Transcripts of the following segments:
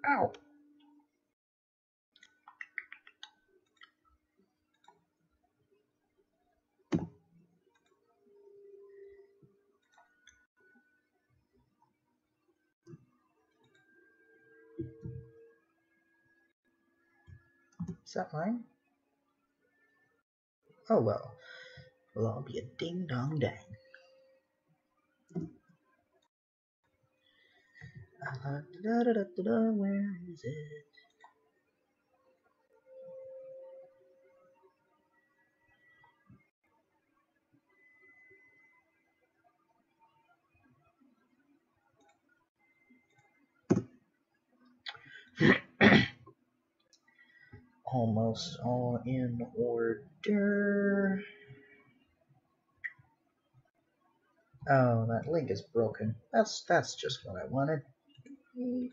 Ow! Is that mine? Oh well. Well, I'll be a ding dong dang. Where is it? Almost all in order. Oh, that link is broken. That's just what I wanted. Neat.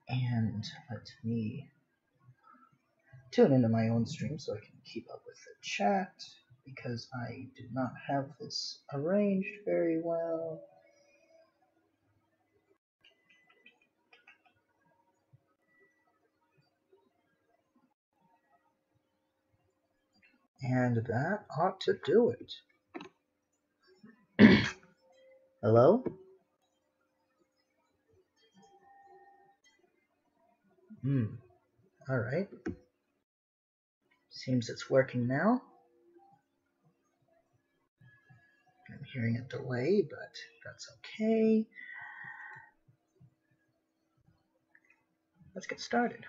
And let me tune into my own stream so I can keep up with the chat, because I do not have this arranged very well. And that ought to do it. Hello? Alright. Seems it's working now. I'm hearing a delay, but that's okay. Let's get started.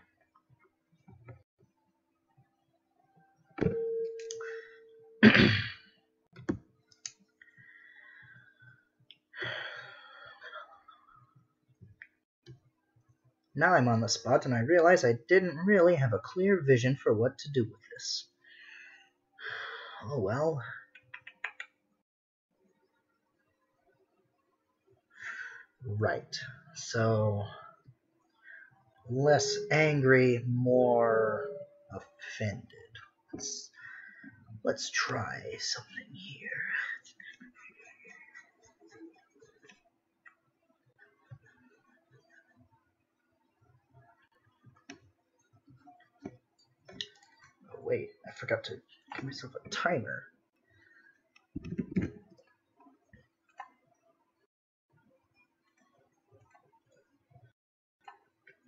Now I'm on the spot, and I realize I didn't really have a clear vision for what to do with this. Oh well. Right. So, less angry, more offended. Let's try something here. Oh, wait, I forgot to give myself a timer.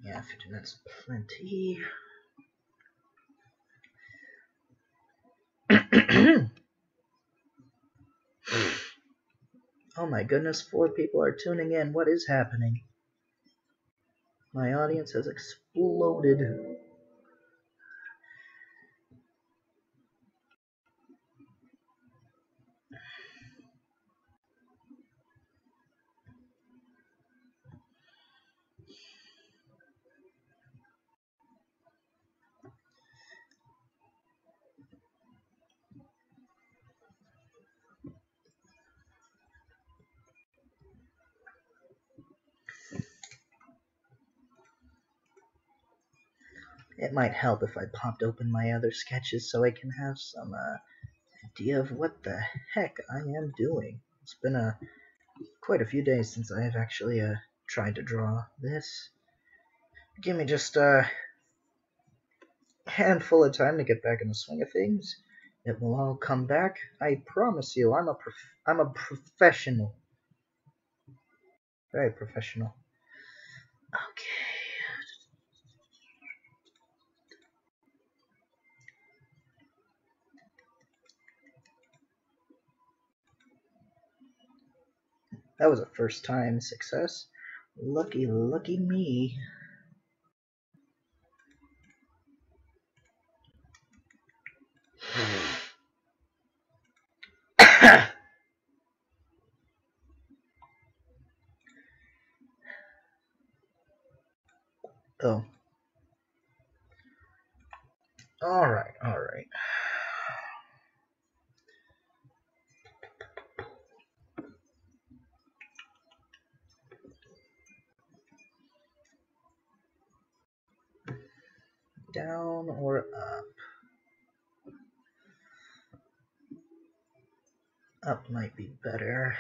Yeah, 15 minutes plenty. Oh my goodness, 4 people are tuning in. What is happening? My audience has exploded. It might help if I popped open my other sketches so I can have some idea of what the heck I am doing. It's been quite a few days since I have actually tried to draw this. Give me just a handful of time to get back in the swing of things. It will all come back. I promise you, I'm a professional. Very professional. Okay. That was a first time success. Lucky me. Oh. Alright, alright. Down or up? Up might be better.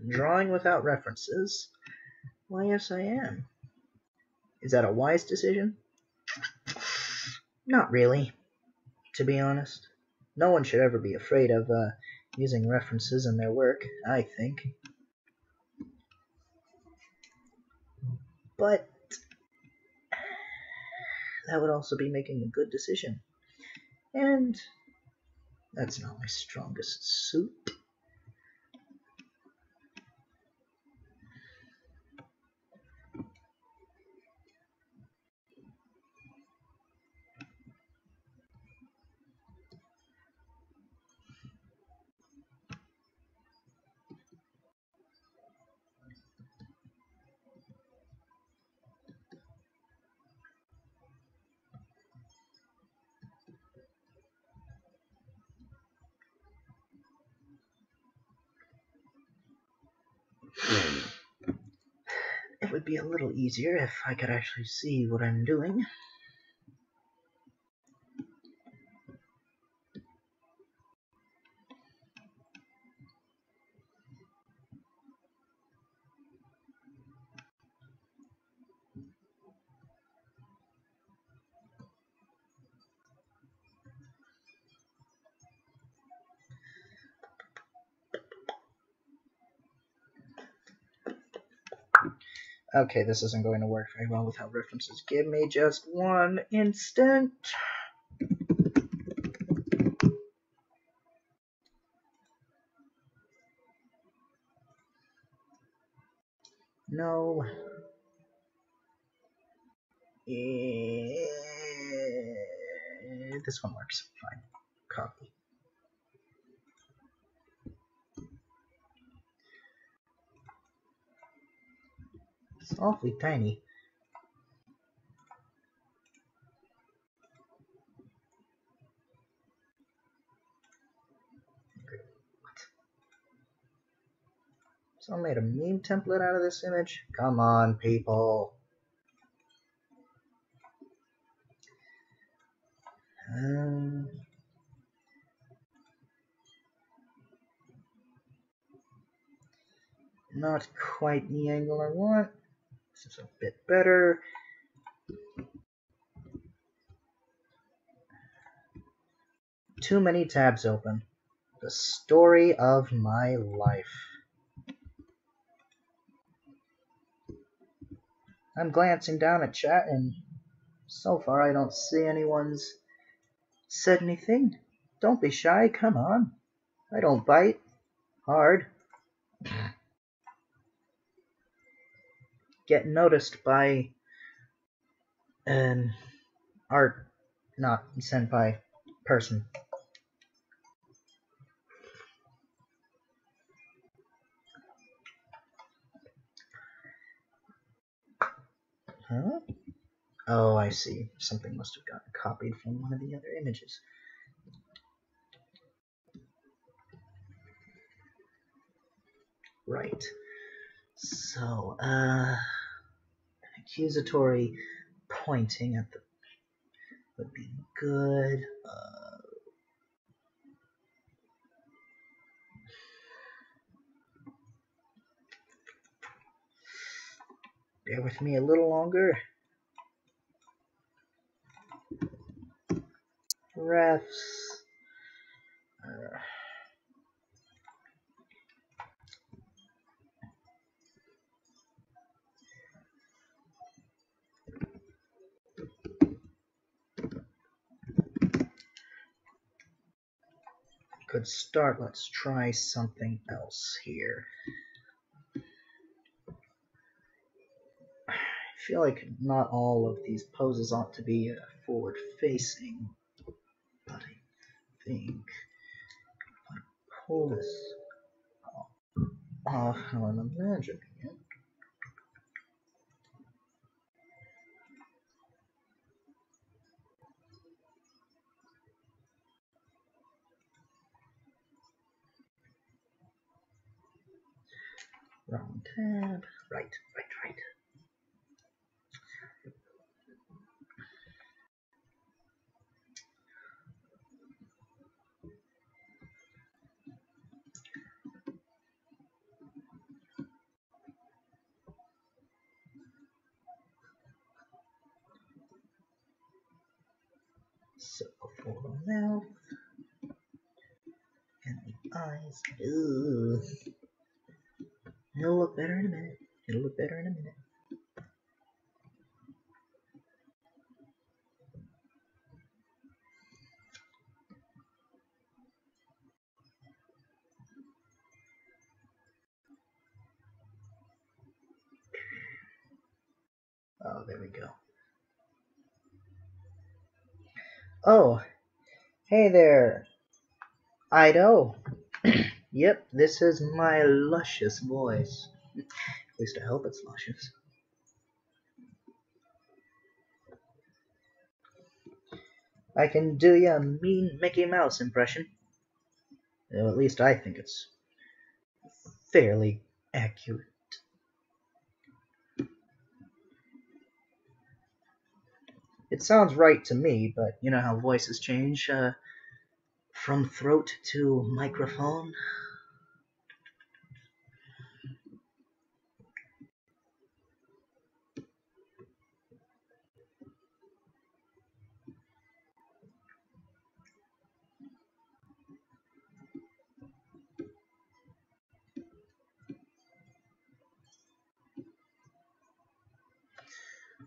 Drawing without references? Why, yes, I am. Is that a wise decision? Not really, to be honest. No one should ever be afraid of using references in their work, I think. But that would also be making a good decision. And that's not my strongest suit. It would be a little easier if I could actually see what I'm doing. Okay, this isn't going to work very well without references. Give me just 1 instant. No. This one works. Fine. Copy. It's awfully tiny. Someone made a meme template out of this image? Come on, people. Not quite the angle I want. This is a bit better. Too many tabs open. The story of my life. I'm glancing down at chat, and so far I don't see anyone's said anything. Don't be shy, come on. I don't bite. Hard. Get noticed by an art, not senpai person. Huh? Oh, I see. Something must have gotten copied from one of the other images. Right. So, accusatory pointing at the would be good. Bear with me a little longer. Refs. Good start. Let's try something else here. I feel like not all of these poses ought to be forward-facing, but I think if I pull this off how I'm imagining it. Wrong tab. Right. So for the mouth and the eyes. Ooh. It'll look better in a minute. Oh, there we go. Oh, hey there, Ido. Yep, this is my luscious voice. At least I hope it's luscious. I can do ya a mean Mickey Mouse impression. Well, at least I think it's fairly accurate. It sounds right to me, but you know how voices change from throat to microphone?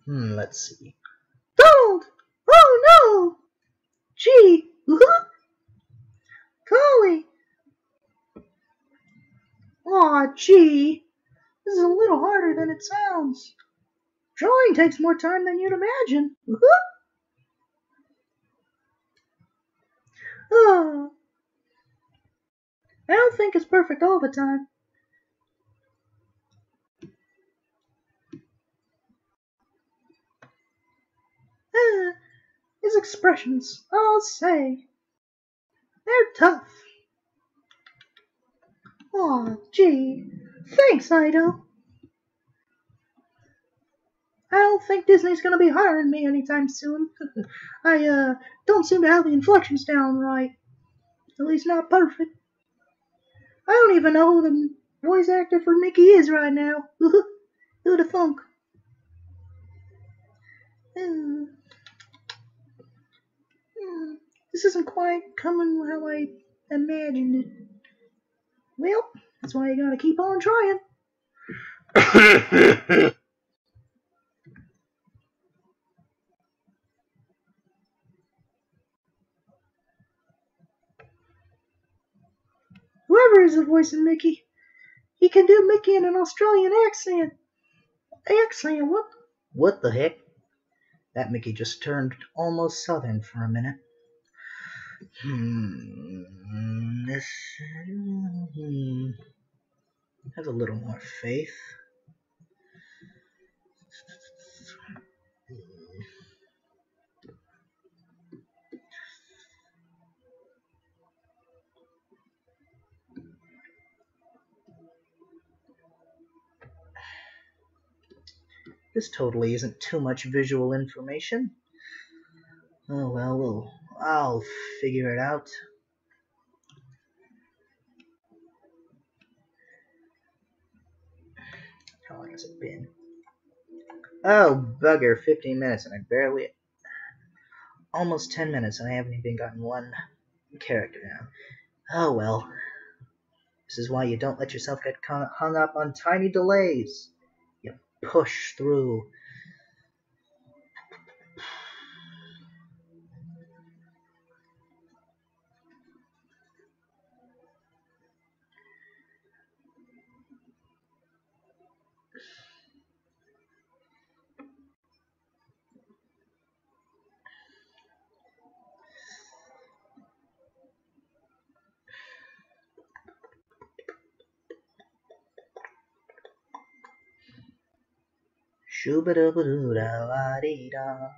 Let's see. Gold! Oh no! Gee! Golly! Aw, gee! This is a little harder than it sounds. Drawing takes more time than you'd imagine. Oh, I don't think it's perfect all the time. His expressions, I'll say, they're tough. Aw, gee. Thanks, Ido. I don't think Disney's gonna be hiring me anytime soon. I, don't seem to have the inflections down right. At least not perfect. I don't even know who the voice actor for Mickey is right now. Who'da thunk? This isn't quite coming how I imagined it. Well, that's why you gotta keep on trying. Whoever is the voice of Mickey, he can do Mickey in an Australian accent. What? What the heck? That Mickey just turned almost southern for a minute. This has a little more faith. This totally isn't too much visual information. Oh well, I'll figure it out. How long has it been? Oh, bugger, 15 minutes and I barely... Almost 10 minutes and I haven't even gotten one character down. Oh well. This is why you don't let yourself get hung up on tiny delays. You push through. Shoo-ba-doo-ba-doo-da-la-dee-da.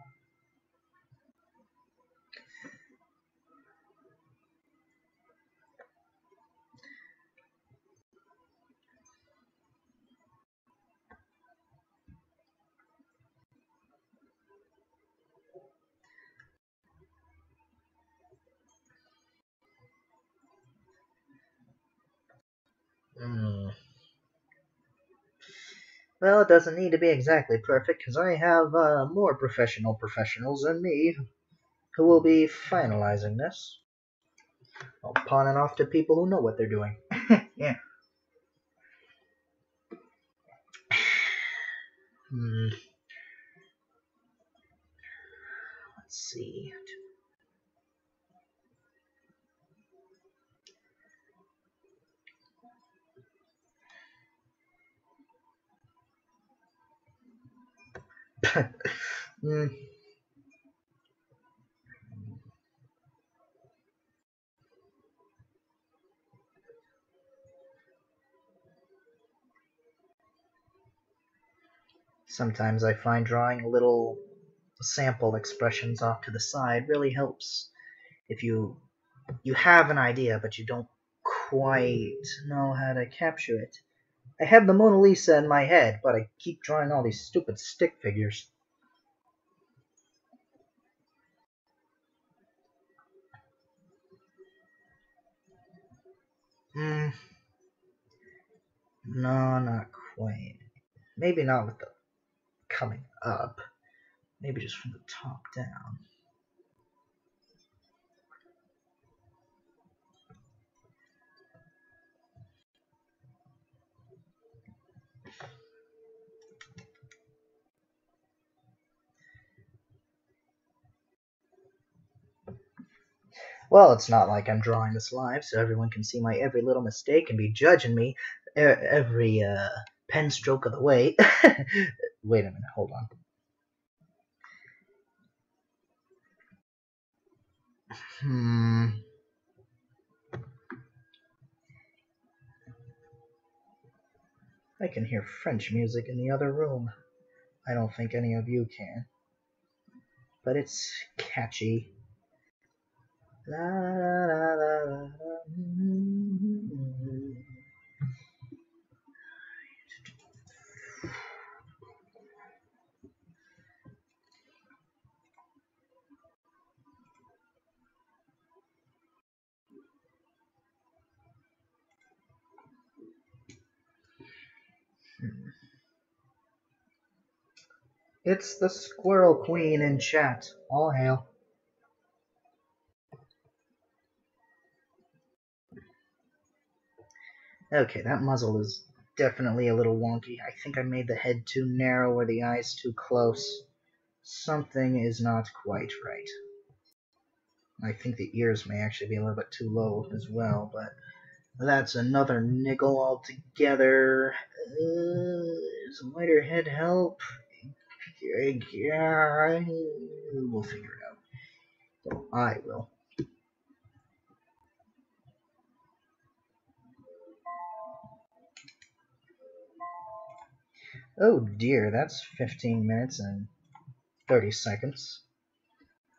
Well, it doesn't need to be exactly perfect, because I have more professionals than me who will be finalizing this. I'll pawn it off to people who know what they're doing. Yeah. Let's see. Sometimes I find drawing little sample expressions off to the side really helps. If you have an idea, but you don't quite know how to capture it. I have the Mona Lisa in my head, but I keep drawing all these stupid stick figures. No, not quite. Maybe not with the coming up. Maybe just from the top down. Well, it's not like I'm drawing this live, so everyone can see my every little mistake and be judging me every pen stroke of the way. Wait a minute, hold on. I can hear French music in the other room. I don't think any of you can. But it's catchy. La, la, la, la, la. It's the Squirrel Queen in chat. All hail. Okay, that muzzle is definitely a little wonky. I think I made the head too narrow or the eyes too close. Something is not quite right. I think the ears may actually be a little bit too low as well, but that's another niggle altogether. Does a lighter head help? Yeah, we'll figure it out. Well, I will. Oh dear, that's 15 minutes and 30 seconds.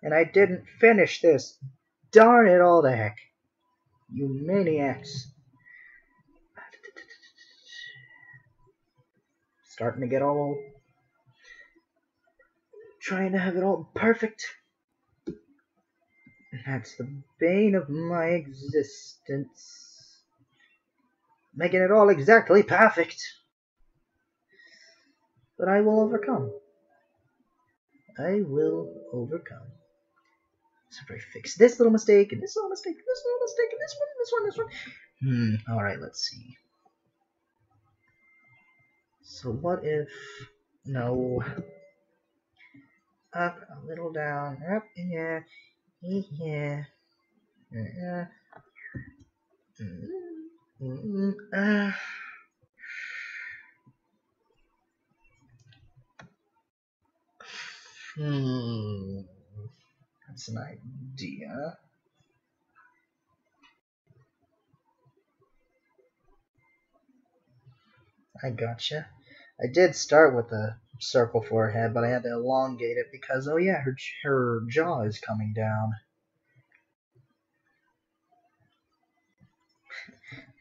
And I didn't finish this. Darn it all to heck. You maniacs. Starting to get all... trying to have it all perfect. That's the bane of my existence. Making it all exactly perfect. But I will overcome. I will overcome. So if I fix this little mistake, and this little mistake, and this little mistake, and this one. Alright, let's see. So what if... no. Up, a little down, up, yeah, yeah. That's an idea. I gotcha. I did start with a circle for her head, but I had to elongate it because, oh yeah, her jaw is coming down.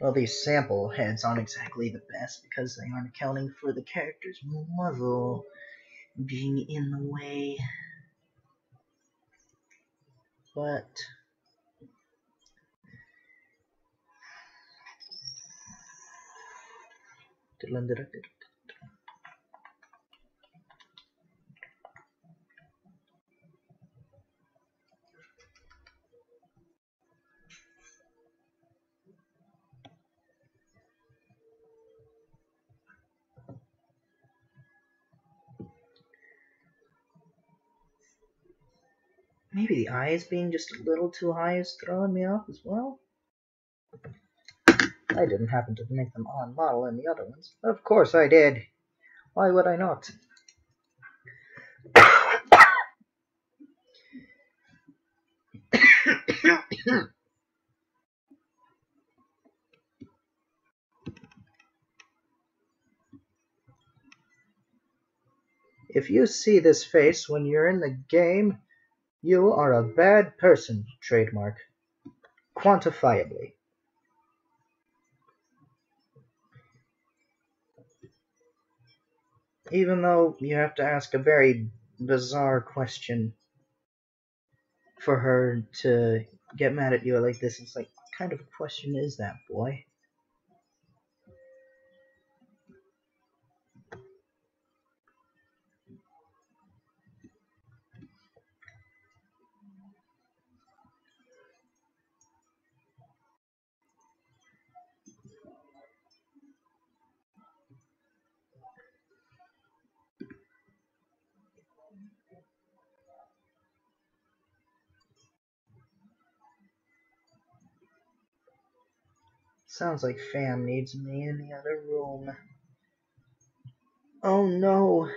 Well, these sample heads aren't exactly the best because they aren't accounting for the character's muzzle being in the way. But maybe the eyes being just a little too high is throwing me off as well. I didn't happen to make them on model in the other ones. Of course I did. Why would I not? If you see this face when you're in the game, you are a bad person, trademark. Quantifiably. Even though you have to ask a very bizarre question for her to get mad at you like this, it's like, what kind of a question is that, boy? Sounds like Fam needs me in the other room. Oh no!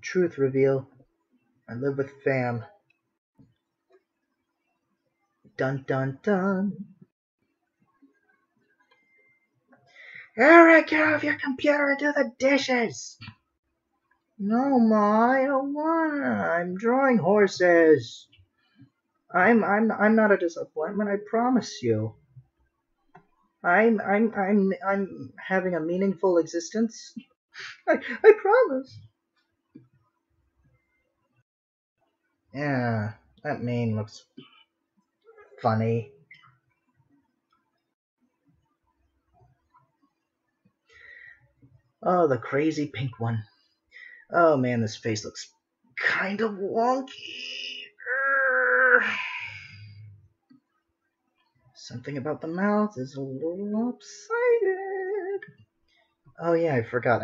Truth reveal. I live with Fam. Dun dun dun. Eric, get off your computer and do the dishes! No, Ma, I don't wanna. I'm drawing horses. I'm not a disappointment, I promise you. I'm having a meaningful existence. I promise. Yeah, that mane looks funny. Oh, the crazy pink one. Oh man, this face looks kind of wonky. Something about the mouth is a little lopsided. Oh yeah, I forgot.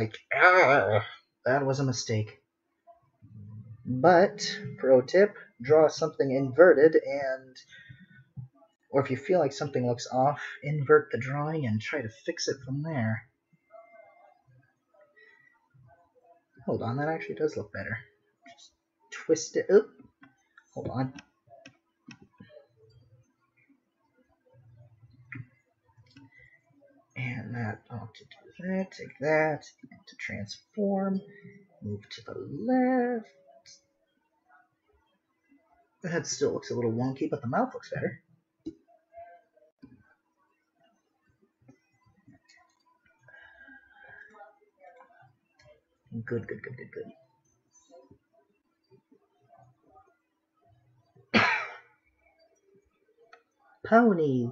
That was a mistake. But, pro tip, draw something inverted and, or if you feel like something looks off, invert the drawing and try to fix it from there. Hold on, that actually does look better. Just twist it. Oop. Hold on. And that, oh, to do that, take that, and to transform, move to the left. The head still looks a little wonky, but the mouth looks better. Good. Pony.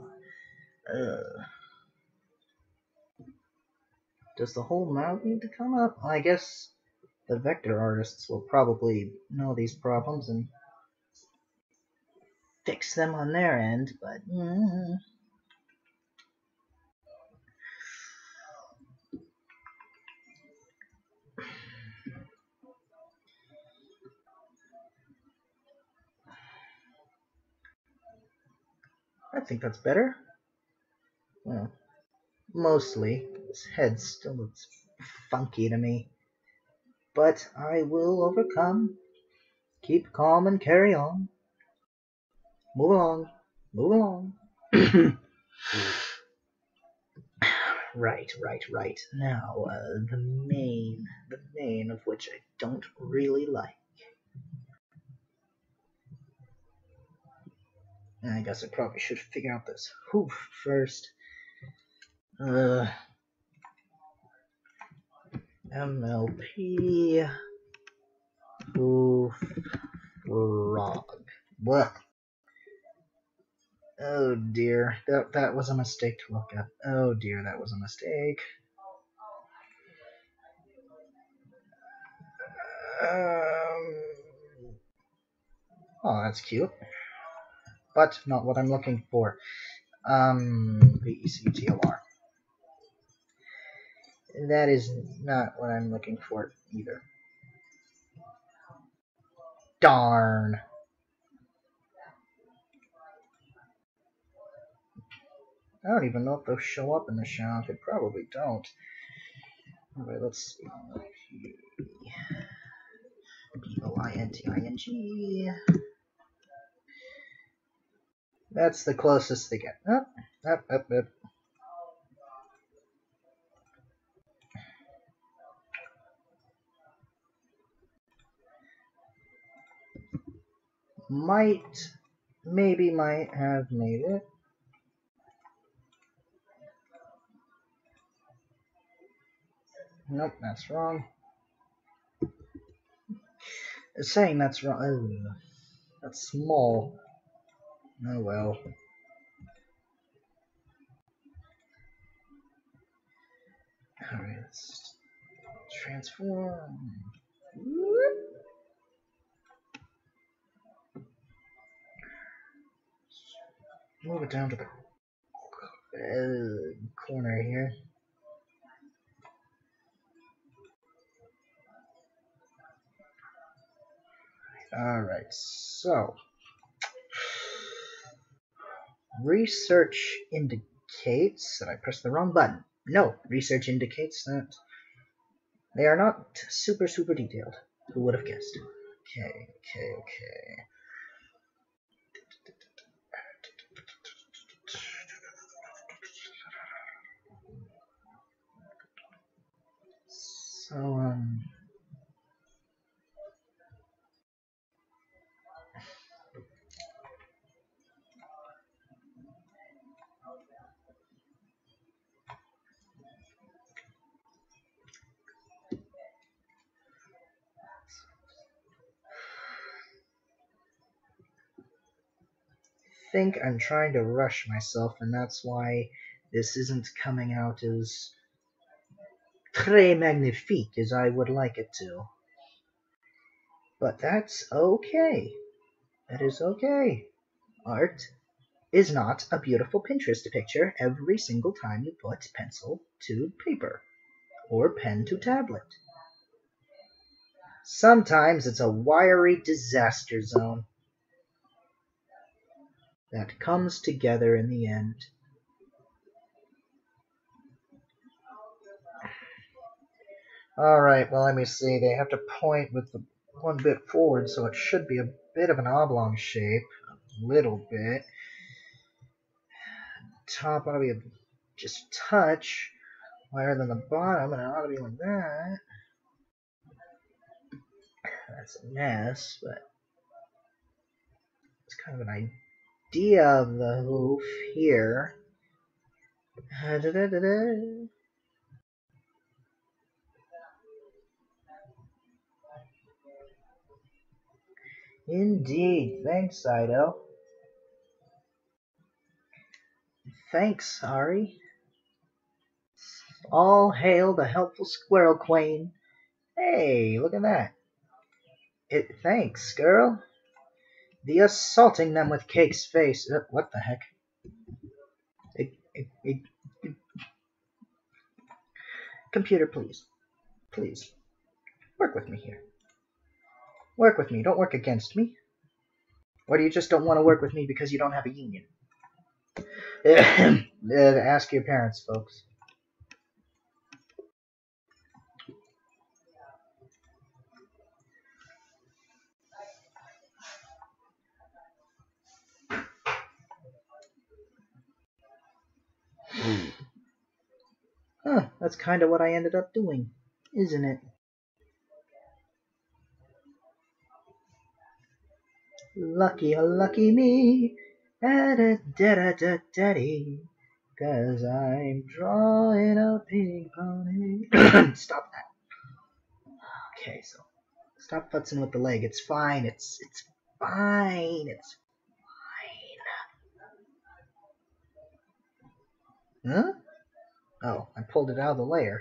Does the whole mouth need to come up? I guess the vector artists will probably know these problems and fix them on their end, but I think that's better. Well, mostly. This head still looks funky to me. But I will overcome. Keep calm and carry on. Move along. Right. Now, the main of which I don't really like. I guess I probably should figure out this hoof first. MLP hoof frog. What? Oh dear, that was a mistake to look at. Oh dear, that was a mistake. Oh, that's cute, but not what I'm looking for. VECTOR. That is not what I'm looking for either. Darn. I don't even know if those show up in the show. They probably don't. Alright, let's see. POINTING. That's the closest they get. Up. Maybe might have made it. Nope, that's wrong. It's saying that's wrong. Ugh, that's small. Oh well. Alright, let's transform. Move it down to the corner here. Alright, so research indicates that I pressed the wrong button. No, research indicates that they are not super detailed. Who would have guessed? Okay. So, I think I'm trying to rush myself, and that's why this isn't coming out as très magnifique as I would like it to. But that's okay. That is okay. Art is not a beautiful Pinterest picture every single time you put pencil to paper or pen to tablet. Sometimes it's a wiry disaster zone that comes together in the end. Alright, well, let me see. They have to point with the one bit forward, so it should be a bit of an oblong shape. A little bit. Top ought to be just a touch higher than the bottom, and it ought to be like that. That's a mess, but it's kind of an idea of the hoof here. Indeed. Thanks, Ido. Thanks, Ari. All hail the helpful squirrel queen. Hey, look at that. Thanks, girl. The assaulting them with Cake's face. What the heck? Computer, please. Please. Work with me here. Work with me. Don't work against me. Or do you just don't want to work with me because you don't have a union? Ask your parents, folks. Huh, that's kind of what I ended up doing, isn't it? Lucky me, da-da-da-da-da-daddy, 'cause I'm drawing a pink pony. Stop that. Okay, so stop futzing with the leg. It's fine. It's fine. It's fine. Huh? Oh, I pulled it out of the layer.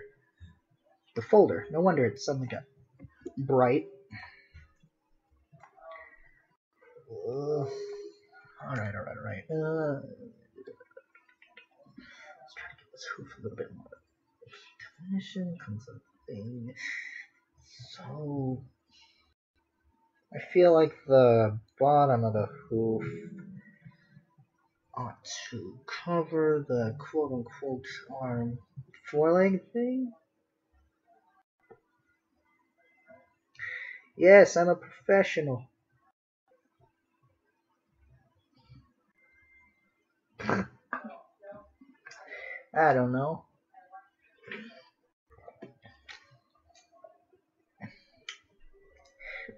The folder. No wonder it suddenly got bright. Alright. Let's try to get this hoof a little bit more. Definition comes up thing. So I feel like the bottom of the hoof ought to cover the quote-unquote arm foreleg thing. Yes, I'm a professional. I don't know.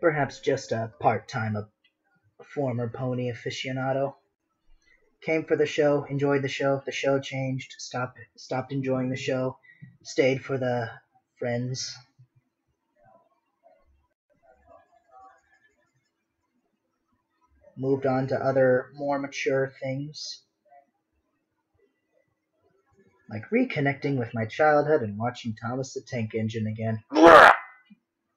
Perhaps just a part-time former pony aficionado. Came for the show, enjoyed the show changed, stopped enjoying the show, stayed for the friends. Moved on to other more mature things. Like reconnecting with my childhood and watching Thomas the Tank Engine again. Ugh,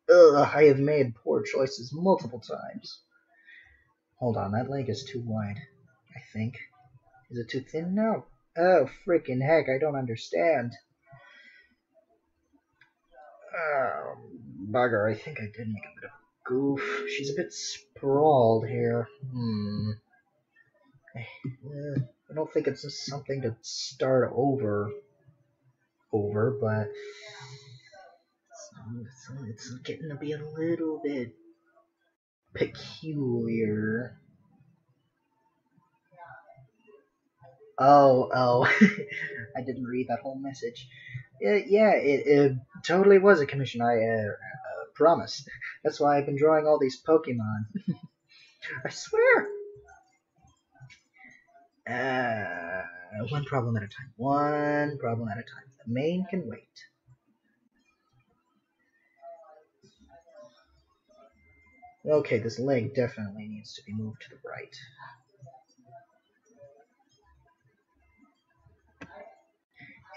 I have made poor choices multiple times. Hold on, that leg is too wide, I think. Is it too thin? No. Oh, freaking heck, I don't understand. Oh, bugger, I think I did make a bit of a goof. She's a bit sprawled here. I don't think it's just something to start over, but it's getting to be a little bit peculiar. Oh, I didn't read that whole message. It totally was a commission. I promise. That's why I've been drawing all these Pokemon. I swear. One problem at a time. The main can wait. Okay, this leg definitely needs to be moved to the right.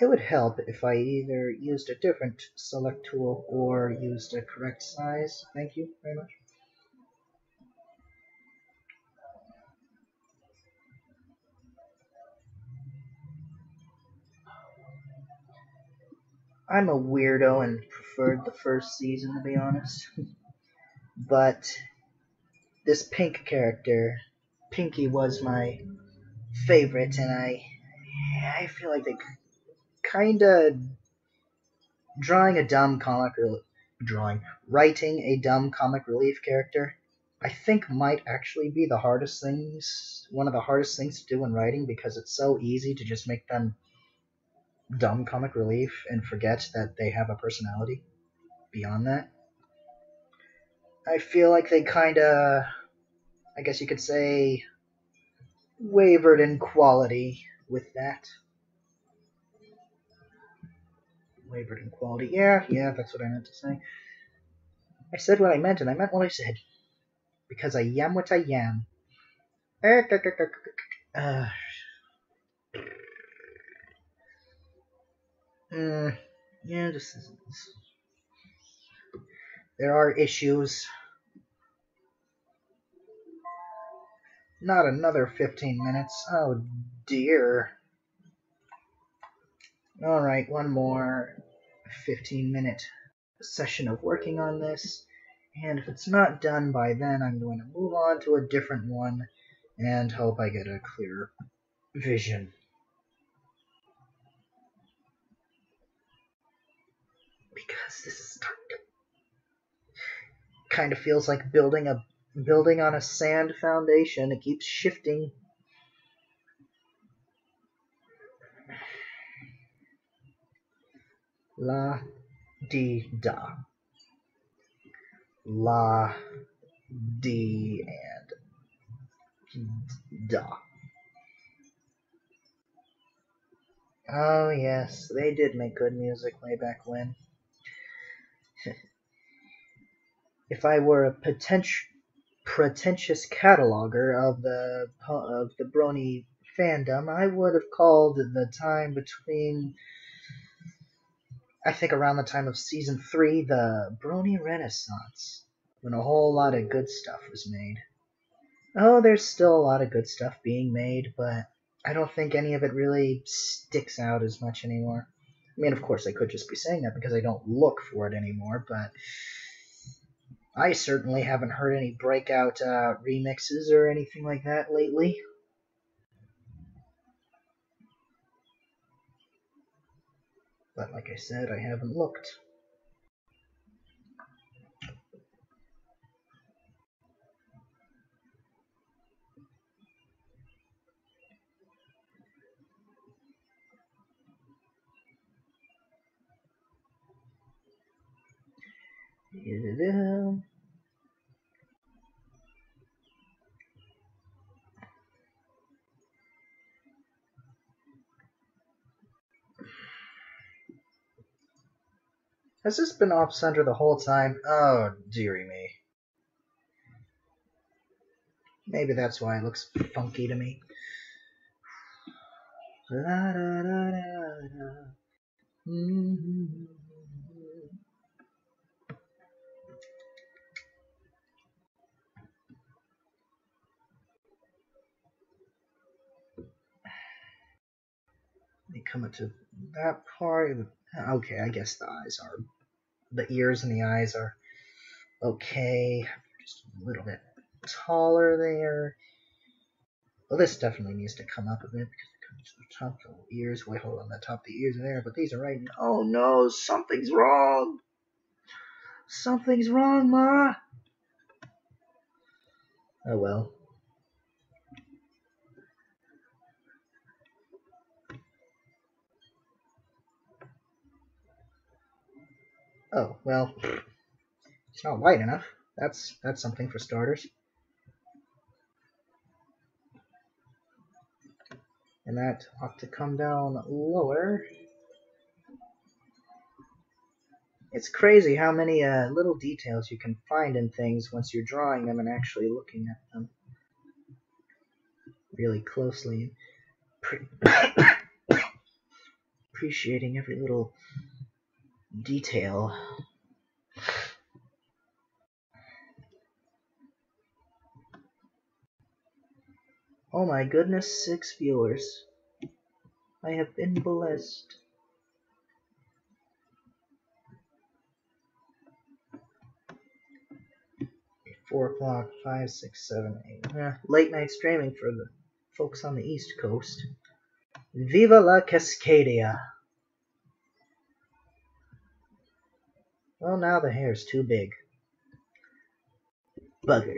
It would help if I either used a different select tool or used a correct size. Thank you very much. I'm a weirdo and preferred the first season, to be honest. But this pink character, Pinkie, was my favorite, and I feel like they kinda writing a dumb comic relief character, I think might actually be one of the hardest things to do in writing, because it's so easy to just make them dumb comic relief and forget that they have a personality beyond that. I feel like they kinda, I guess you could say, wavered in quality with that. Wavered in quality. Yeah, that's what I meant to say. I said what I meant, and I meant what I said. Because I am what I am. Yeah, there are issues. Not another 15 minutes. Oh dear. Alright, one more 15-minute session of working on this. And if it's not done by then, I'm going to move on to a different one and hope I get a clearer vision. Because this is starting to kind of feels like building on a sand foundation. It keeps shifting. La di da. La di and da. Oh yes, they did make good music way back when. If I were a pretentious cataloger of the Brony fandom, I would have called the time between, I think around the time of season 3, the Brony Renaissance, when a whole lot of good stuff was made. Oh, there's still a lot of good stuff being made, but I don't think any of it really sticks out as much anymore. I mean, of course, I could just be saying that because I don't look for it anymore, but I certainly haven't heard any breakout remixes or anything like that lately. But like I said, I haven't looked. Has this been off-center the whole time? Oh, dearie me. Maybe that's why it looks funky to me. La, da, da, da, da. Mm-hmm. They come up to that part. Okay, I guess the ears and the eyes are okay. Just a little bit taller there. Well, this definitely needs to come up a bit because it comes to the top of the ears. Wait, hold on, the top of the ears are there, but these are right. Oh no, something's wrong. Something's wrong, Ma. Oh well. Oh well. It's not wide enough. That's something for starters. And that ought to come down lower. It's crazy how many little details you can find in things once you're drawing them and actually looking at them really closely. Appreciating every little detail. Oh my goodness, 6 viewers. I have been blessed. Four o'clock, 5, 6, 7, 8. Late night streaming for the folks on the East Coast. Viva la Cascadia. Well, now the hair's too big. Bugger.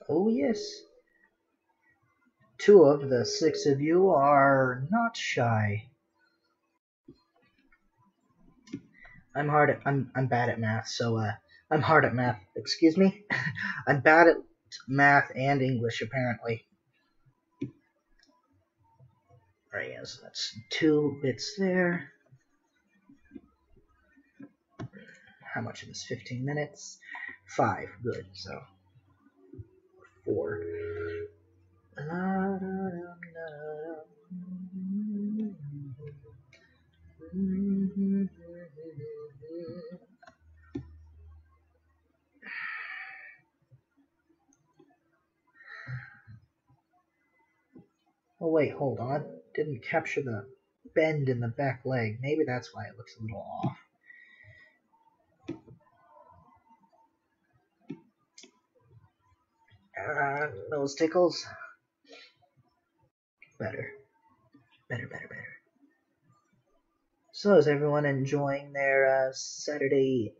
Oh yes. 2 of the 6 of you are not shy. I'm bad at math, so I'm hard at math. Excuse me. I'm bad at math and English apparently. Alright, yes, that's 2 bits there. How much of this? 15 minutes? 5, good, so 4. Oh wait, hold on. Didn't capture the bend in the back leg. Maybe that's why it looks a little off. Those tickles. Better. So is everyone enjoying their Sunday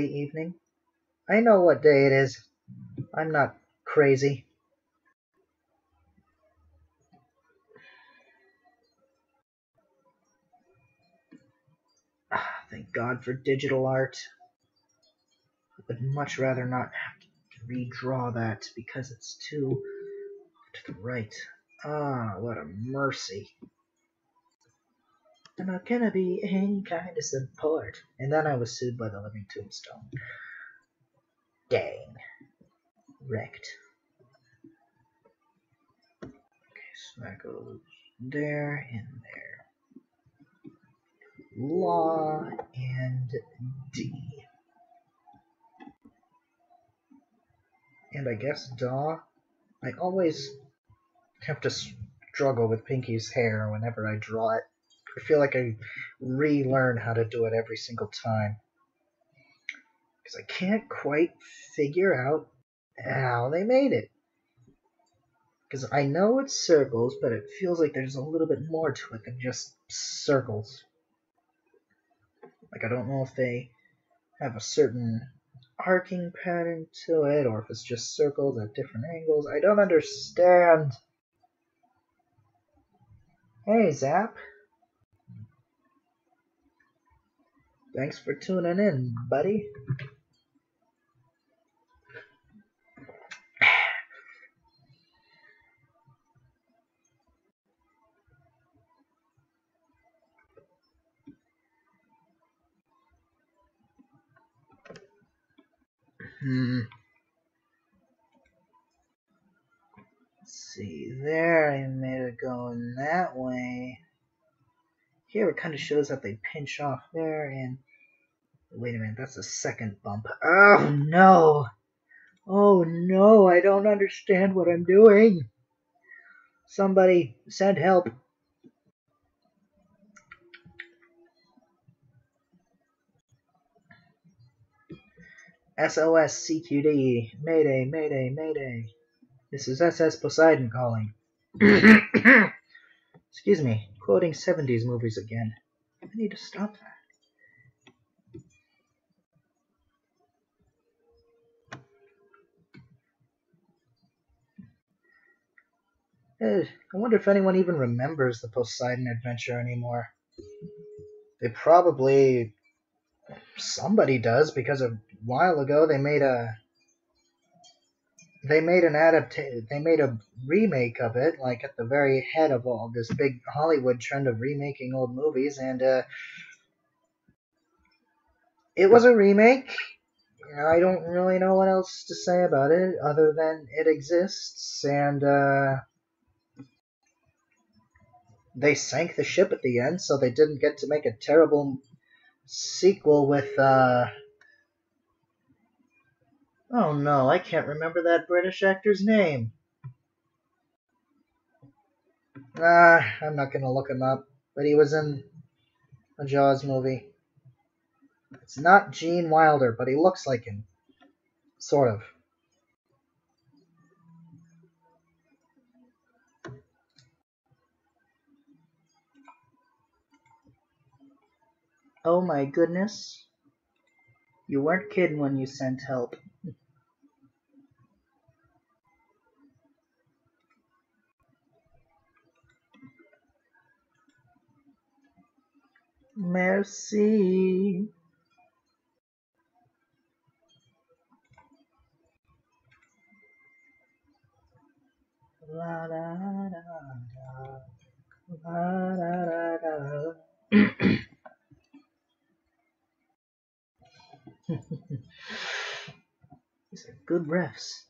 evening? I know what day it is. I'm not crazy. Thank God for digital art. I would much rather not have to redraw that because it's too to the right. Ah, what a mercy. I'm not gonna be any kind of support. And then I was sued by the Living Tombstone. Dang. Wrecked. Okay, so that goes there and there. Law and D. And I guess Daw. I always have to struggle with Pinkie's hair whenever I draw it. I feel like I relearn how to do it every single time. Because I can't quite figure out how they made it. Because I know it's circles, but it feels like there's a little bit more to it than just circles. Like, I don't know if they have a certain arcing pattern to it, or if it's just circles at different angles. I don't understand. Hey, Zap. Thanks for tuning in, buddy. Let's see, there I made it going that way. Here it kind of shows that they pinch off there, and wait a minute, that's the second bump. Oh no! Oh no, I don't understand what I'm doing. Somebody send help. SOS CQD. Mayday, mayday, mayday. This is SS Poseidon calling. Excuse me, quoting 70s movies again. I need to stop that. I wonder if anyone even remembers the Poseidon adventure anymore. They probably... somebody does, because a while ago they made a remake of it, like at the very head of all this big Hollywood trend of remaking old movies, and it was a remake. I don't really know what else to say about it other than it exists, and they sank the ship at the end, so they didn't get to make a terrible sequel with oh no, I can't remember that British actor's name. I'm not gonna look him up, but he was in a Jaws movie. It's not Gene Wilder, but he looks like him. Sort of. Oh my goodness. You weren't kidding when you sent help. Merci. La da da da. La da da da. These are good refs.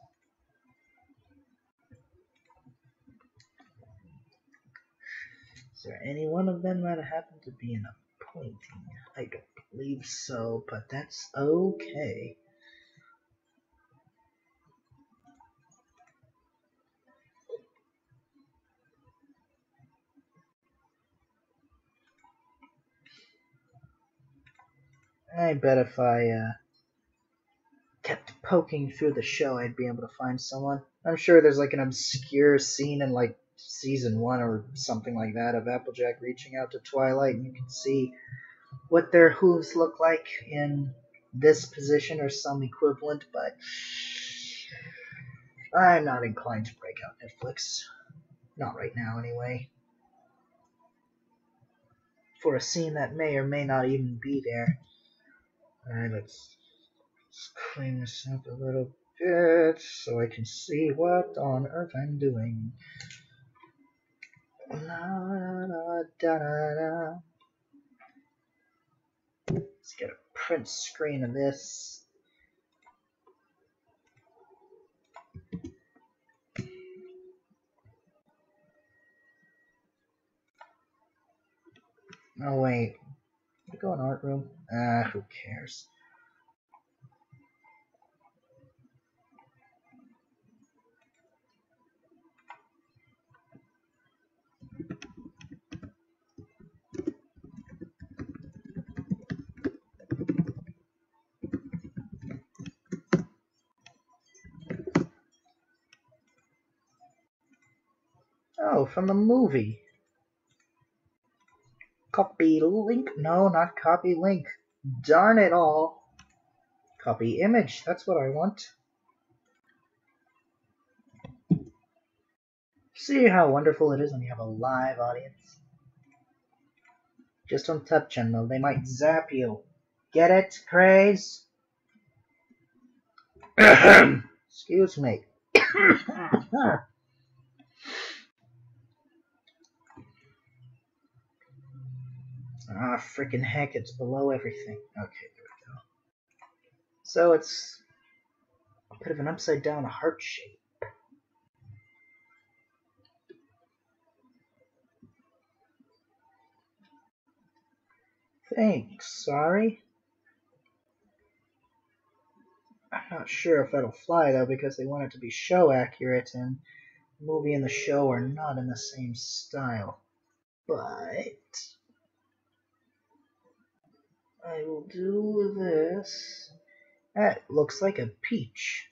Is there any one of them that happened to be in a pointing? I don't believe so, but that's okay. I bet if I kept poking through the show, I'd be able to find someone. I'm sure there's like an obscure scene in like season 1 or something like that of Applejack reaching out to Twilight, and you can see what their hooves look like in this position or some equivalent, but I'm not inclined to break out Netflix. Not right now, anyway. For a scene that may or may not even be there. Alright, let's clean this up a little bit so I can see what on earth I'm doing. Let's get a print screen of this. Oh wait, can I go in art room? Who cares? Oh, from the movie. Copy link? No, not copy link. Darn it all. Copy image, that's what I want. See how wonderful it is when you have a live audience? Just don't touch them though, they might zap you. Get it, Craze? Excuse me. Ah, frickin' heck, it's below everything. Okay, there we go. So it's a bit of an upside down heart shape. Thanks, sorry. I'm not sure if that'll fly though, because they want it to be show accurate, and the movie and the show are not in the same style. But I will do this. That looks like a peach.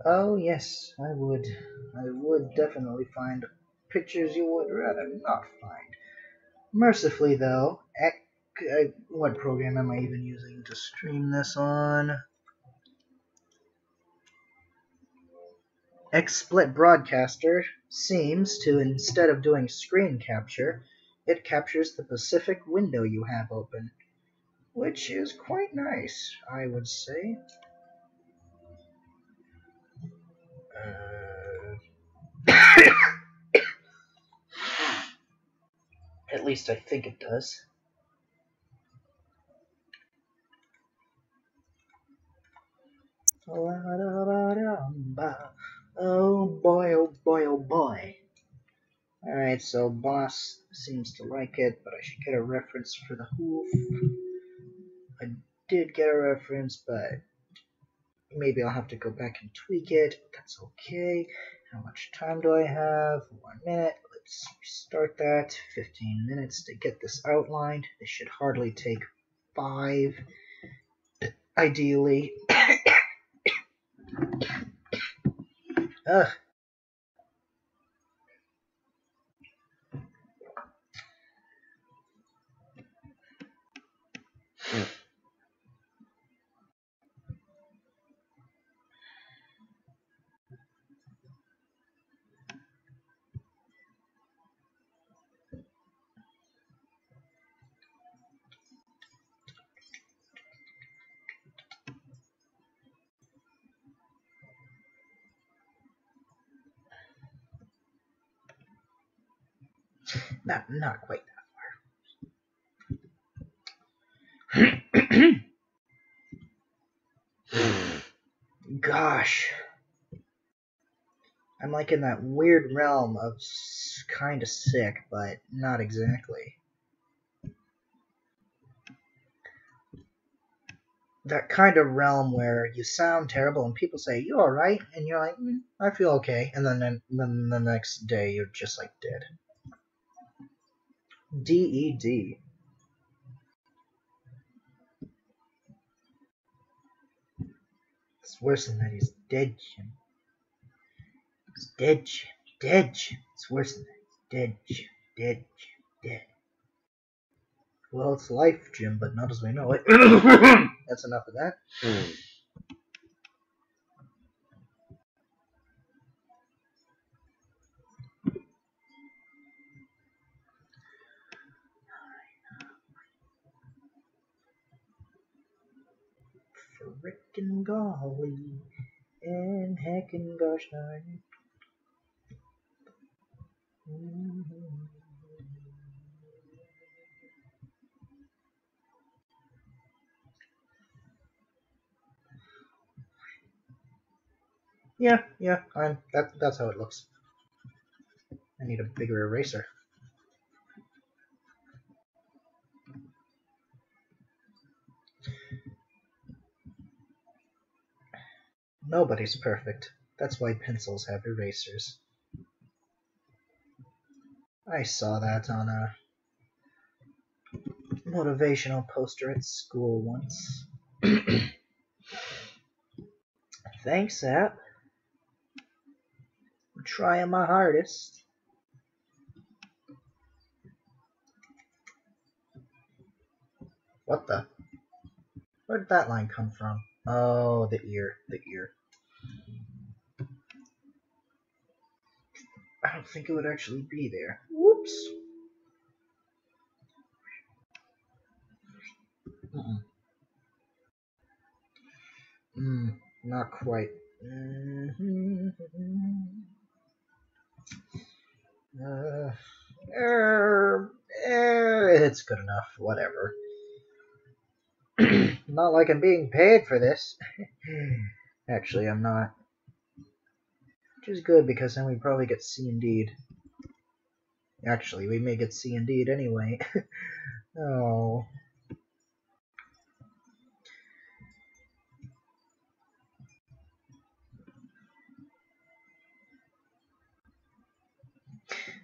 Oh yes, I would. I would definitely find pictures you would rather not find. Mercifully though, what program am I even using to stream this on? XSplit Broadcaster seems to, instead of doing screen capture, it captures the specific window you have open, which is quite nice, I would say. At least I think it does. Oh boy, oh boy, oh boy. Alright, so boss seems to like it, but I should get a reference for the hoof. I did get a reference, but maybe I'll have to go back and tweak it. That's okay. How much time do I have? 1 minute. Let's restart that. 15 minutes to get this outlined. This should hardly take 5, ideally. Ugh. Not quite that far. Gosh. I'm like in that weird realm of kind of sick, but not exactly. that kind of realm where you sound terrible and people say, "You alright?" And you're like, "I feel okay." And then the next day you're just like dead. DED. It's worse than that. He's dead, Jim. He's dead, Jim. Dead, Jim. It's worse than that. He's dead, Jim. Dead, Jim. Dead. Well, it's life, Jim, but not as we know it. That's enough of that. Frickin' golly, and heckin' gosh darn. Yeah, that's how it looks. I need a bigger eraser. Nobody's perfect. That's why pencils have erasers. I saw that on a motivational poster at school once. Thanks, app. I'm trying my hardest. What the? Where'd that line come from? Oh, the ear. I don't think it would actually be there. Whoops. Not quite. It's good enough. Whatever. Not like I'm being paid for this. Actually, I'm not. Which is good, because then we probably get C&D'd. Actually, we may get C&D'd anyway. Oh.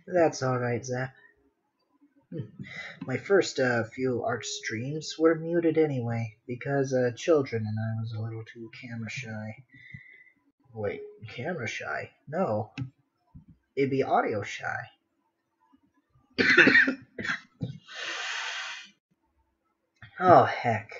That's alright, Zap. My first few art streams were muted anyway, because children and I was a little too camera shy. Wait, camera shy? No. It'd be audio shy. Oh, heck.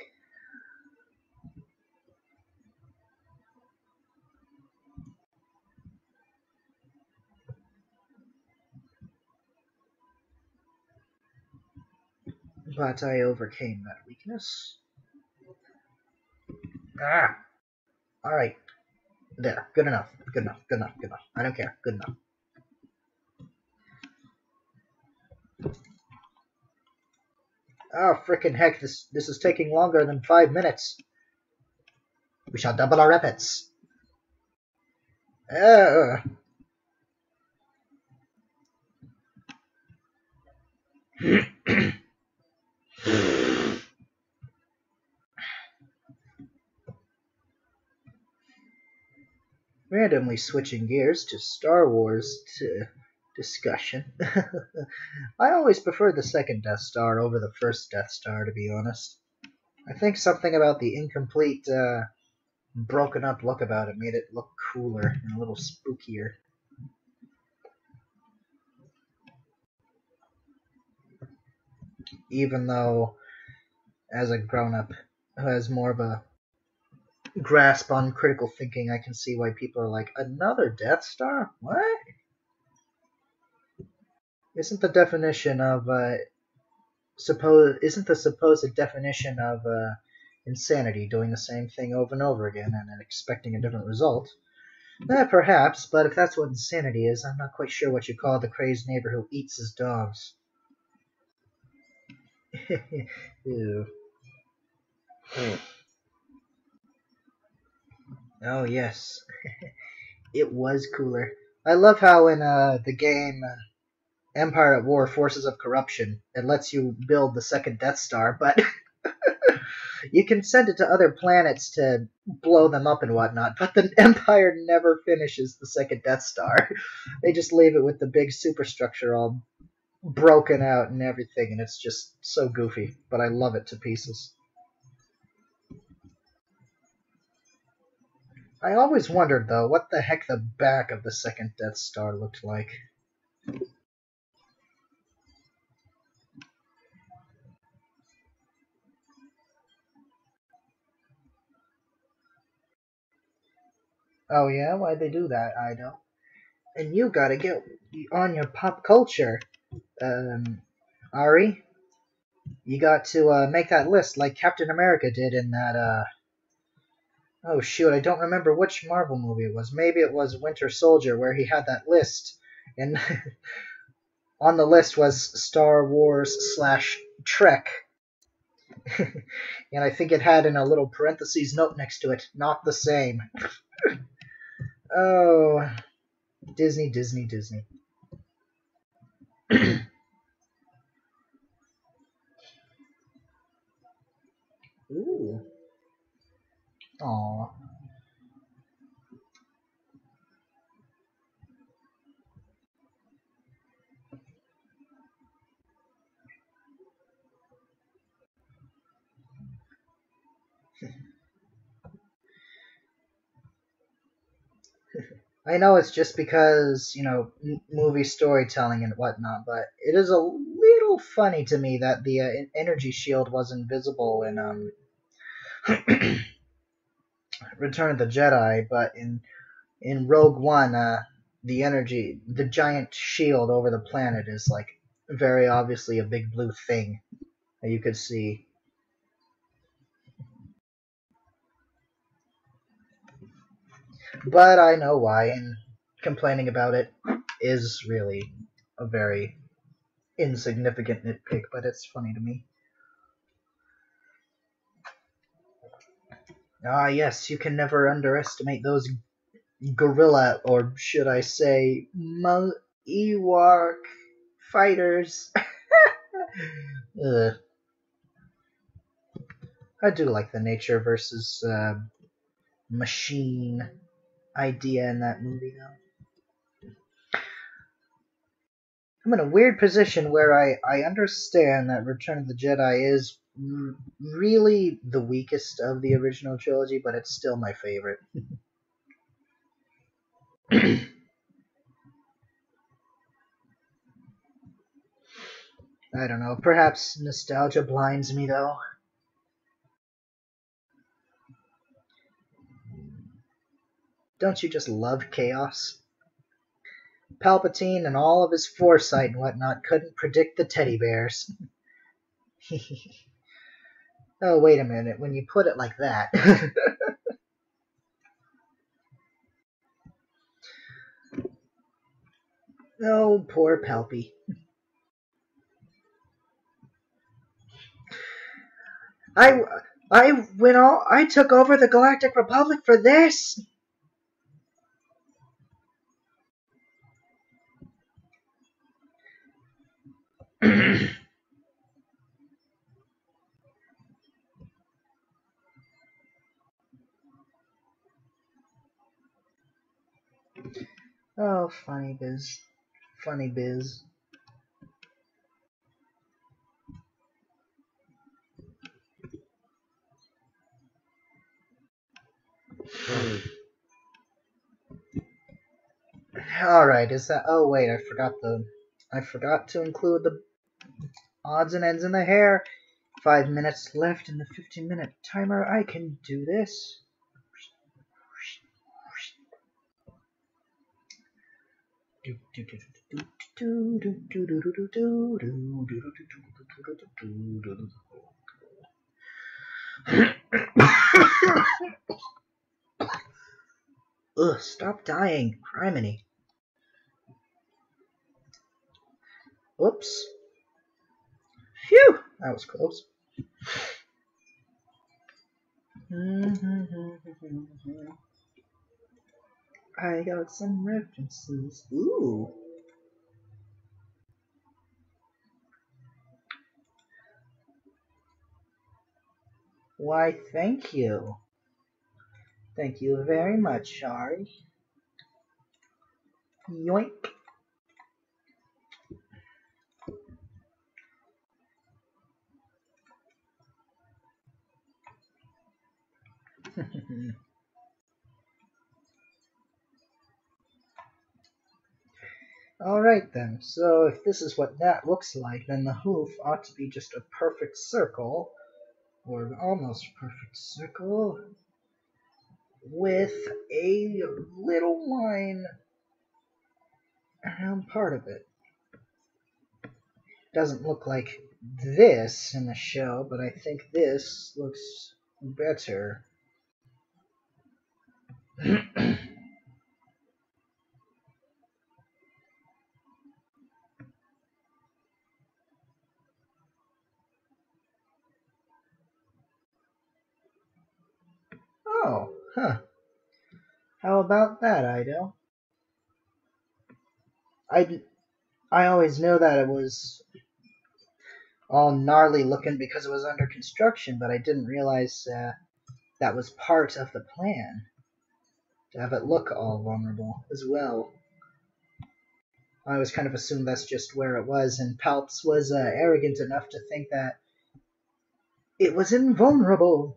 But I overcame that weakness. Ah! Alright. There. Good enough. I don't care. Good enough. Oh, frickin' heck, this is taking longer than 5 minutes. We shall double our efforts. Randomly switching gears to Star Wars discussion. I always preferred the second Death Star over the first Death Star, to be honest. I think something about the incomplete, broken up look about it made it look cooler and a little spookier. Even though, as a grown-up who has more of a grasp on critical thinking, I can see why people are like, another Death Star? What? Isn't the definition of isn't the supposed definition of insanity doing the same thing over and over again and expecting a different result? Perhaps, but if that's what insanity is, I'm not quite sure what you call the crazed neighbor who eats his dogs. Ew. Oh, yes. It was cooler. I love how in the game Empire at War, Forces of Corruption, it lets you build the second Death Star, but You can send it to other planets to blow them up and whatnot, but the Empire never finishes the second Death Star. They just leave it with the big superstructure all broken out and everything, and it's just so goofy, but I love it to pieces. I always wondered, though, what the heck the back of the second Death Star looked like. Oh yeah? Why'd they do that? I don't. And you gotta get on your pop culture. Ari, you got to make that list like Captain America did in that, oh shoot, I don't remember which Marvel movie it was. Maybe it was Winter Soldier, where he had that list. And on the list was Star Wars / Trek. And I think it had in a little parentheses note next to it, not the same. Oh, Disney, Disney, Disney. Ooh. Aww. I know it's just because, you know, movie storytelling and whatnot, but it is a little funny to me that the energy shield was invisible in Return of the Jedi, but in Rogue One, the giant shield over the planet is like very obviously a big blue thing that you could see. But I know why, and complaining about it is really a very insignificant nitpick, but it's funny to me. Ah, yes, you can never underestimate those gorilla, or should I say, Ewok fighters. I do like the nature versus machine idea in that movie, though. I'm in a weird position where I understand that Return of the Jedi is really the weakest of the original trilogy, but it's still my favorite. I don't know, perhaps nostalgia blinds me, though. Don't you just love chaos? Palpatine and all of his foresight and whatnot couldn't predict the teddy bears. Oh, wait a minute, when you put it like that. Oh, poor Palpy. I took over the Galactic Republic for this. Oh, funny biz. Funny biz. Alright, is that... Oh, wait, I forgot to include the odds and ends in the hair. 5 minutes left in the 15-minute timer. I can do this. Ugh, stop dying. Criminy. Whoops. Phew! That was close. I got some references. Ooh. Why, thank you. Thank you very much, Shari. Yoink. Alright then, so if this is what that looks like, then the hoof ought to be just a perfect circle, or an almost perfect circle, with a little line around part of it. Doesn't look like this in the show, but I think this looks better. Oh, huh. How about that, Ido? I always knew that it was all gnarly looking because it was under construction, but I didn't realize that was part of the plan, to have it look all vulnerable as well. I always kind of assumed that's just where it was, and Palps was arrogant enough to think that it was invulnerable.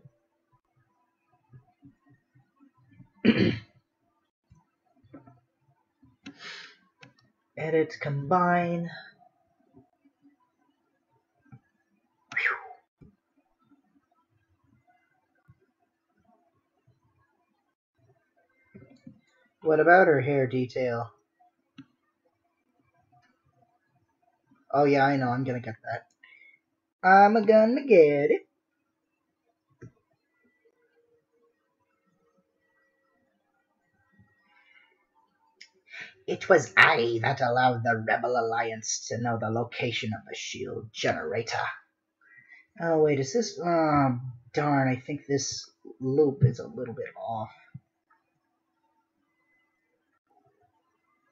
Edit, combine. What about her hair detail? Oh yeah, I know, I'm gonna get that. I'm gonna get it. It was I that allowed the Rebel Alliance to know the location of the shield generator. Oh wait, is this... darn, I think this loop is a little bit off.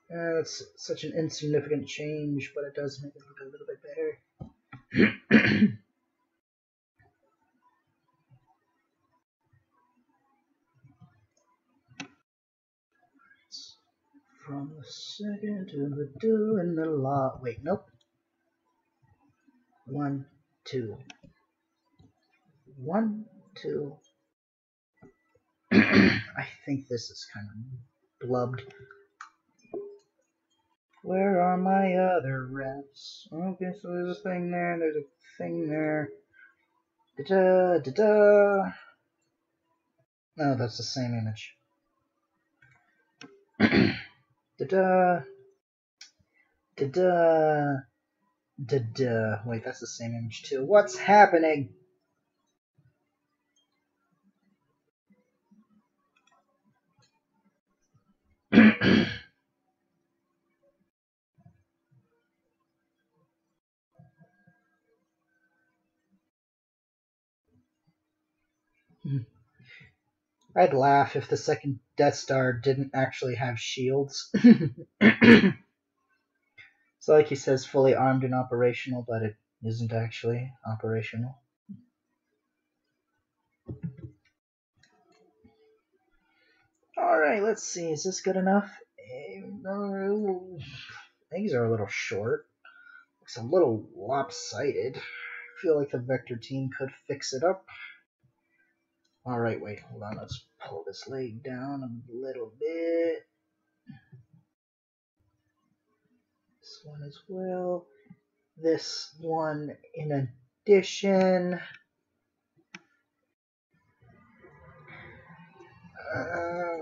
It's such an insignificant change, but it does make it look a little bit better. From the second to the do and the law. Wait, nope. 1, 2. 1, 2. I think this is kind of blubbed. Where are my other refs? Okay, so there's a thing there, there's a thing there. Da-da, da-da. No, that's the same image. Da-da. Da-da. Da-da. Wait, that's the same image too. What's happening? I'd laugh if the second Death Star didn't actually have shields. So like he says, fully armed and operational, but it isn't actually operational. Alright, let's see. Is this good enough? These are a little short. Looks a little lopsided. I feel like the Vector team could fix it up. Alright, wait, hold on. Let's pull this leg down a little bit. This one as well. This one in addition.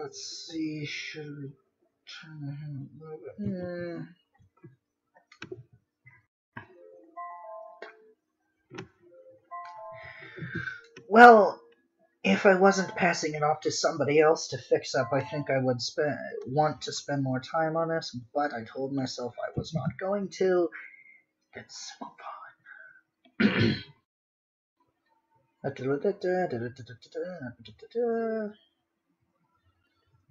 Let's see. Should we turn the hand a little bit? Well, if I wasn't passing it off to somebody else to fix up, I think I would want to spend more time on this, but I told myself I was not going to. Let's move on.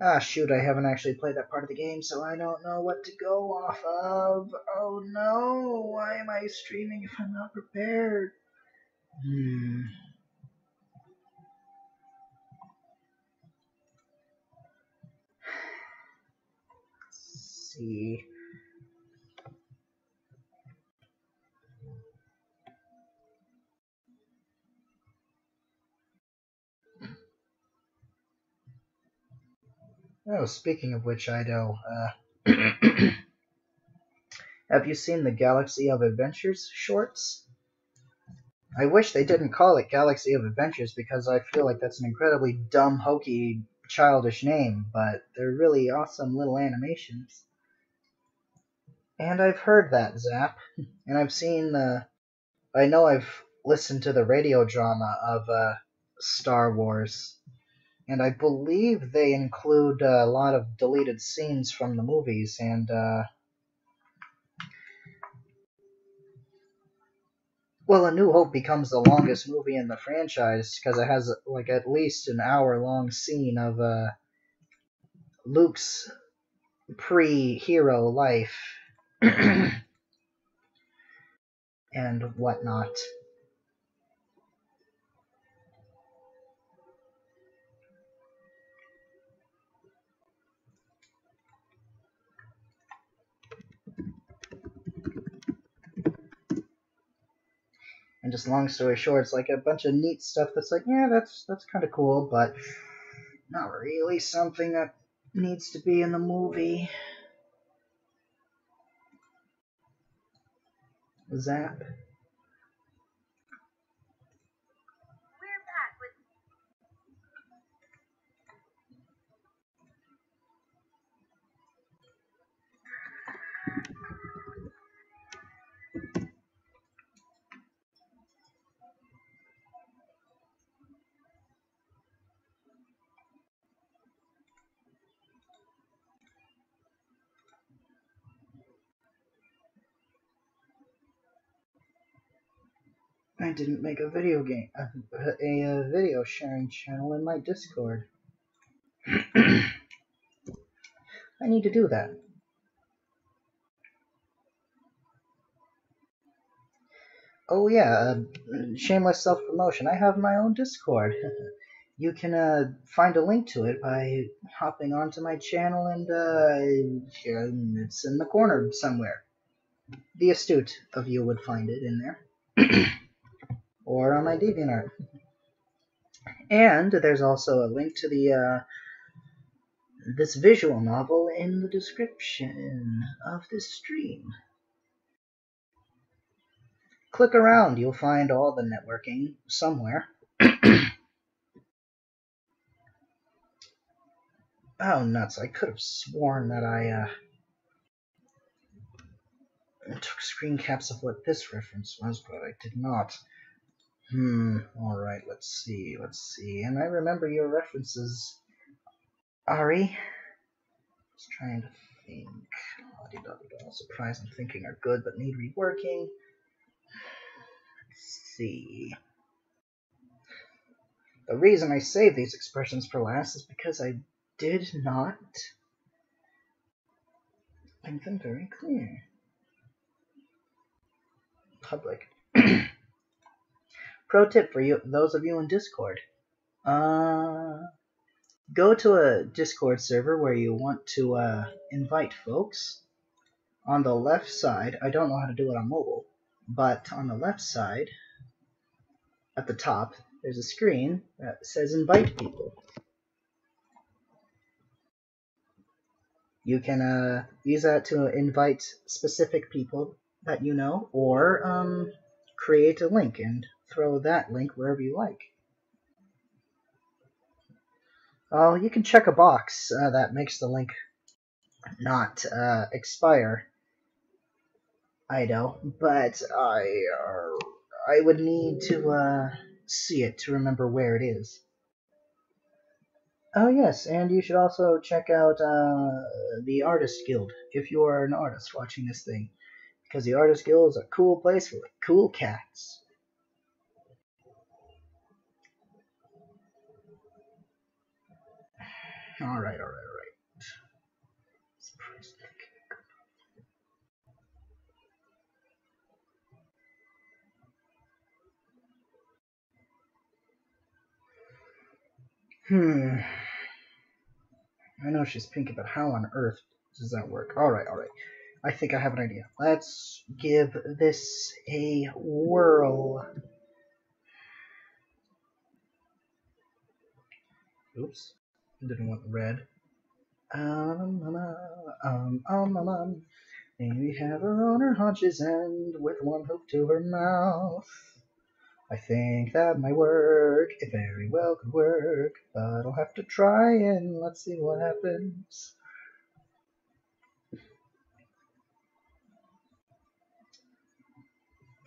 Ah, shoot, I haven't actually played that part of the game, so I don't know what to go off of. Oh no, why am I streaming if I'm not prepared? see. Oh, speaking of which, Ido, have you seen the Galaxy of Adventures shorts? I wish they didn't call it Galaxy of Adventures because I feel like that's an incredibly dumb, hokey, childish name, but they're really awesome little animations. And I've heard that, Zap, and I've seen I know I've listened to the radio drama of Star Wars, and I believe they include a lot of deleted scenes from the movies, and well, A New Hope becomes the longest movie in the franchise because it has like at least an hour-long scene of Luke's pre-hero life and whatnot. And just long story short, it's like a bunch of neat stuff that's like, yeah, that's kind of cool, but not really something that needs to be in the movie. Zap. I didn't make a video game, a video sharing channel in my Discord. I need to do that. Oh yeah, shameless self-promotion. I have my own Discord. You can find a link to it by hopping onto my channel, and it's in the corner somewhere. The astute of you would find it in there. Or on my DeviantArt. And there's also a link to the this visual novel in the description of this stream. Click around, you'll find all the networking somewhere. Oh, nuts. I could have sworn that I took screen caps of what this reference was, but I did not. Alright, let's see. And I remember your references, Ari. Just trying to think. Surprise and thinking are good, but need reworking. Let's see. The reason I save these expressions for last is because I did not make them very clear. Public. Pro tip for you, those of you in Discord. Go to a Discord server where you want to invite folks. On the left side, I don't know how to do it on mobile, but on the left side, at the top, there's a screen that says invite people. You can use that to invite specific people that you know, or create a link and throw that link wherever you like. Oh, you can check a box that makes the link not expire, Ido, but I would need to see it to remember where it is. Oh yes, and you should also check out the Artist Guild if you are an artist watching this thing, because the Artist Guild is a cool place for cool cats. Alright. I know she's Pinkie, but how on earth Does that work? Alright, alright. I think I have an idea. Let's give this a whirl. Oops. Didn't want red. Maybe have her on her haunches and with one hoof to her mouth. I think that might work. It very well could work, but I'll have to try and let's see what happens.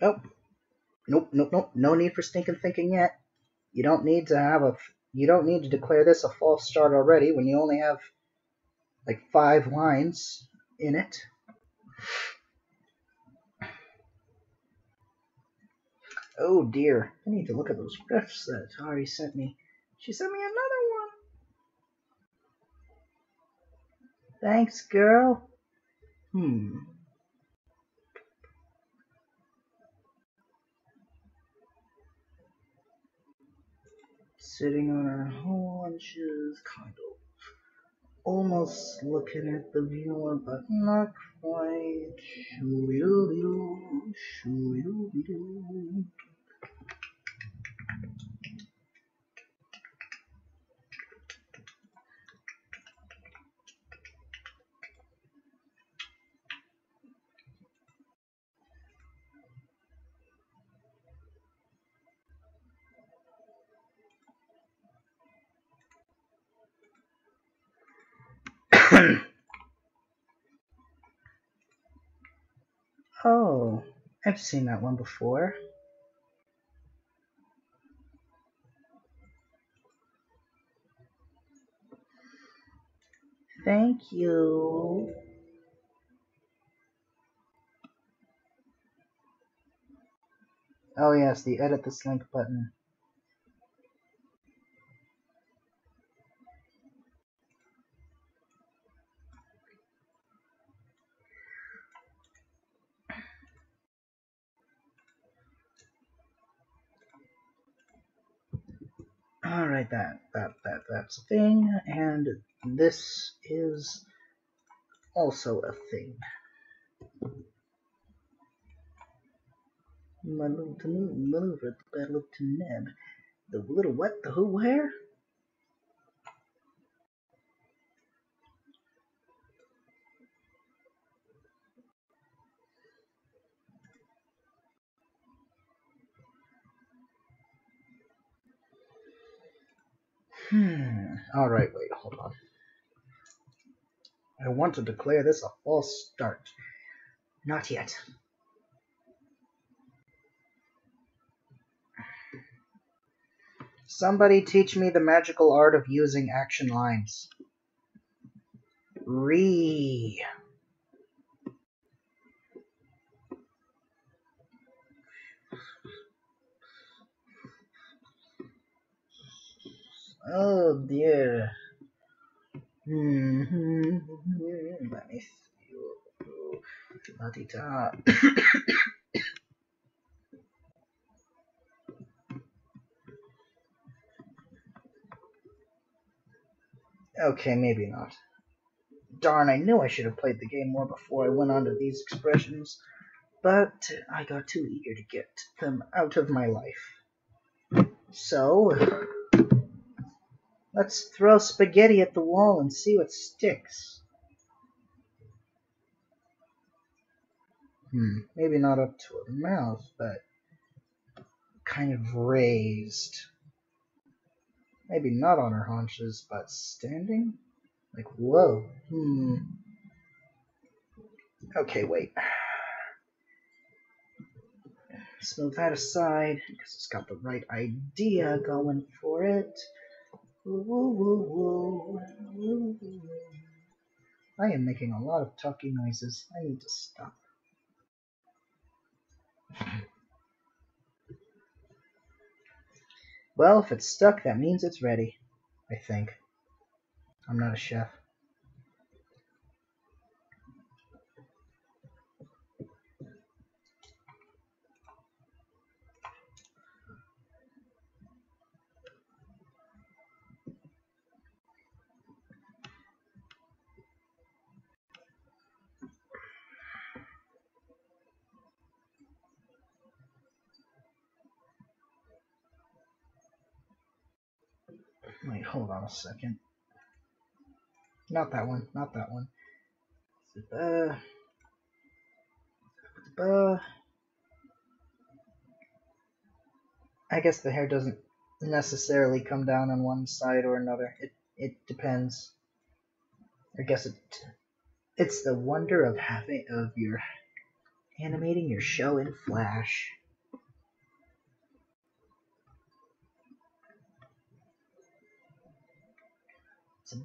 Oh, nope, nope, nope. No need for stinking thinking yet. You don't need to declare this a false start already when you only have like 5 lines in it. Oh dear, I need to look at those riffs that Ari sent me. She sent me another one. Thanks, girl. Sitting on her haunches, kind of. Almost looking at the viewer, but not quite. Shoo-doo-doo, shoo-doo-doo. Oh, I've seen that one before. Thank you. Oh yes, the edit this link button. Alright, that's a thing, and this is also a thing. Maneuver the battle to Neb. The little what? The who? Where? Alright, wait, hold on. I want to declare this a false start. Not yet. Somebody teach me the magical art of using action lines. Oh dear. Let me see. La-di-da. Okay, maybe not. Darn, I knew I should have played the game more before I went on to these expressions, but I got too eager to get them out of my life. So, let's throw spaghetti at the wall and see what sticks. Maybe not up to her mouth, but kind of raised. Maybe not on her haunches, but standing? Like, whoa. Okay, wait. Smooth that aside, because it's got the right idea going for it. I am making a lot of talky noises. I need to stop. Well, if it's stuck, that means it's ready. I think. I'm not a chef. hold on a second. Not that one, not that one. I guess the hair doesn't necessarily come down on one side or another. It depends. I guess it's the wonder of your animating your show in Flash. It's a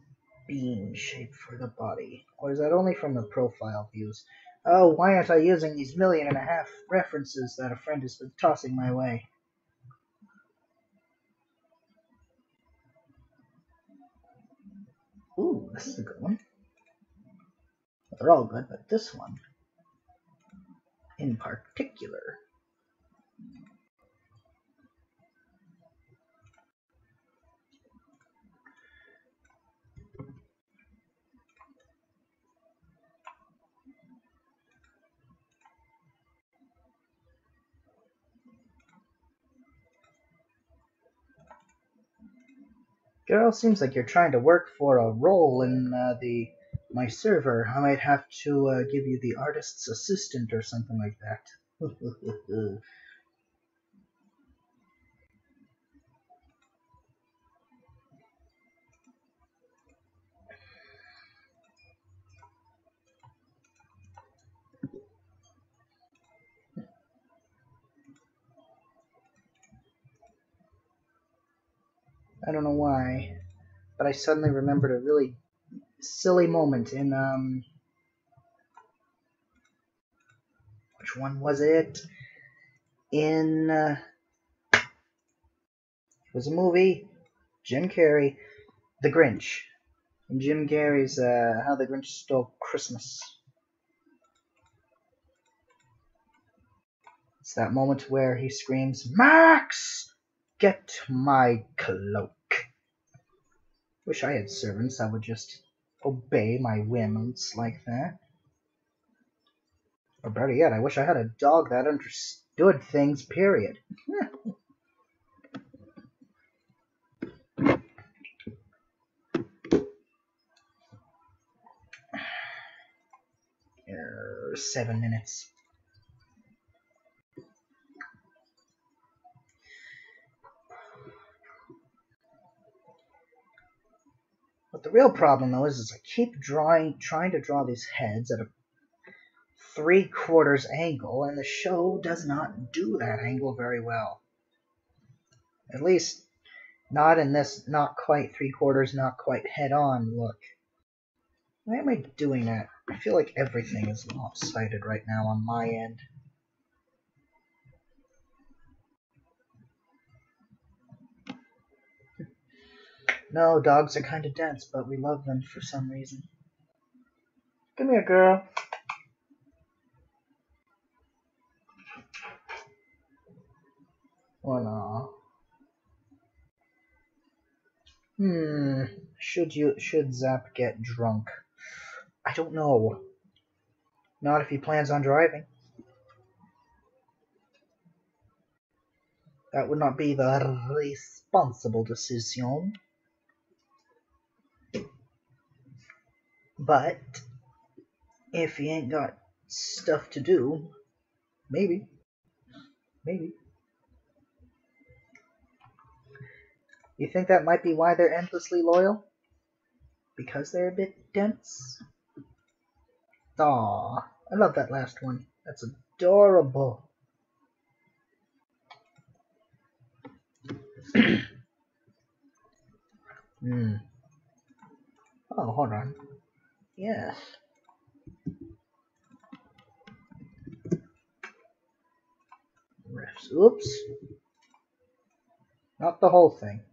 bean shape for the body. Or is that only from the profile views? Oh, why aren't I using these 1.5 million references that a friend has been tossing my way? Ooh, this is a good one. They're all good, but this one in particular. Girl, seems like you're trying to work for a role in my server. I might have to give you the artist's assistant or something like that. I don't know why, but I suddenly remembered a really silly moment in which one was it? In it was a movie, Jim Carrey, The Grinch. And Jim Carrey's How the Grinch Stole Christmas. It's that moment where he screams, "Max, get my cloak." Wish I had servants that would just obey my whims like that. Or better yet, I wish I had a dog that understood things, period. Err, 7 minutes. But the real problem, though, is I keep trying to draw these heads at a 3/4 angle, and the show does not do that angle very well. At least, not in this not quite 3/4, not quite head-on look. Why am I doing that? I feel like everything is lopsided right now on my end. No, dogs are kind of dense, but we love them for some reason. Come here, girl. Oh no. Should Zap get drunk? I don't know. Not if he plans on driving. That would not be the responsible decision. But if he ain't got stuff to do, maybe. Maybe. You think that might be why they're endlessly loyal? Because they're a bit dense? Aww, I love that last one. That's adorable. Oh, hold on. Yes. Riffs. Oops. Not the whole thing.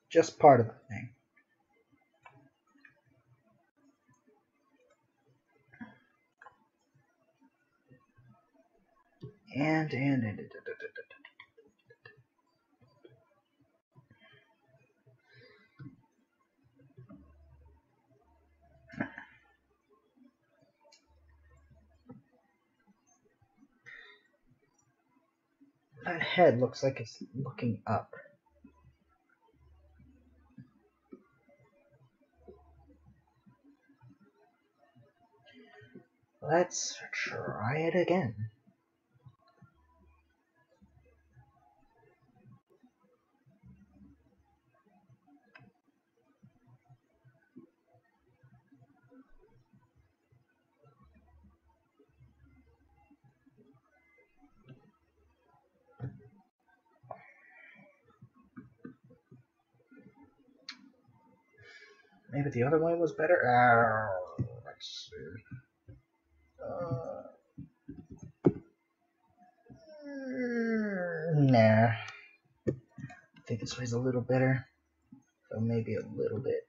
Just part of the thing. And. That head looks like it's looking up. Let's try it again. Maybe the other way was better? Let's see. Nah. I think this way's a little better. So maybe a little bit.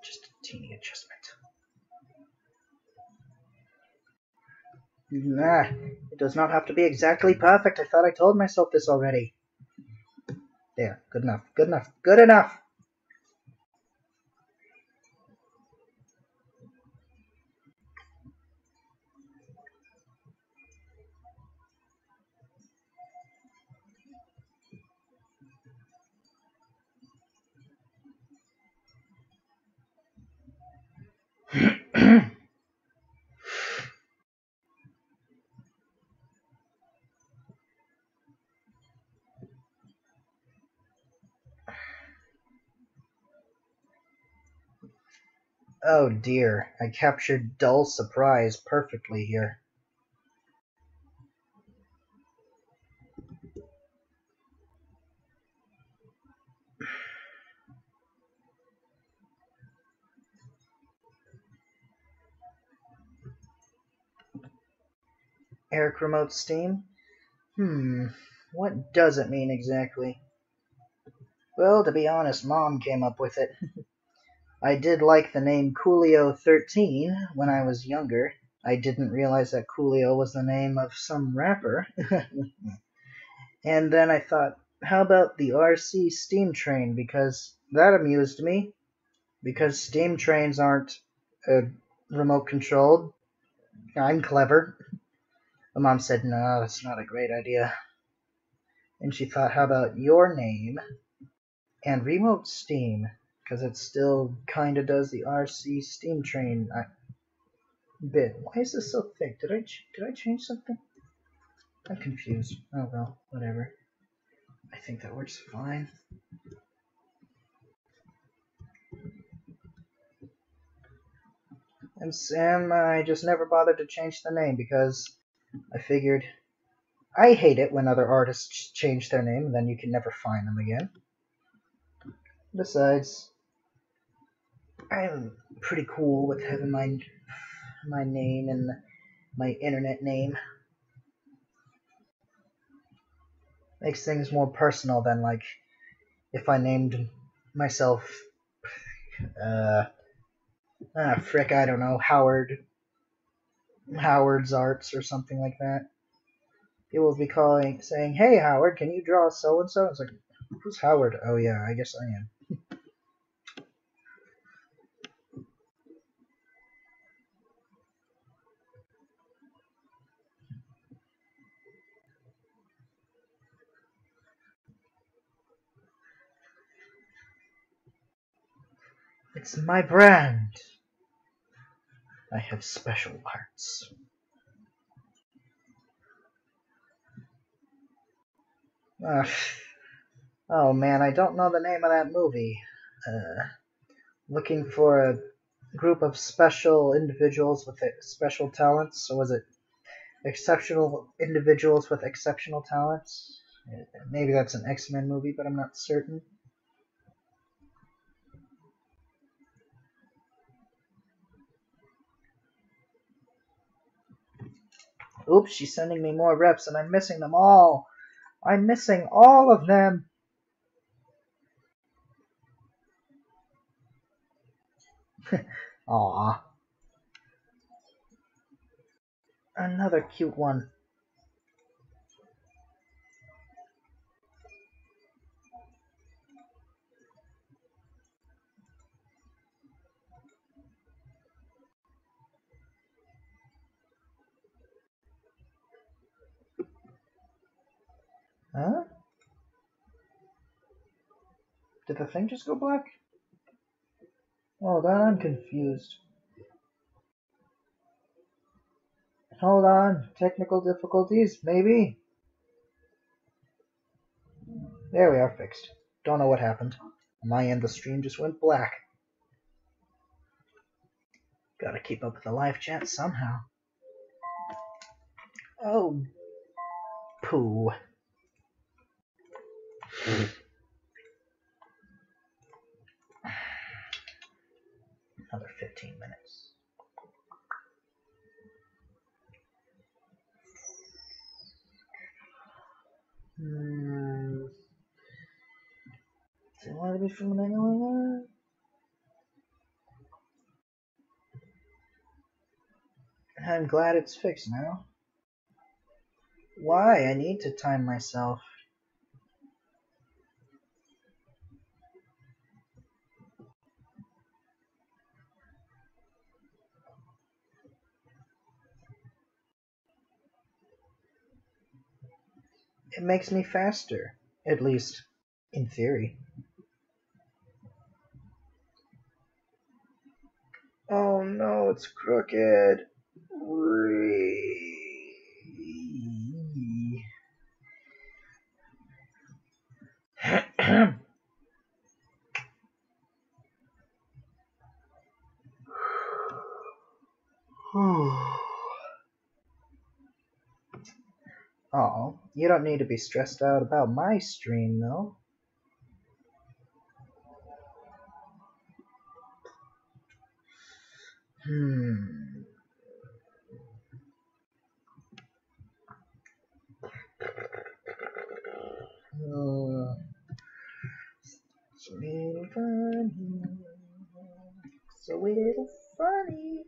Just a teeny adjustment. Nah. It does not have to be exactly perfect. I thought I told myself this already. There. Good enough. Good enough. Good enough! Oh dear, I captured dull surprise perfectly here. Ericremotesteam? What does it mean exactly? Well, to be honest, Mom came up with it. I did like the name Coolio13 when I was younger. I didn't realize that Coolio was the name of some rapper. And then I thought, how about the RC steam train? Because that amused me. Because steam trains aren't remote controlled. I'm clever. My mom said, no, that's not a great idea. And she thought, how about your name and remote steam? Because it still kind of does the RC steam train bit. Why is this so thick? Did I change something? I'm confused. Oh well, whatever. I think that works fine. And Sam, I just never bothered to change the name because I figured I hate it when other artists change their name and then you can never find them again. Besides, I'm pretty cool with having my name and my internet name. Makes things more personal than like if I named myself frick, I don't know, Howard's Arts or something like that. People will be saying, hey Howard, can you draw so and so? It's like, who's Howard? Oh yeah, I guess I am. It's my brand. I have special arts. Oh man, I don't know the name of that movie. Looking for a group of special individuals with special talents, or was it exceptional individuals with exceptional talents? Maybe that's an X-Men movie, but I'm not certain. Oops, she's sending me more reps, and I'm missing them all. I'm missing all of them. Aww. Another cute one. Huh? Did the thing just go black? Oh, then I'm confused. Hold on. Technical difficulties, maybe? There we are, fixed. Don't know what happened. On my end, the stream just went black. Gotta keep up with the live chat somehow. Oh, poo. Another 15 minutes. Do you want to be filming anywhere? I'm glad it's fixed now. Why? I need to time myself. It makes me faster. At least, in theory. Oh no, it's crooked. Oh, you don't need to be stressed out about my stream, though. So little funny. So little funny.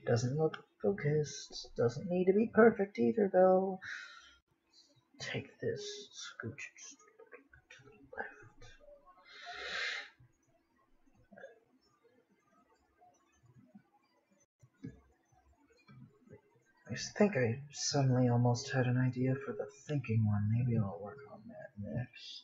Doesn't look focused. Doesn't need to be perfect either, though. Take this. Scooch to the left. I think I suddenly almost had an idea for the thinking one. Maybe I'll work on that next.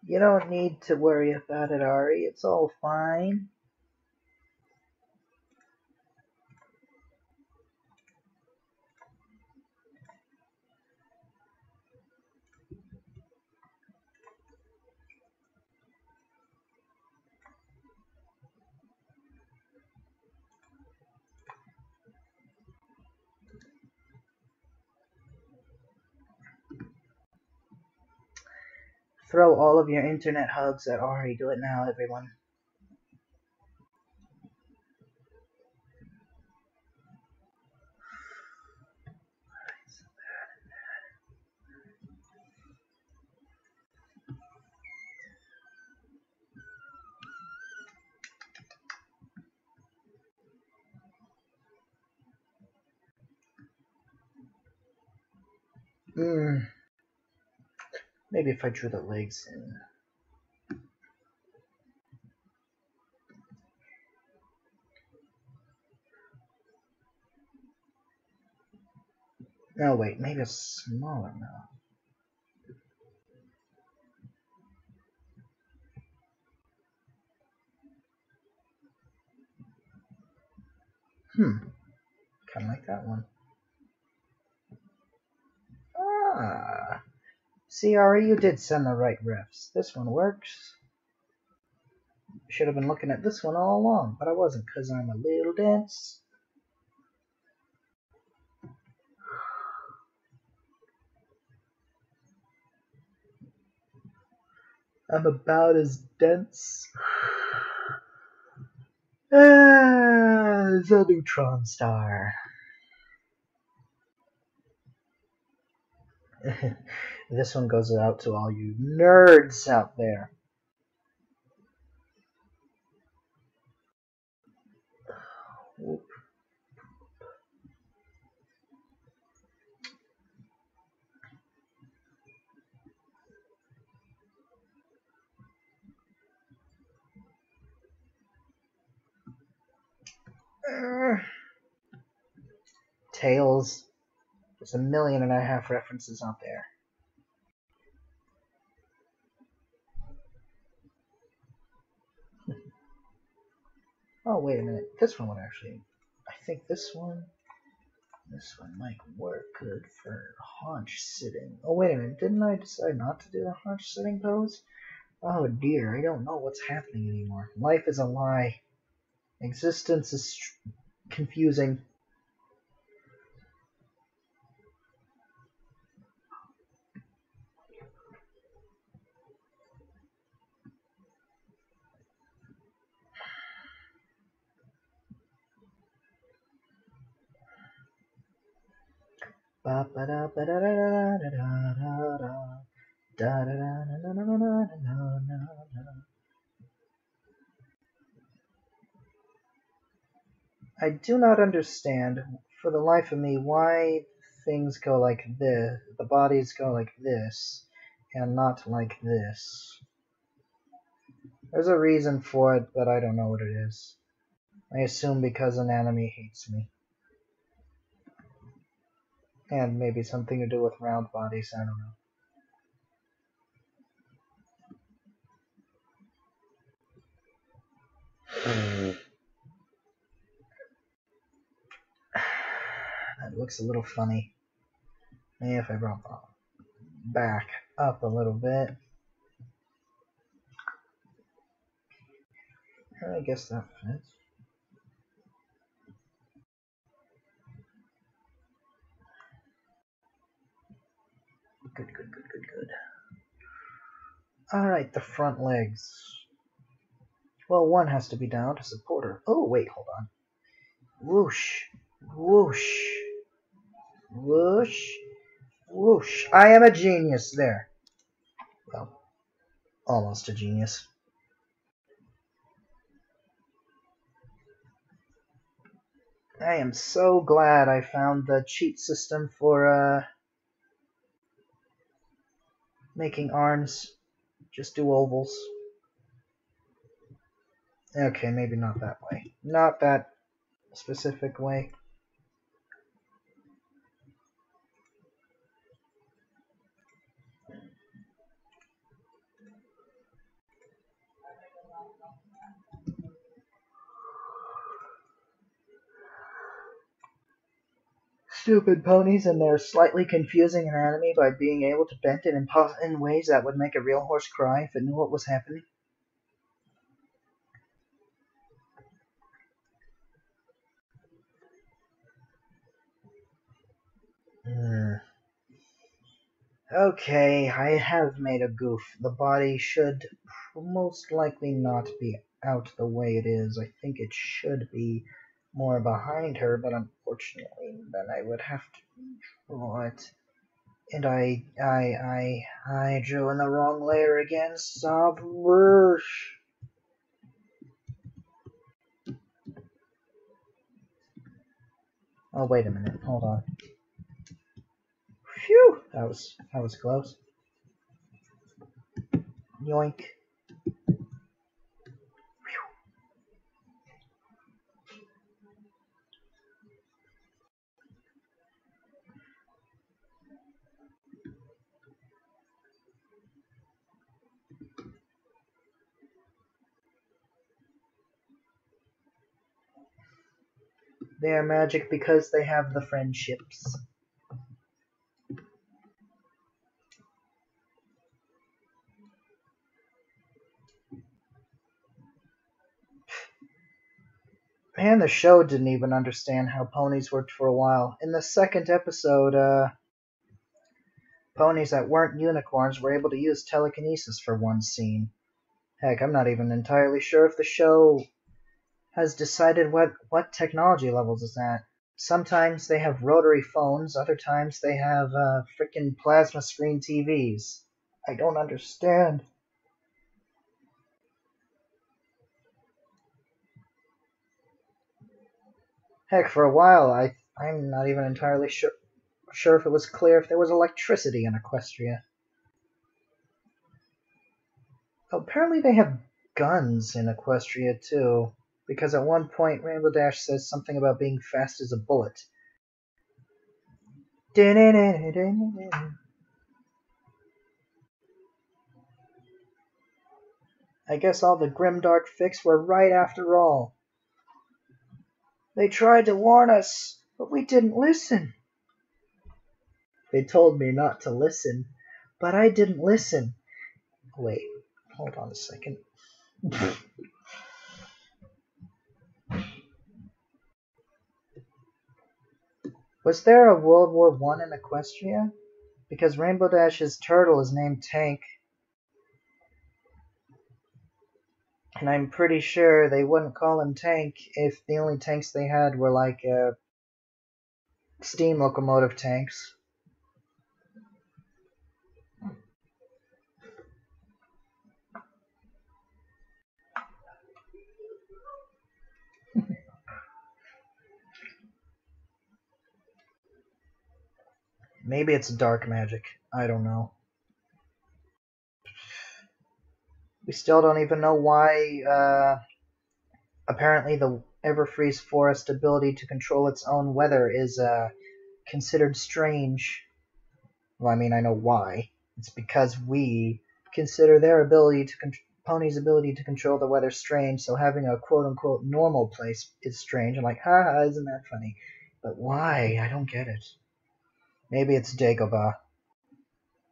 You don't need to worry about it, Ari. It's all fine. Throw all of your internet hugs at Ari. Do it now, everyone. Maybe if I drew the legs in. No, wait, maybe a smaller mouth. Kind of like that one. Ah. See, Ari, you did send the right refs. This one works. Should have been looking at this one all along, but I wasn't, because I'm a little dense. I'm about as dense as a neutron star. This one goes out to all you nerds out there. Whoop. Tails. There's 1.5 million references out there. Oh, wait a minute. This one would actually... I think this one might work good for haunch sitting. Oh, wait a minute. Didn't I decide not to do the haunch sitting pose? Oh, dear. I don't know what's happening anymore. Life is a lie. Existence is confusing. I do not understand, for the life of me, why things go like this, the bodies go like this, and not like this. There's a reason for it, but I don't know what it is. I assume because anatomy hates me. And maybe something to do with round bodies, I don't know. That looks a little funny. Maybe if I brought the back up a little bit. I guess that fits. Good. Alright, the front legs. Well, one has to be down to support her. Oh, wait, hold on. Whoosh. Whoosh. Whoosh. Whoosh. I am a genius there. Well, almost a genius. I am so glad I found the cheat system for making arms. Just do ovals. Okay, maybe not that way. Not that specific way. Stupid ponies and their slightly confusing anatomy by being able to bend it in ways that would make a real horse cry if it knew what was happening. Okay, I have made a goof. The body should most likely not be out the way it is. I think it should be more behind her, but unfortunately then I would have to draw it. And I drew in the wrong layer again. Sabrush. Oh, wait a minute. Hold on. Phew! That was close. Yoink. They are magic because they have the friendships. Man, the show didn't even understand how ponies worked for a while. In the second episode, ponies that weren't unicorns were able to use telekinesis for one scene. Heck, I'm not even entirely sure if the show has decided what technology levels it's at. Sometimes they have rotary phones, other times they have frickin' plasma screen TVs. I don't understand. Heck, for a while, I'm not even entirely sure if it was clear if there was electricity in Equestria. Apparently they have guns in Equestria, too, because at one point Rainbow Dash says something about being fast as a bullet. I guess all the grimdark fics were right after all. They tried to warn us, but we didn't listen. They told me not to listen, but I didn't listen. Wait, hold on a second. Was there a World War I in Equestria? Because Rainbow Dash's turtle is named Tank. And I'm pretty sure they wouldn't call him Tank if the only tanks they had were like steam locomotive tanks. Maybe it's dark magic. I don't know. We still don't even know why, apparently the Everfreeze Forest ability to control its own weather is, considered strange. Well, I mean, I know why. It's because we consider their ability to Pony's ability to control the weather strange, so having a quote-unquote normal place is strange. I'm like, haha, isn't that funny? But why? I don't get it. Maybe it's Dagobah.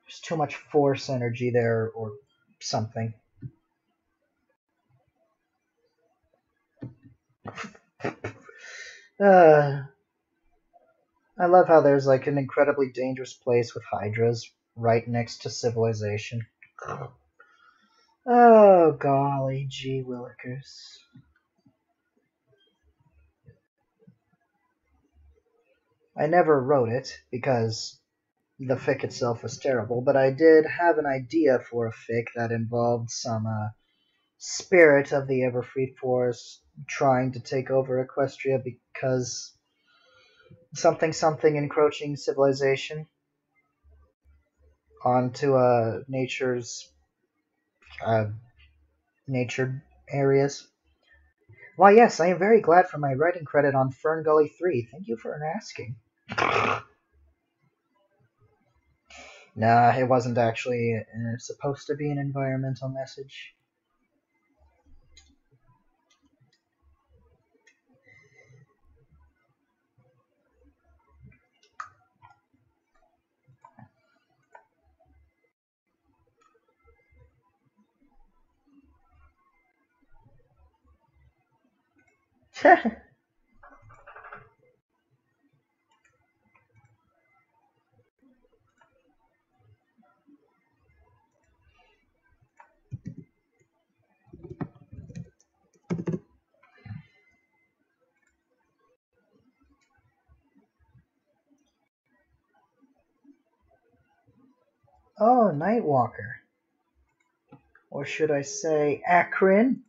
There's too much force energy there, or something. I love how there's like an incredibly dangerous place with hydras right next to civilization. Oh, golly gee willikers. I never wrote it because the fic itself was terrible, but I did have an idea for a fic that involved some spirit of the Everfree Forest trying to take over Equestria because something encroaching civilization onto nature's natured areas. Why, yes, I am very glad for my writing credit on Fern Gully 3. Thank you for asking. Nah, it wasn't actually supposed to be an environmental message. Oh, Nightwalker. Or should I say Akron?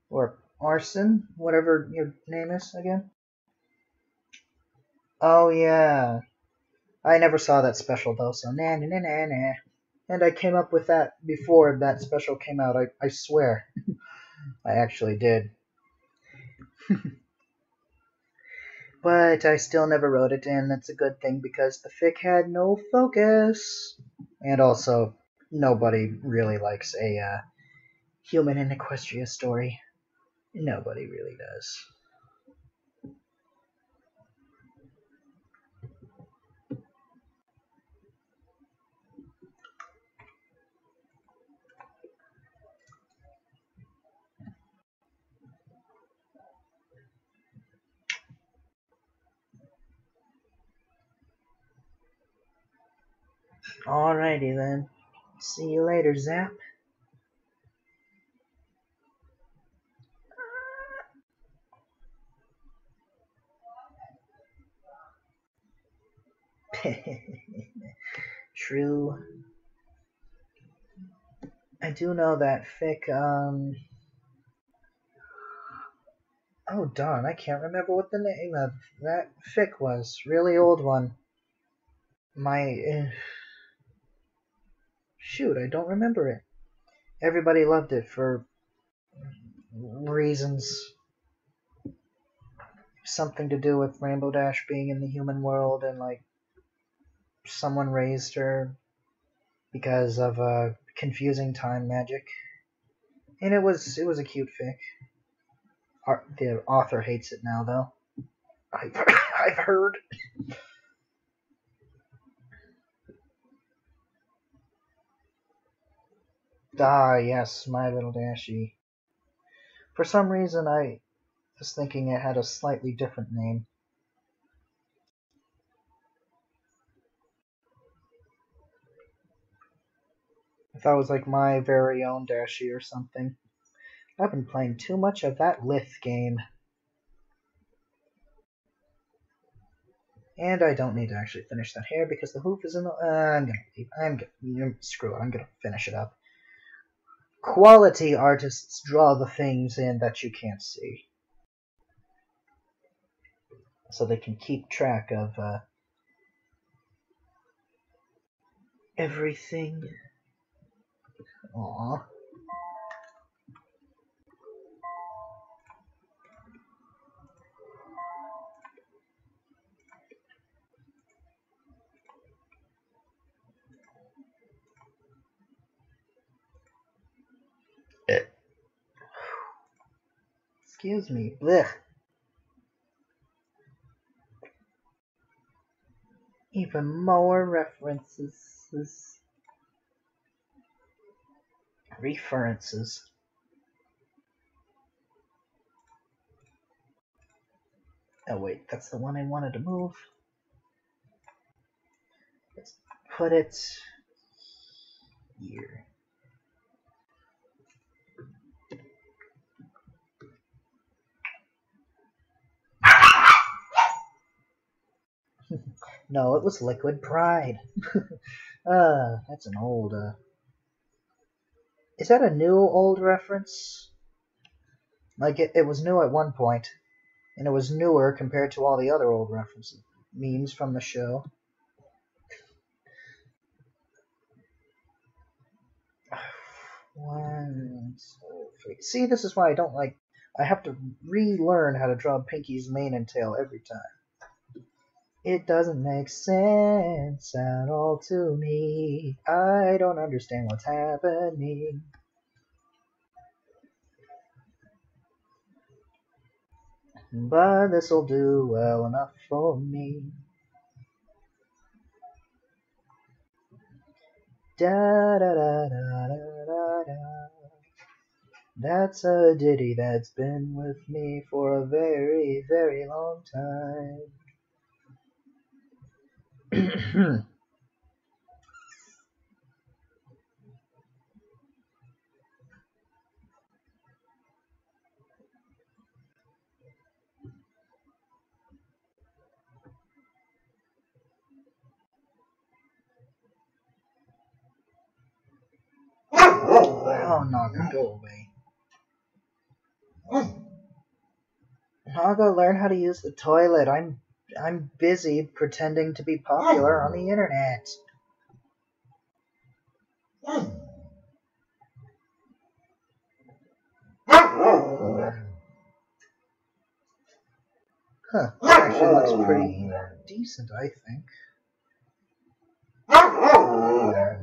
Or Arson? Whatever your name is again. Oh, yeah. I never saw that special, though, so nah, nah, nah, nah, nah. And I came up with that before that special came out, I swear. I actually did. But I still never wrote it, and that's a good thing because the fic had no focus. And also, nobody really likes a human in Equestria story. Nobody really does. Alrighty then. See you later, Zap. True. I do know that fic, oh darn, I can't remember what the name of that fic was. Really old one. Shoot, I don't remember it. Everybody loved it for reasons. Something to do with Rainbow Dash being in the human world and like someone raised her because of confusing time magic. And it was a cute fic. The author hates it now though. I've heard. Ah, yes, My Little Dashie. For some reason, I was thinking it had a slightly different name. I thought it was like My Very Own Dashie or something. I've been playing too much of that Lith game. And I don't need to actually finish that hair because the hoof is in the... I'm gonna leave. Screw it, I'm gonna finish it up. Quality artists draw the things in that you can't see. So they can keep track of everything. Aww. Excuse me. Blech. Even more references. References. Oh wait, that's the one I wanted to move. Let's put it here. No, it was Liquid Pride. That's an old, Is that a new old reference? Like, it was new at one point, and it was newer compared to all the other old references. Memes from the show. One, two, three. See, this is why I don't like... I have to relearn how to draw Pinkie's mane and tail every time. It doesn't make sense at all to me. I don't understand what's happening. But this'll do well enough for me. Da da da da da da da. That's a ditty that's been with me for a very, very long time. Oh, Naga, go away. Naga, learn how to use the toilet. I'm busy pretending to be popular on the internet. Huh, that actually looks pretty decent, I think.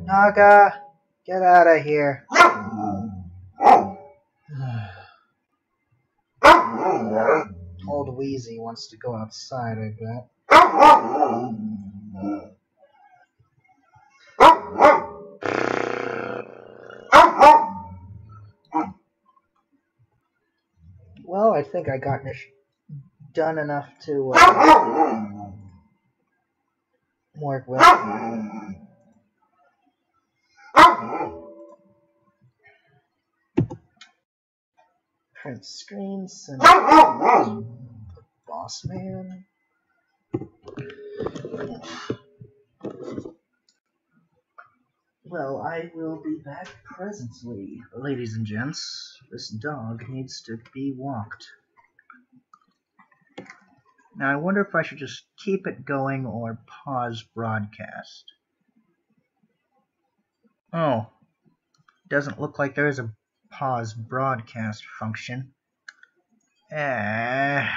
Naga, get out of here. Old Wheezy wants to go outside, I bet. Well, I think I got this done enough to work with. Print screen, send boss man. Well, I will be back presently. Ladies and gents, this dog needs to be walked. Now, I wonder if I should just keep it going or pause broadcast. Oh, doesn't look like there is a pause broadcast function. I'd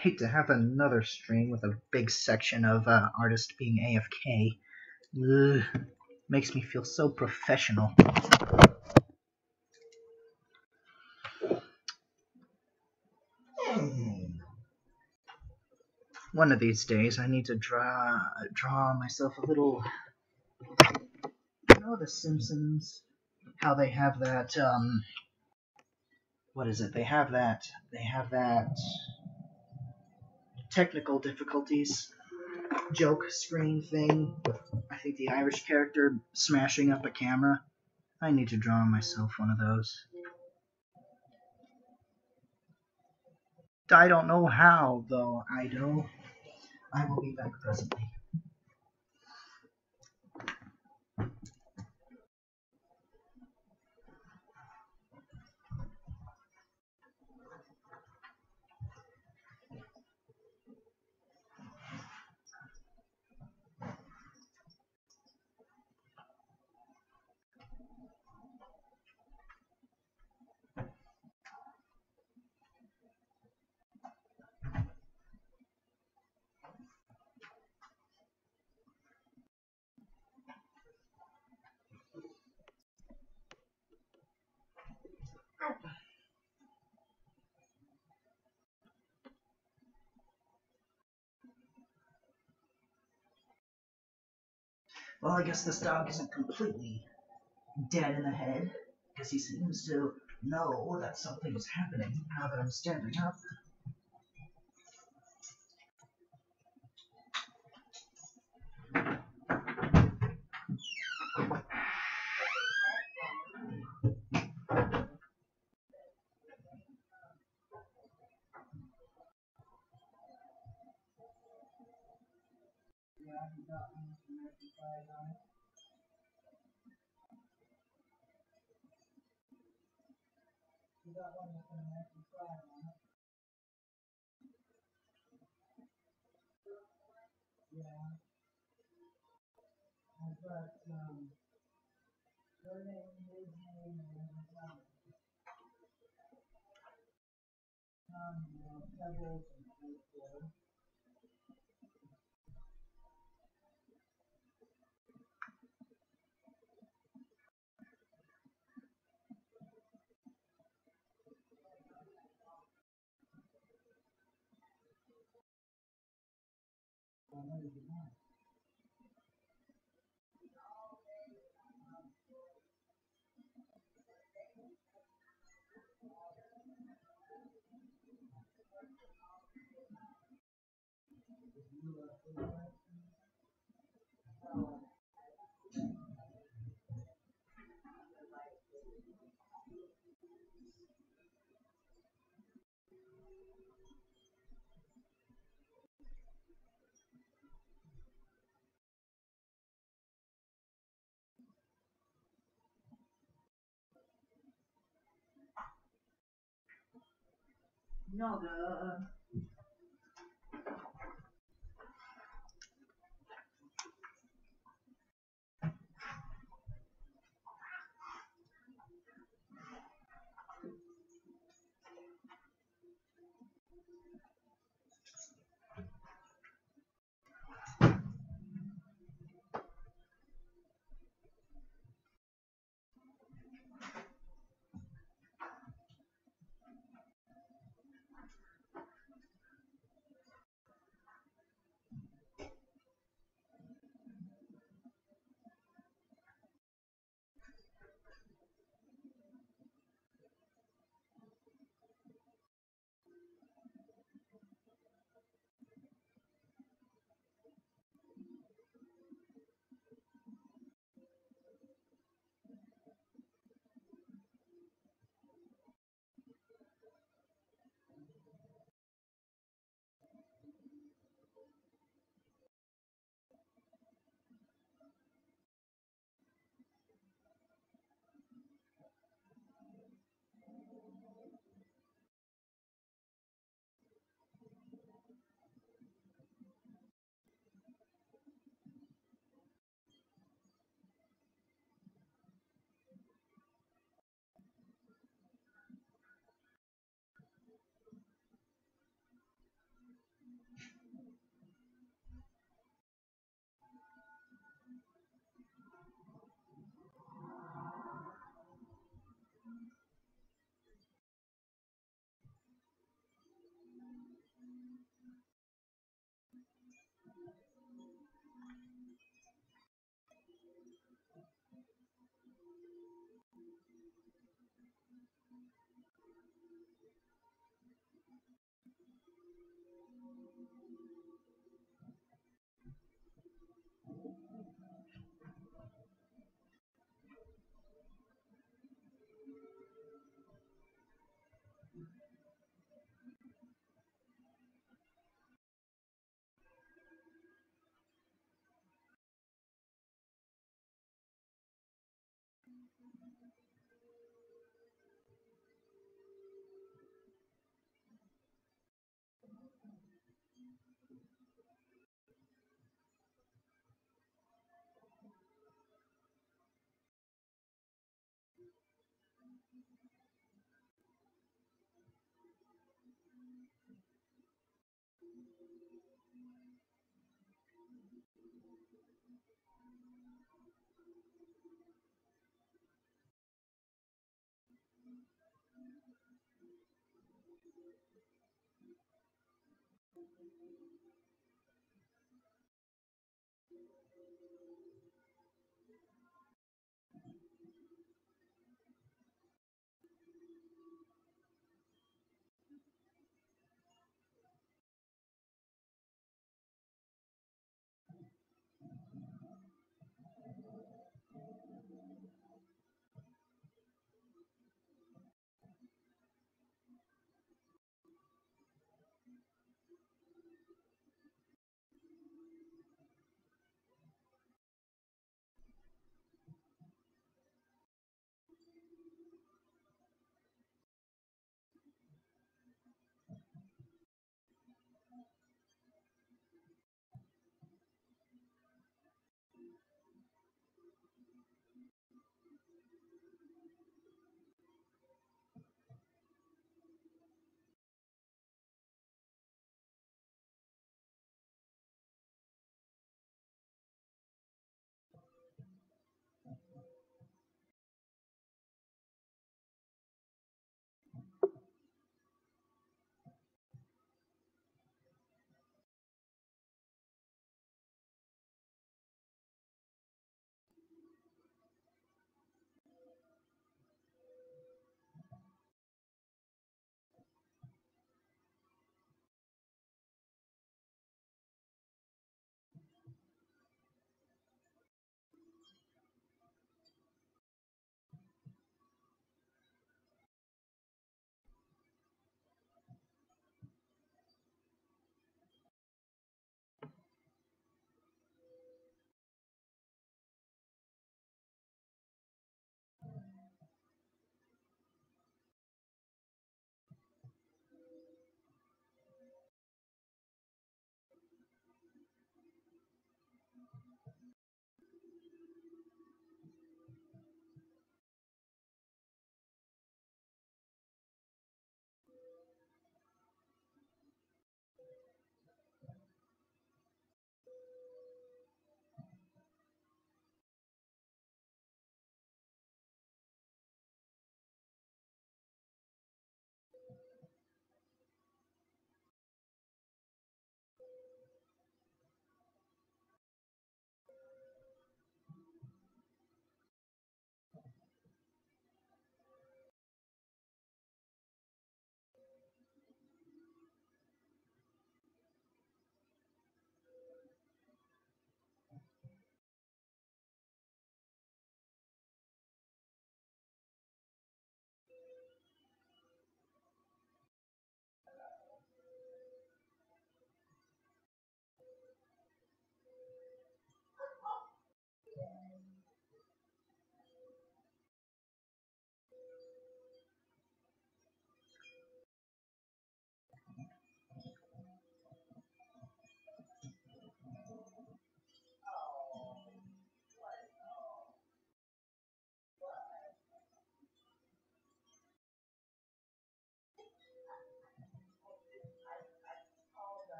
hate to have another stream with a big section of artist being AFK. Ugh, makes me feel so professional. One of these days, I need to draw myself a little. You know, The Simpsons, how they have that. What is it? They have that technical difficulties joke screen thing with, I think, the Irish character smashing up a camera. I need to draw myself one of those. I don't know how, though. I will be back presently. Well, I guess this dog isn't completely dead in the head, because he seems to know that something is happening now that I'm standing up. Yoga.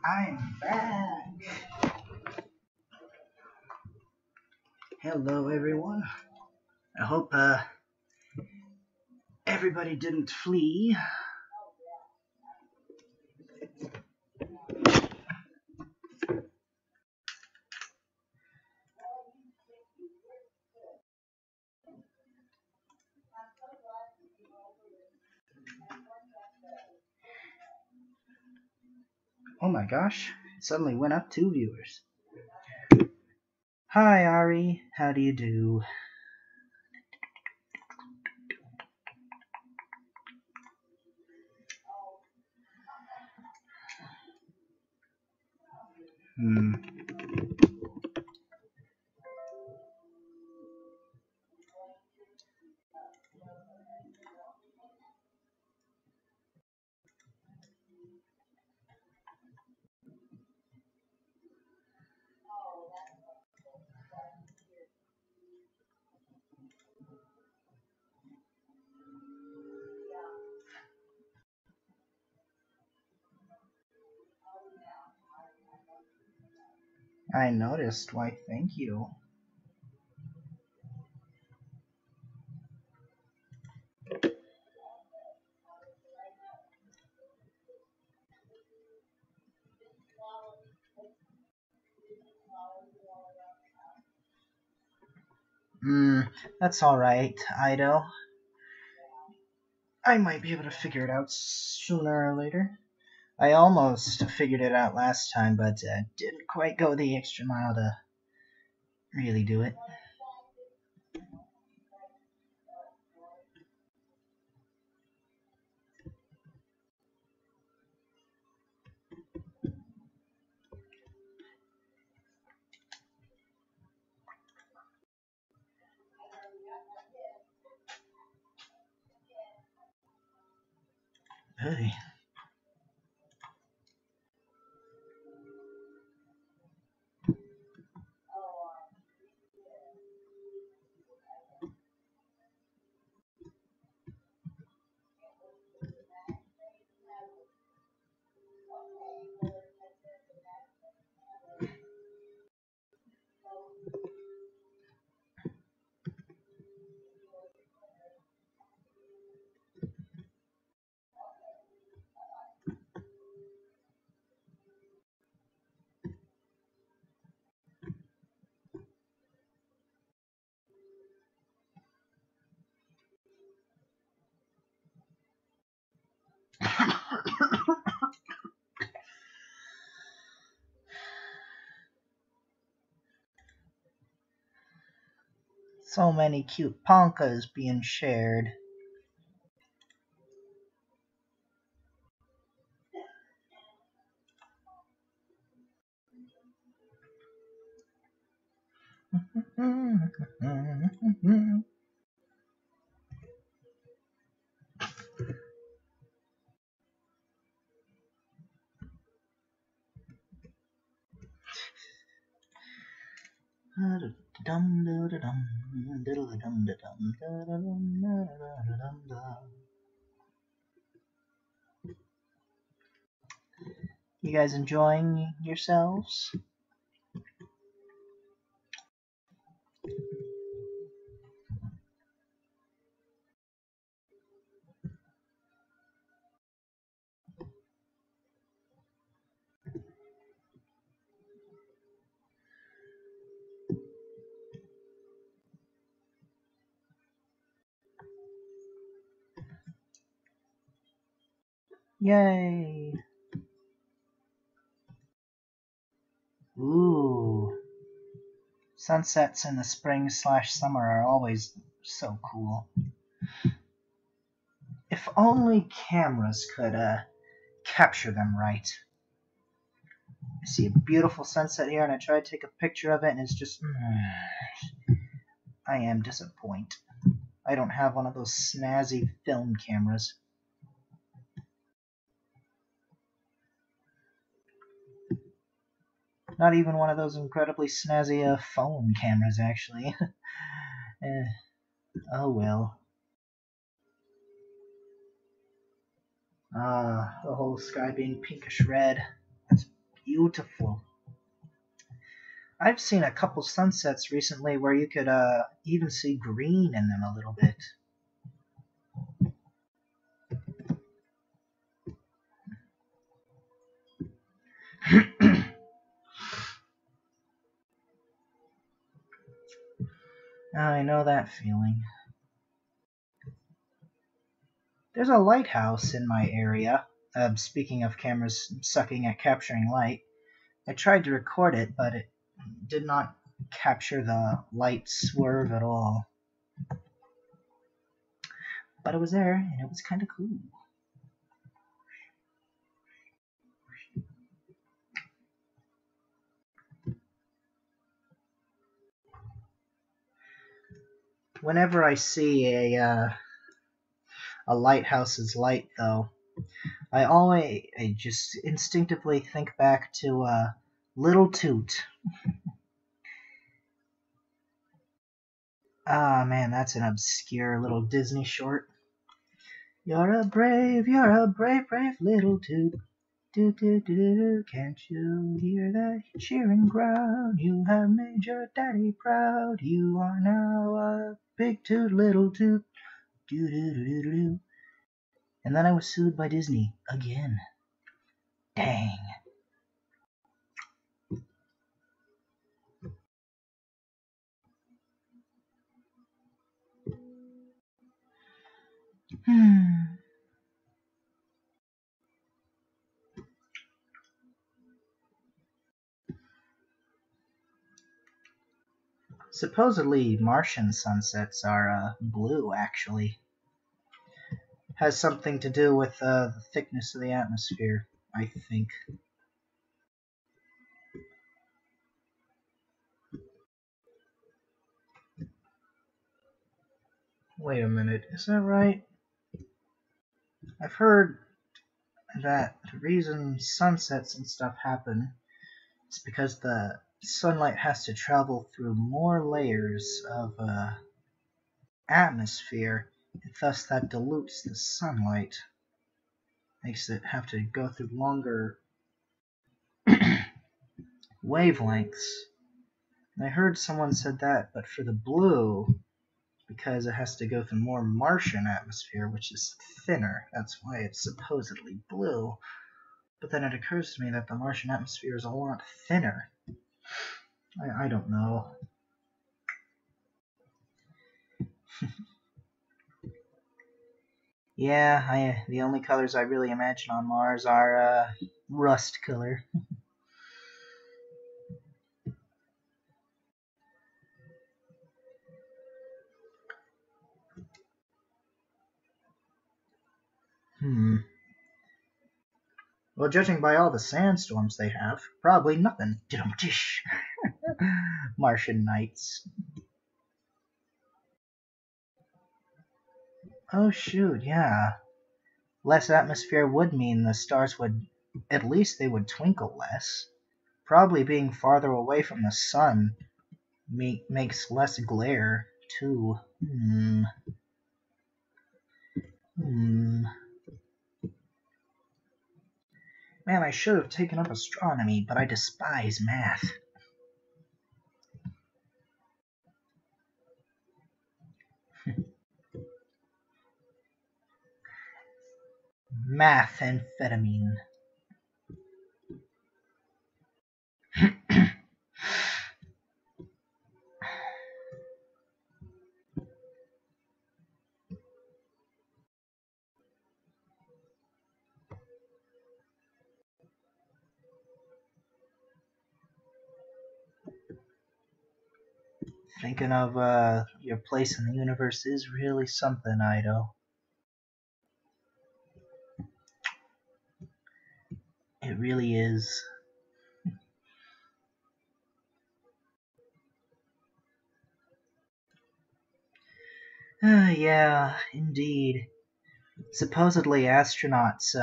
I'm back. Hello, everyone. I hope everybody didn't flee. Oh my gosh, it suddenly went up 2 viewers. Hi, Ari. How do you do? I noticed. Why, thank you. That's alright, Ido. I might be able to figure it out sooner or later. I almost figured it out last time, but didn't quite go the extra mile to really do it. Hey. So many cute ponkas being shared. You guys enjoying yourselves? Yay! Ooh. Sunsets in the spring/summer are always so cool. If only cameras could capture them right. I see a beautiful sunset here and I try to take a picture of it and it's just... I am disappointed. I don't have one of those snazzy film cameras. Not even one of those incredibly snazzy phone cameras, actually. Oh well. The whole sky being pinkish red. That's beautiful. I've seen a couple sunsets recently where you could even see green in them a little bit. I know that feeling. There's a lighthouse in my area. Speaking of cameras sucking at capturing light, I tried to record it, but it did not capture the light swerve at all. But it was there, and it was kind of cool. Whenever I see a lighthouse's light, though, I just instinctively think back to Little Toot. Ah, man, that's an obscure little Disney short. You're a brave little Toot. Do, do, do, do, do. Can't you hear the cheering crowd? You have made your daddy proud. You are now a big Toot, little Toot. Do, do, do, do, do, do. And then I was sued by Disney again. Dang. Supposedly, Martian sunsets are blue, actually. Has something to do with the thickness of the atmosphere, I think. Wait a minute, is that right? I've heard that the reason sunsets and stuff happen is because the sunlight has to travel through more layers of atmosphere, and thus that dilutes the sunlight. Makes it have to go through longer wavelengths. And I heard someone said that, but for the blue, because it has to go through more Martian atmosphere, which is thinner. That's why it's supposedly blue. But then it occurs to me that the Martian atmosphere is a lot thinner. I don't know. Yeah, the only colors I really imagine on Mars are rust color. Well, judging by all the sandstorms they have, probably nothing. Martian nights. Oh shoot, yeah. Less atmosphere would mean the stars would, at least they would twinkle less. Probably being farther away from the sun makes less glare, too. Man, I should have taken up astronomy, but I despise math. Math-amphetamine. Thinking of your place in the universe is really something, Ido. It really is. Yeah, indeed. Supposedly astronauts,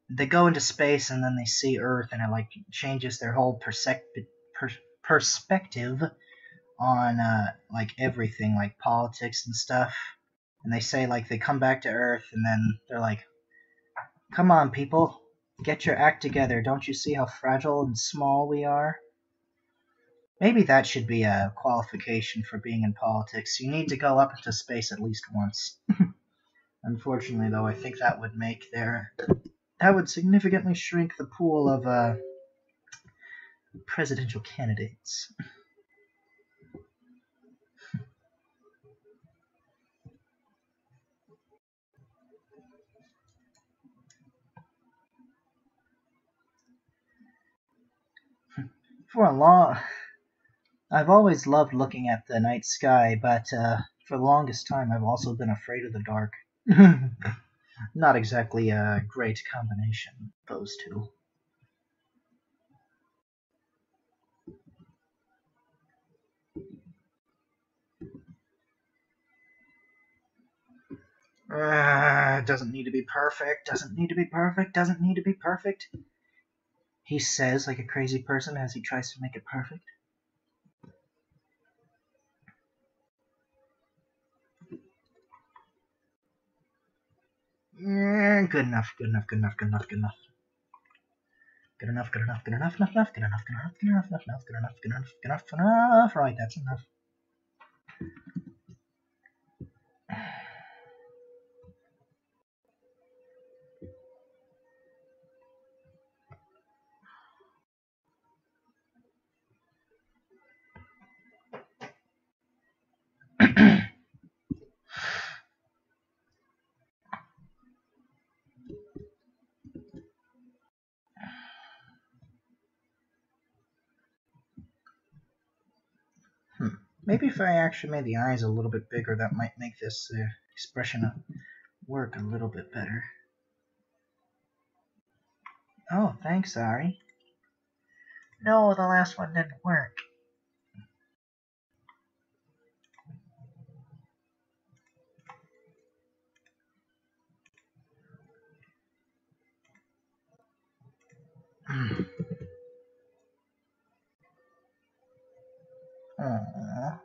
they go into space and then they see Earth and it like changes their whole perspective on like everything, like politics and stuff. And they say like they come back to Earth and then they're like, "Come on, people, get your act together. Don't you see how fragile and small we are?" Maybe that should be a qualification for being in politics. You need to go up into space at least once. Unfortunately, though, I think that would significantly shrink the pool of presidential candidates. I've always loved looking at the night sky, but for the longest time I've also been afraid of the dark. Not exactly a great combination, those two. Doesn't need to be perfect, doesn't need to be perfect, doesn't need to be perfect. He says like a crazy person as he tries to make it perfect. Good enough, good enough, good enough, good enough, good enough. Good enough, good enough, good enough, good enough, good enough, good enough, good enough, good enough, good enough, good enough, good enough, enough. Right, that's enough. Maybe if I actually made the eyes a little bit bigger, that might make this expression work a little bit better. Oh, thanks, Ari. No, the last one didn't work. Aww.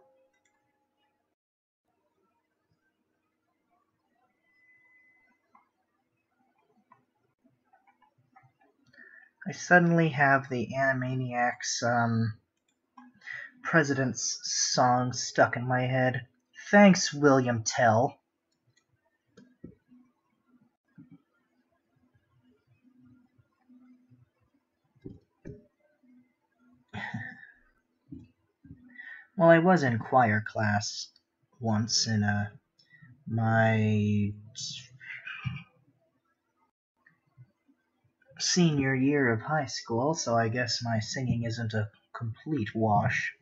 I suddenly have the Animaniacs President's song stuck in my head. Thanks, William Tell. Well, I was in choir class once in my senior year of high school, so I guess my singing isn't a complete wash.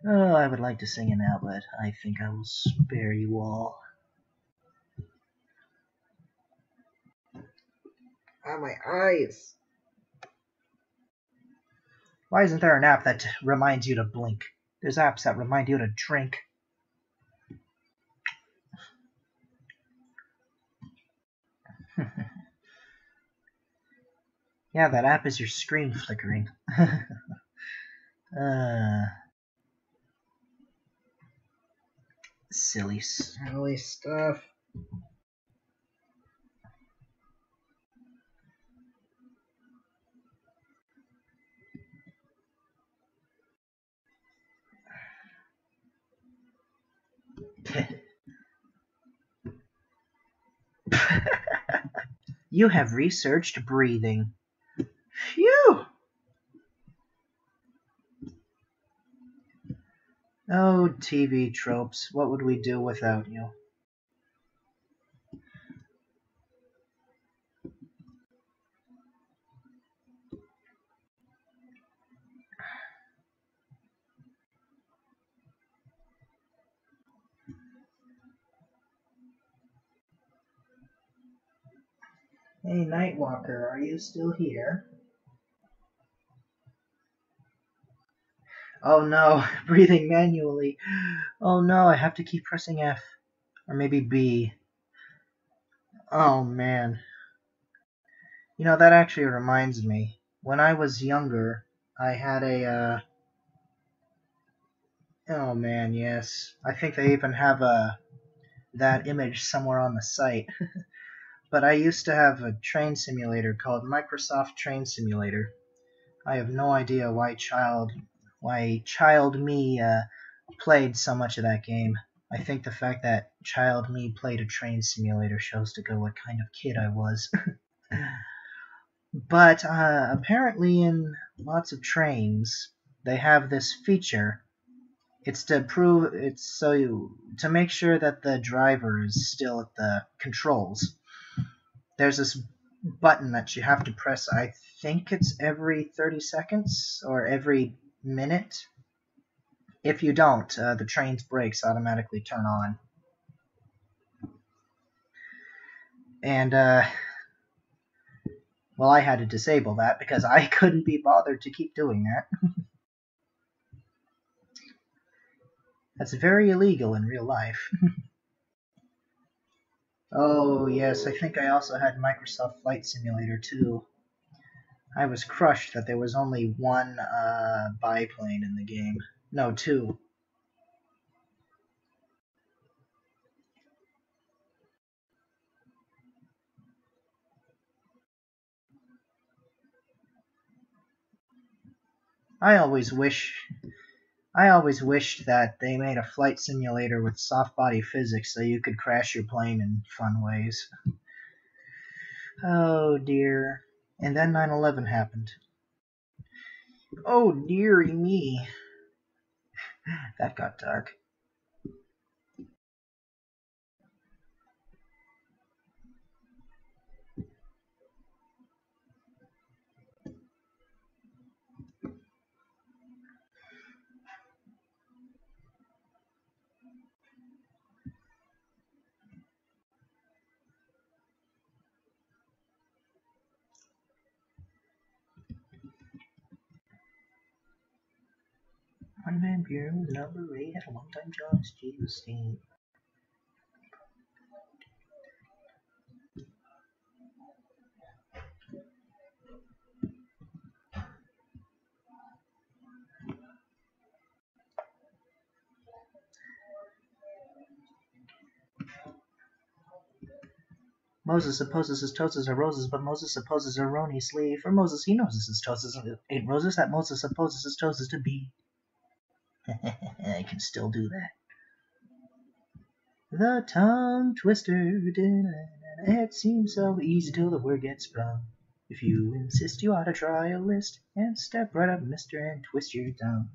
Oh, I would like to sing it now, but I think I will spare you all. Ah, my eyes! Why isn't there an app that reminds you to blink? There's apps that remind you to drink. Yeah, that app is your screen flickering. Silly stuff. You have researched breathing. Phew! Oh, TV tropes. What would we do without you? Hey, Nightwalker, are you still here? Oh no, breathing manually. Oh no, I have to keep pressing F. Or maybe B. Oh man. You know, that actually reminds me. When I was younger, I had a, oh man, yes. I think they even have that image somewhere on the site. But I used to have a train simulator called Microsoft Train Simulator. I have no idea why child me played so much of that game. I think the fact that child me played a train simulator shows to go what kind of kid I was. But apparently in lots of trains, they have this feature. It's to make sure that the driver is still at the controls. There's this button that you have to press. I think it's every 30 seconds or every minute. If you don't, the train's brakes automatically turn on. And, well, I had to disable that because I couldn't be bothered to keep doing that. That's very illegal in real life. Oh, yes, I think I also had Microsoft Flight Simulator, too. I was crushed that there was only one biplane in the game. No, two. I always wished that they made a flight simulator with soft body physics so you could crash your plane in fun ways. Oh dear. And then 9/11 happened. Oh dearie me. That got dark. One vampire with number 8 had a one-time job as Jesus Steam. Moses supposes his toasts are roses, but Moses supposes erroneously. For Moses, he knows his toasts ain't roses that Moses supposes his toasts to be. I can still do that. The tongue twister, it seems so easy till the word gets sprung. If you insist, you ought to try a list and step right up, mister, and twist your tongue.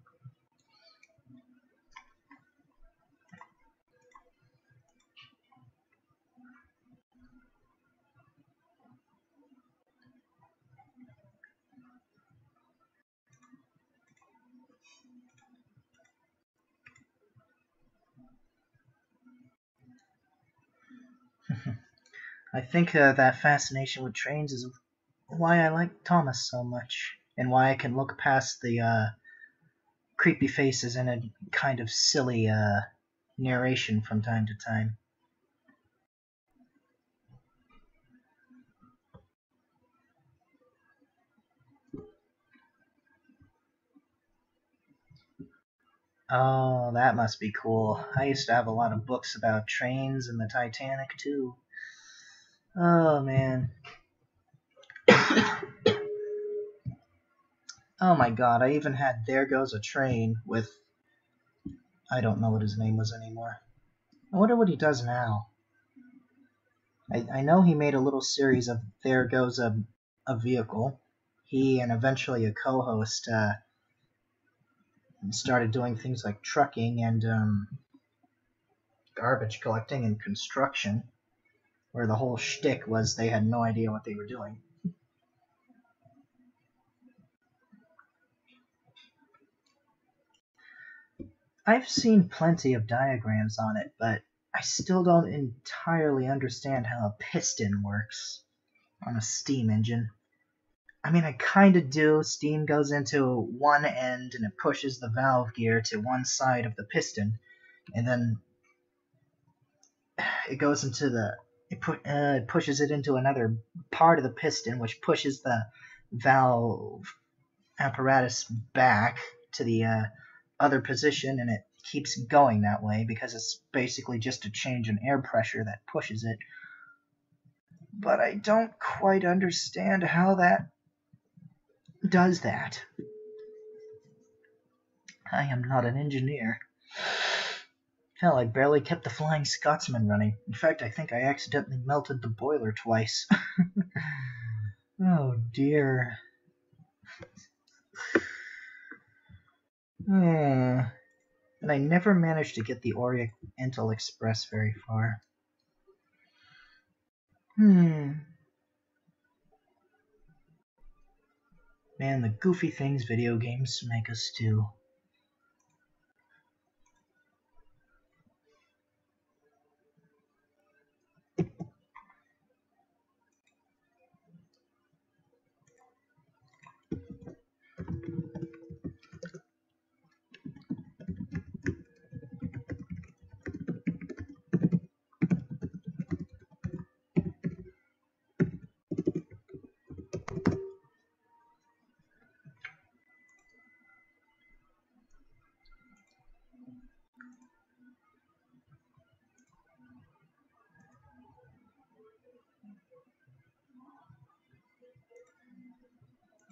I think that fascination with trains is why I like Thomas so much, and why I can look past the creepy faces and a kind of silly narration from time to time. Oh, that must be cool. I used to have a lot of books about trains and the Titanic, too. Oh, man. Oh my god, I even had There Goes a Train with... I don't know what his name was anymore. I wonder what he does now. I know he made a little series of There Goes a Vehicle. He and eventually a co-host started doing things like trucking and garbage collecting and construction, where the whole shtick was they had no idea what they were doing. I've seen plenty of diagrams on it, but I still don't entirely understand how a piston works on a steam engine. I mean, I kind of do. Steam goes into one end and it pushes the valve gear to one side of the piston, and then it goes into it pushes it into another part of the piston, which pushes the valve apparatus back to the other position, and it keeps going that way because it's basically just a change in air pressure that pushes it. But I don't quite understand how that does that. I am not an engineer. Hell, I barely kept the Flying Scotsman running. In fact, I think I accidentally melted the boiler twice. Oh dear. And I never managed to get the Oriental Express very far. Man, the goofy things video games make us do.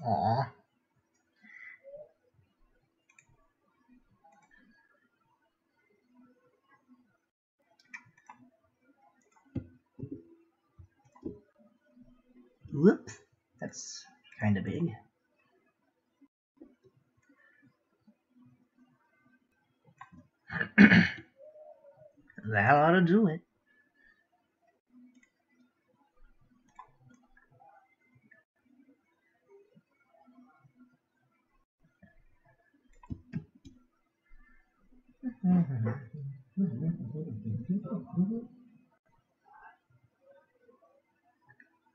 Aww. Whoops, that's kind of big. That ought to do it.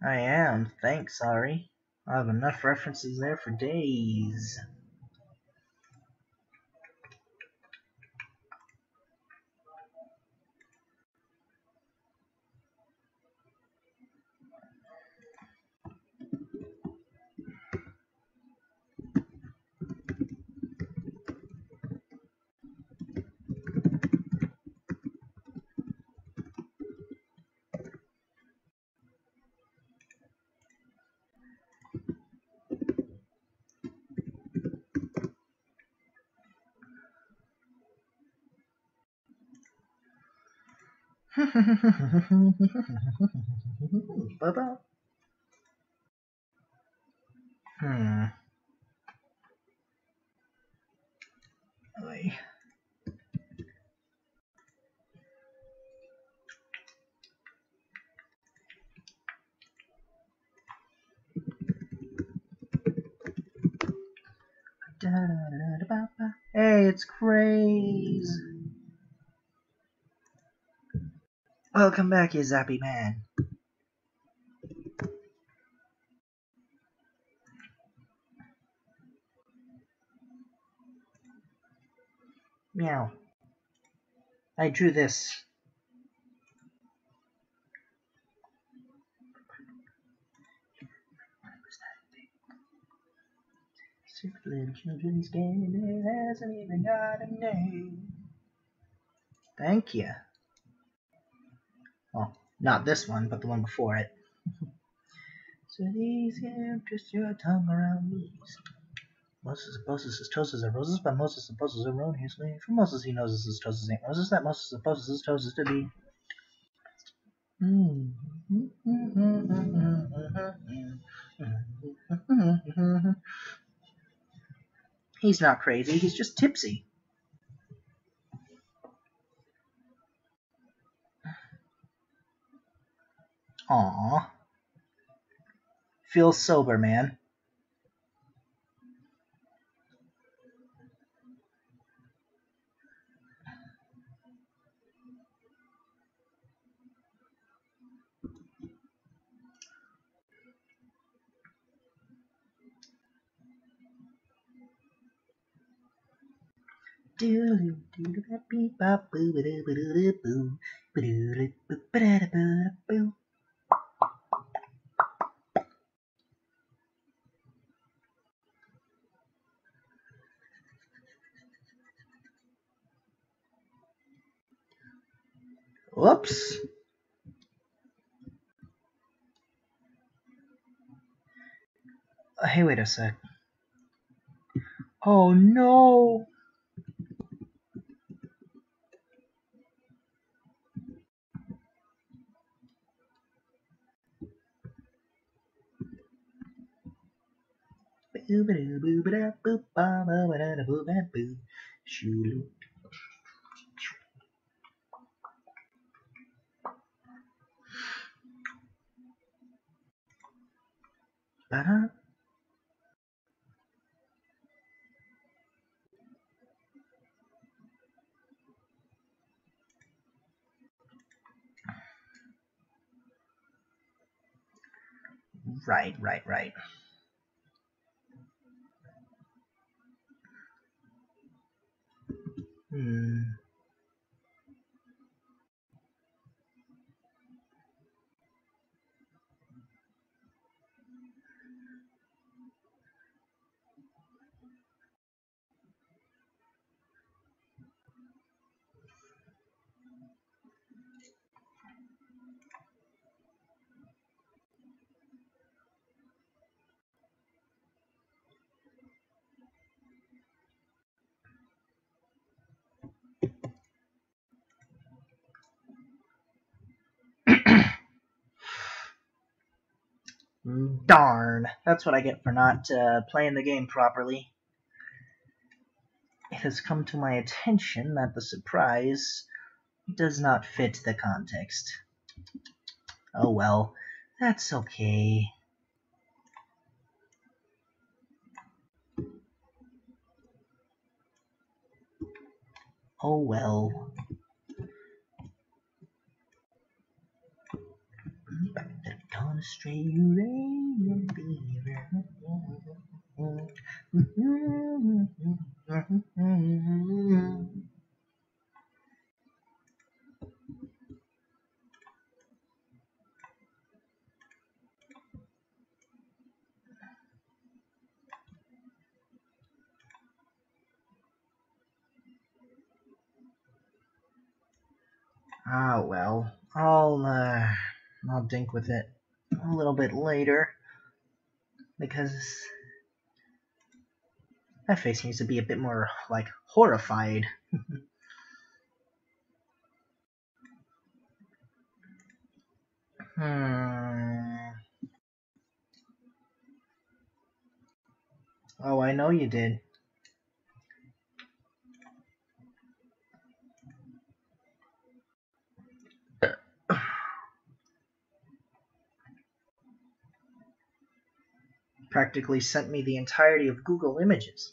I am, thanks, Ari. I have enough references there for days. Bubba. Oy. Hey, it's Craze. Welcome back, you zappy man. Meow. I drew this. Six little children's game, it hasn't even got a name. Thank you. Well, not this one, but the one before it. So these here, twist your tongue around these. Moses opposes his toes are roses, but Moses opposes erroneously. For Moses, he knows his toes ain't roses, that Moses opposes his toes to be. He's not crazy, he's just tipsy. Aww. Feels sober, man. Whoops. Hey, wait a sec. Oh no! Right. Darn. That's what I get for not playing the game properly. It has come to my attention that the surprise does not fit the context. Oh well, that's okay. Oh well. On a Australian beaver. Ah well, I'll dink with it a little bit later because that face needs to be a bit more like horrified. Oh, I know you did. Practically sent me the entirety of Google Images.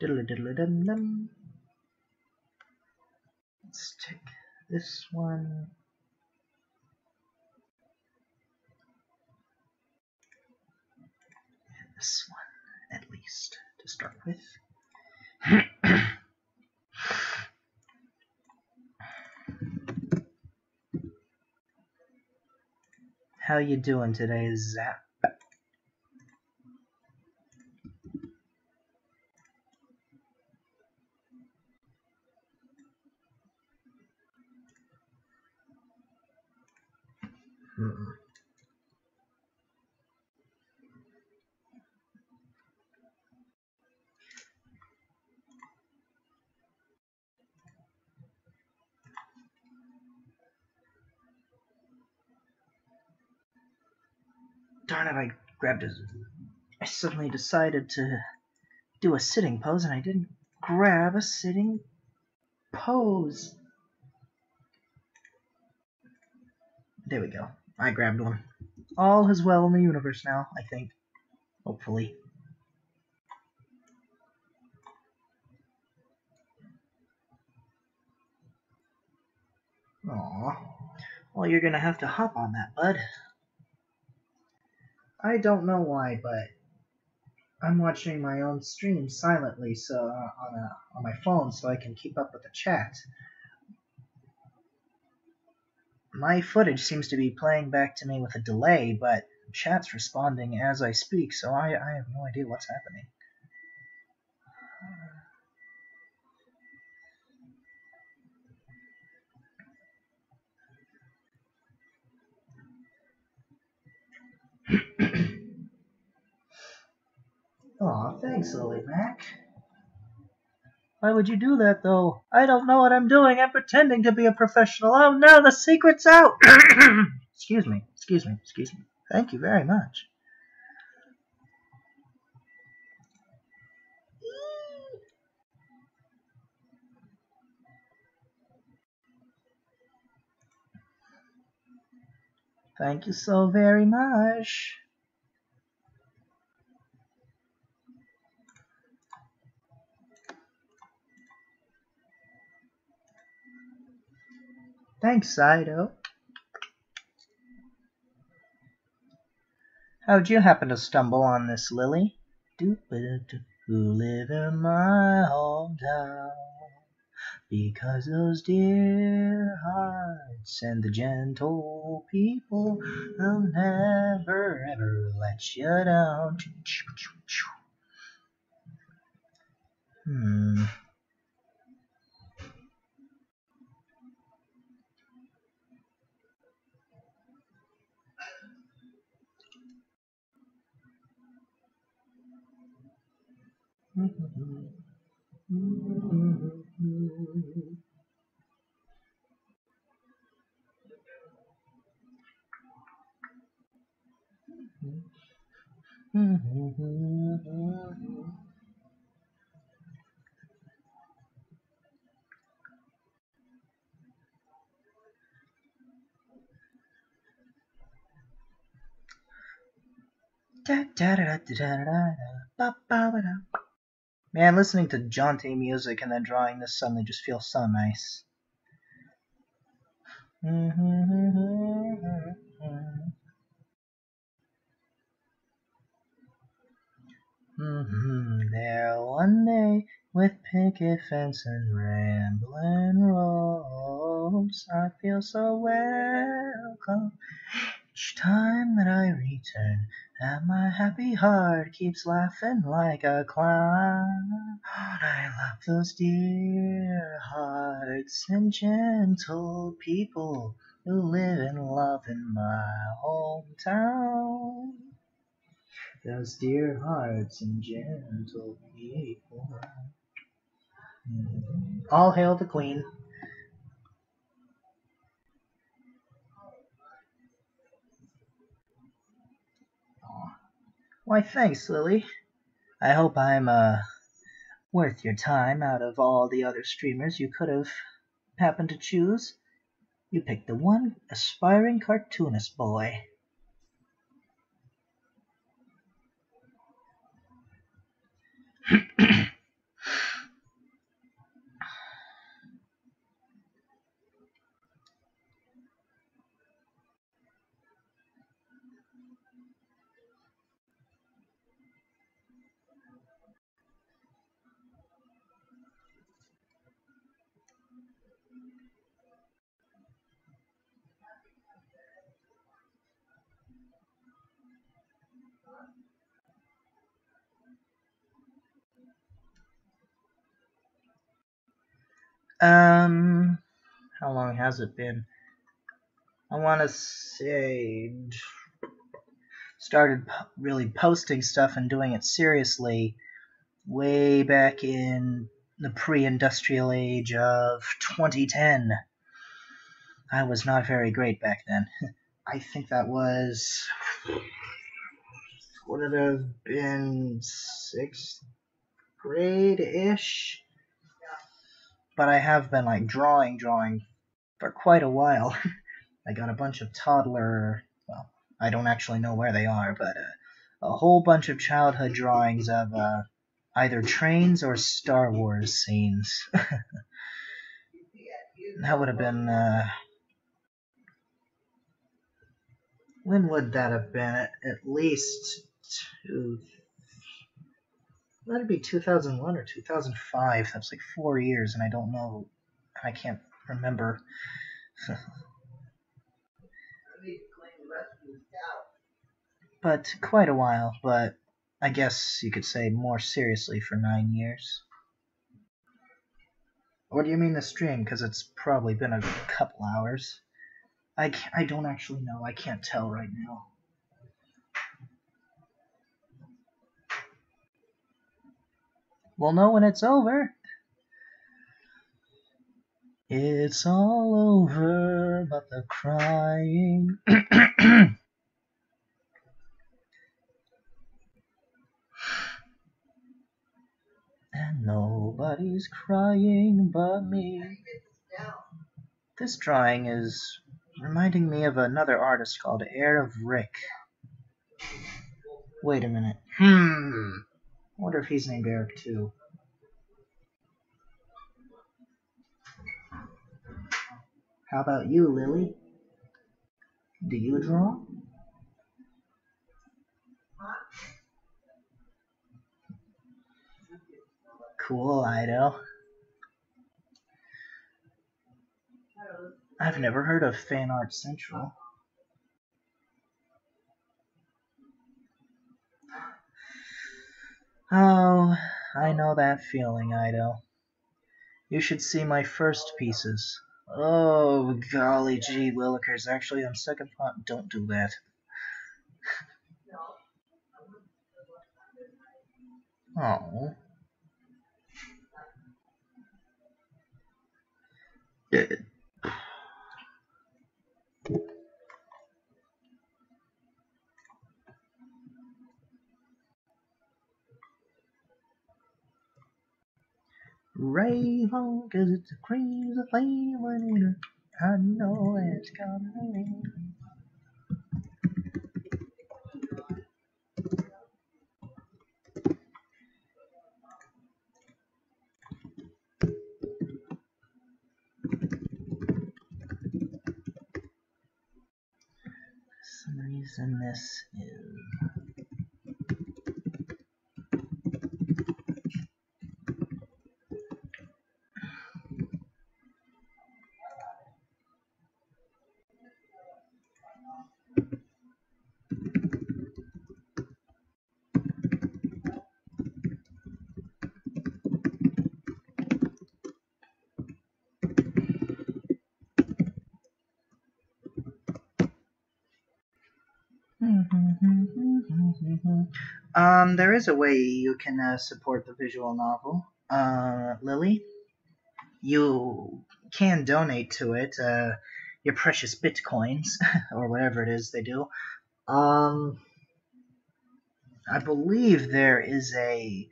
Diddle-diddle-dum-dum. Let's take this one. And this one, at least, to start with. How you doing today, Zap? Darn it, I suddenly decided to do a sitting pose and I didn't grab a sitting pose. There we go. I grabbed one. All is well in the universe now, I think. Hopefully. Aww. Well, you're gonna have to hop on that, bud. I don't know why, but I'm watching my own stream silently, so on my phone, so I can keep up with the chat. My footage seems to be playing back to me with a delay, but chat's responding as I speak, so I have no idea what's happening. Aw, thanks, Lily Mac. Why would you do that, though? I don't know what I'm doing. I'm pretending to be a professional. Oh no, the secret's out! Excuse me. Thank you very much. Thank you so very much. Thanks, Sido. How'd you happen to stumble on this, Lily? Who live in my hometown? Because those dear hearts and the gentle people will never ever let you down. Man, listening to jaunty music and then drawing this suddenly just feels so nice. There one day, with picket fence and rambling robes, I feel so welcome each time that I return, and my happy heart keeps laughing like a clown. I love those dear hearts and gentle people who live and love in my hometown. Those dear hearts and gentle people. All hail the Queen. Why, thanks, Lily. I hope I'm, worth your time out of all the other streamers you could have happened to choose. You picked the one aspiring cartoonist boy. How long has it been? I want to say started really posting stuff and doing it seriously way back in the pre-industrial age of 2010. I was not very great back then. I think that would it have been 6th grade-ish? But I have been like drawing for quite a while. I got a bunch of toddler, well, I don't actually know where they are, but a whole bunch of childhood drawings of either trains or Star Wars scenes. That would have been, when would that have been? At least that'd be 2001 or 2005. That's like 4 years, and I don't know, I can't remember. But quite a while, but I guess you could say more seriously for 9 years. Or do you mean the stream? Because it's probably been a couple hours. I don't actually know. I can't tell right now. We'll know when it's over. It's all over, but the crying. And nobody's crying but me. This drawing is reminding me of another artist called Eric. Wait a minute. I wonder if he's named Eric too. How about you, Lily? Do you draw? Cool, Ido. I've never heard of Fan Art Central. Oh, I know that feeling, Ido. You should see my first pieces. Oh, golly gee willikers. Actually, on second thought, don't do that. Oh. Rave on, 'cause it's a crazy flavor in it. I know it's gonna rain. some reason this is... There is a way you can support the visual novel. Lily, you can donate to it, your precious bitcoins, or whatever it is they do. I believe there is a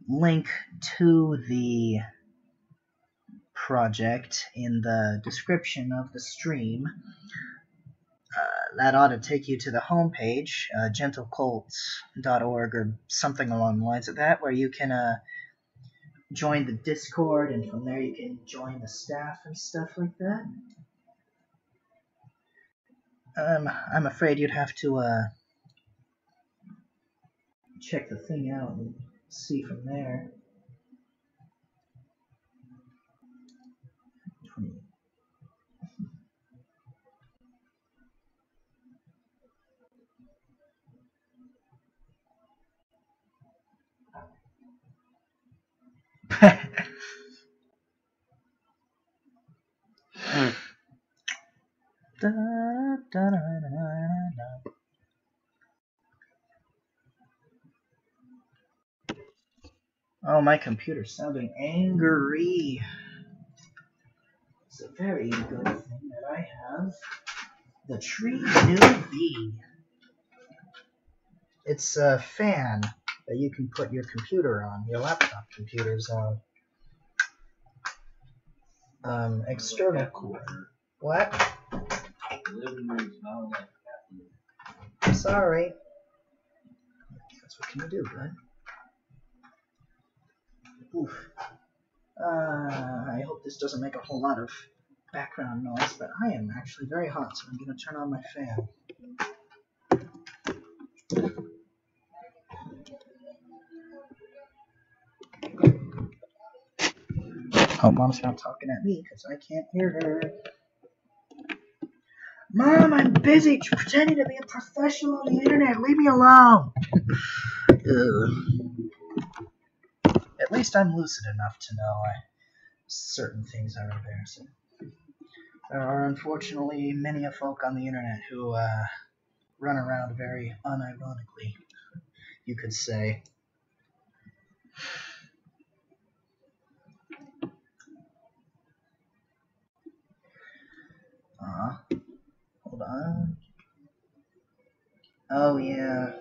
link to the project in the description of the stream. That ought to take you to the homepage, gentlecolts.org or something along the lines of that, where you can join the Discord, and from there you can join the staff and stuff like that. I'm afraid you'd have to check the thing out and see from there. Oh, my computer's sounding angry. It's a very good thing that I have the Tree New V. It's a fan that you can put your computer on, your laptop computer's external cooler. What? Sorry. That's what can you do, bud? Oof. I hope this doesn't make a whole lot of background noise, but I am actually very hot, so I'm going to turn on my fan. Oh, Mom's not talking at me because I can't hear her. Mom, I'm busy pretending to be a professional on the internet. Leave me alone. At least I'm lucid enough to know certain things are embarrassing. There are unfortunately many a folk on the internet who run around very unironically, you could say. Hold on. Oh yeah,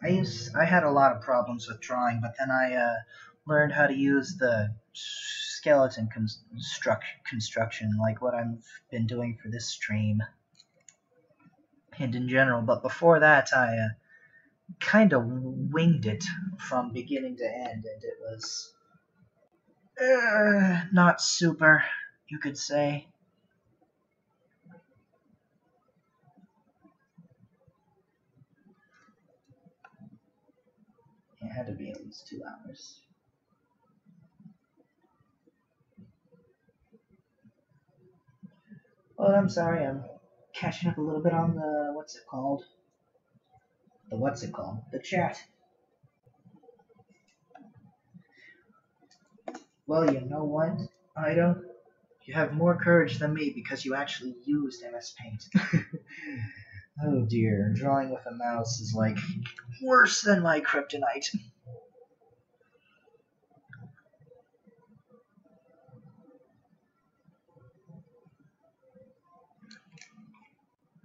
I had a lot of problems with drawing, but then I learned how to use the skeleton construction, like what I've been doing for this stream and in general. But before that, I kind of winged it from beginning to end, and it was not super, you could say. It had to be at least 2 hours. Oh, I'm sorry, I'm catching up a little bit on the, what's it called? The chat. Well, you know what, Ida? You have more courage than me because you actually used MS Paint. Oh dear, drawing with a mouse is like worse than my kryptonite.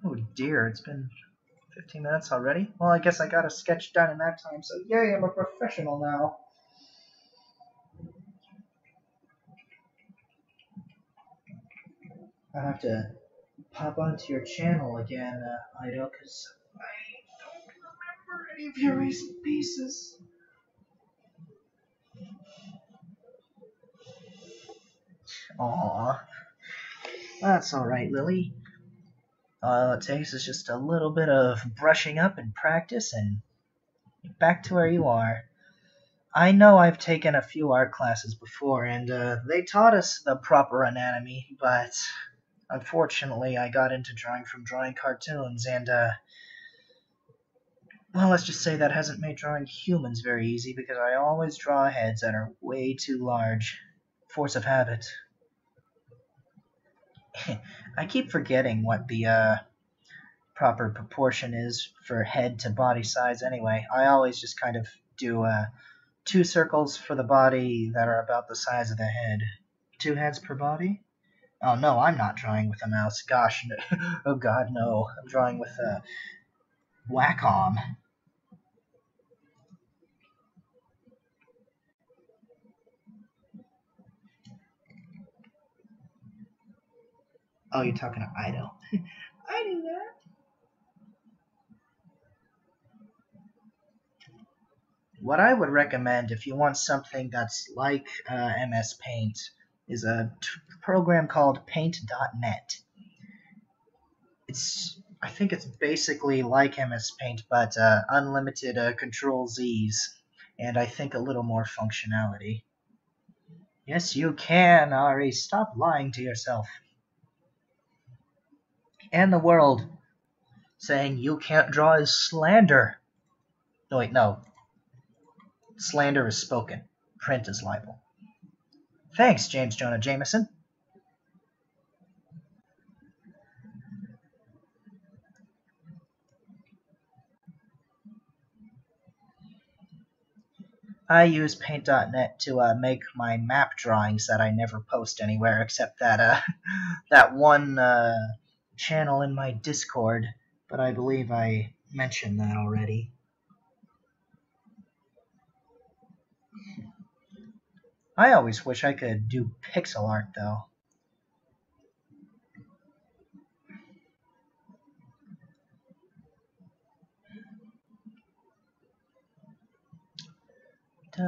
Oh dear, it's been 15 minutes already? Well, I guess I got a sketch done in that time, so yay, I'm a professional now. I have to pop onto your channel again, Ido, because I don't remember any of your recent pieces. Aww. That's alright, Lily. All it takes is just a little bit of brushing up and practice, and you're back to where you are. I know I've taken a few art classes before, and they taught us the proper anatomy, but unfortunately I got into drawing from drawing cartoons, and well, let's just say that hasn't made drawing humans very easy, because I always draw heads that are way too large. Force of habit. I keep forgetting what the proper proportion is for head to body size anyway. I always just kind of do 2 circles for the body that are about the size of the head. 2 heads per body? Oh no, I'm not drawing with a mouse. Gosh, no. Oh god, no. I'm drawing with a Wacom. Oh, you're talking to Ido. I knew that. What I would recommend if you want something that's like MS Paint is a program called Paint.net. I think it's basically like MS Paint, but unlimited Control Z's, and I think a little more functionality. Yes, you can, Ari. Stop lying to yourself. And the world. Saying you can't draw is slander. No, wait, no. Slander is spoken. Print is libel. Thanks, James Jonah Jameson. I use Paint.net to make my map drawings that I never post anywhere except that that one channel in my Discord, but I believe I mentioned that already. I always wish I could do pixel art, though. I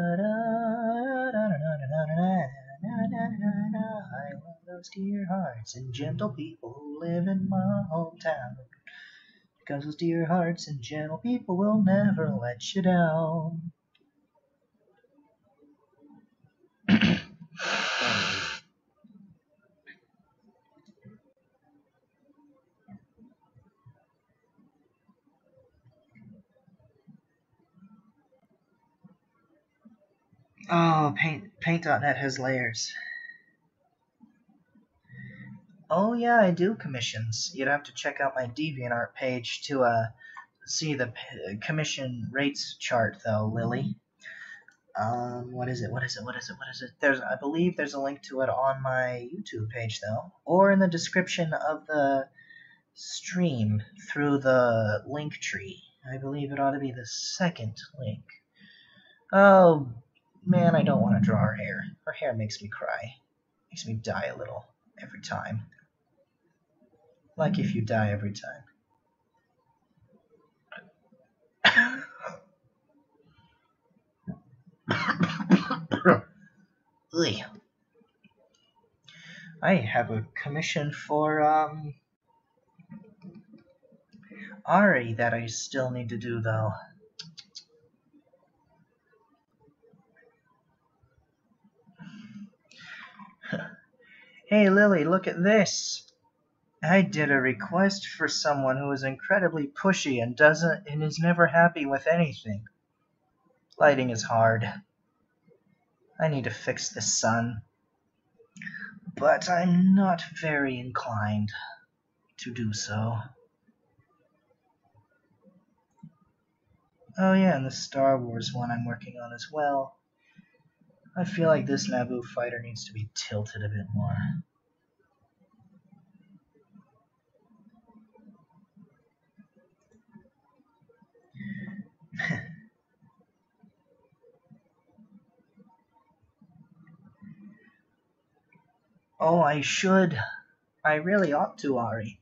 love those dear hearts and gentle people who live in my hometown. Because those dear hearts and gentle people will never let you down. Oh, Paint.net has layers. Oh yeah, I do commissions. You'd have to check out my DeviantArt page to see the commission rates chart, though, Lily. What is it? I believe there's a link to it on my YouTube page, though, or in the description of the stream through the link tree. I believe it ought to be the second link. Oh man, I don't want to draw her hair. Her hair makes me cry. Makes me die a little every time. Like if you die every time. I have a commission for Ari that I still need to do, though. Hey Lily, look at this. I did a request for someone who is incredibly pushy and is never happy with anything. Lighting is hard. I need to fix the sun. But I'm not very inclined to do so. Oh yeah, and the Star Wars one I'm working on as well. I feel like this Naboo fighter needs to be tilted a bit more. Oh, I should. I really ought to, Ari.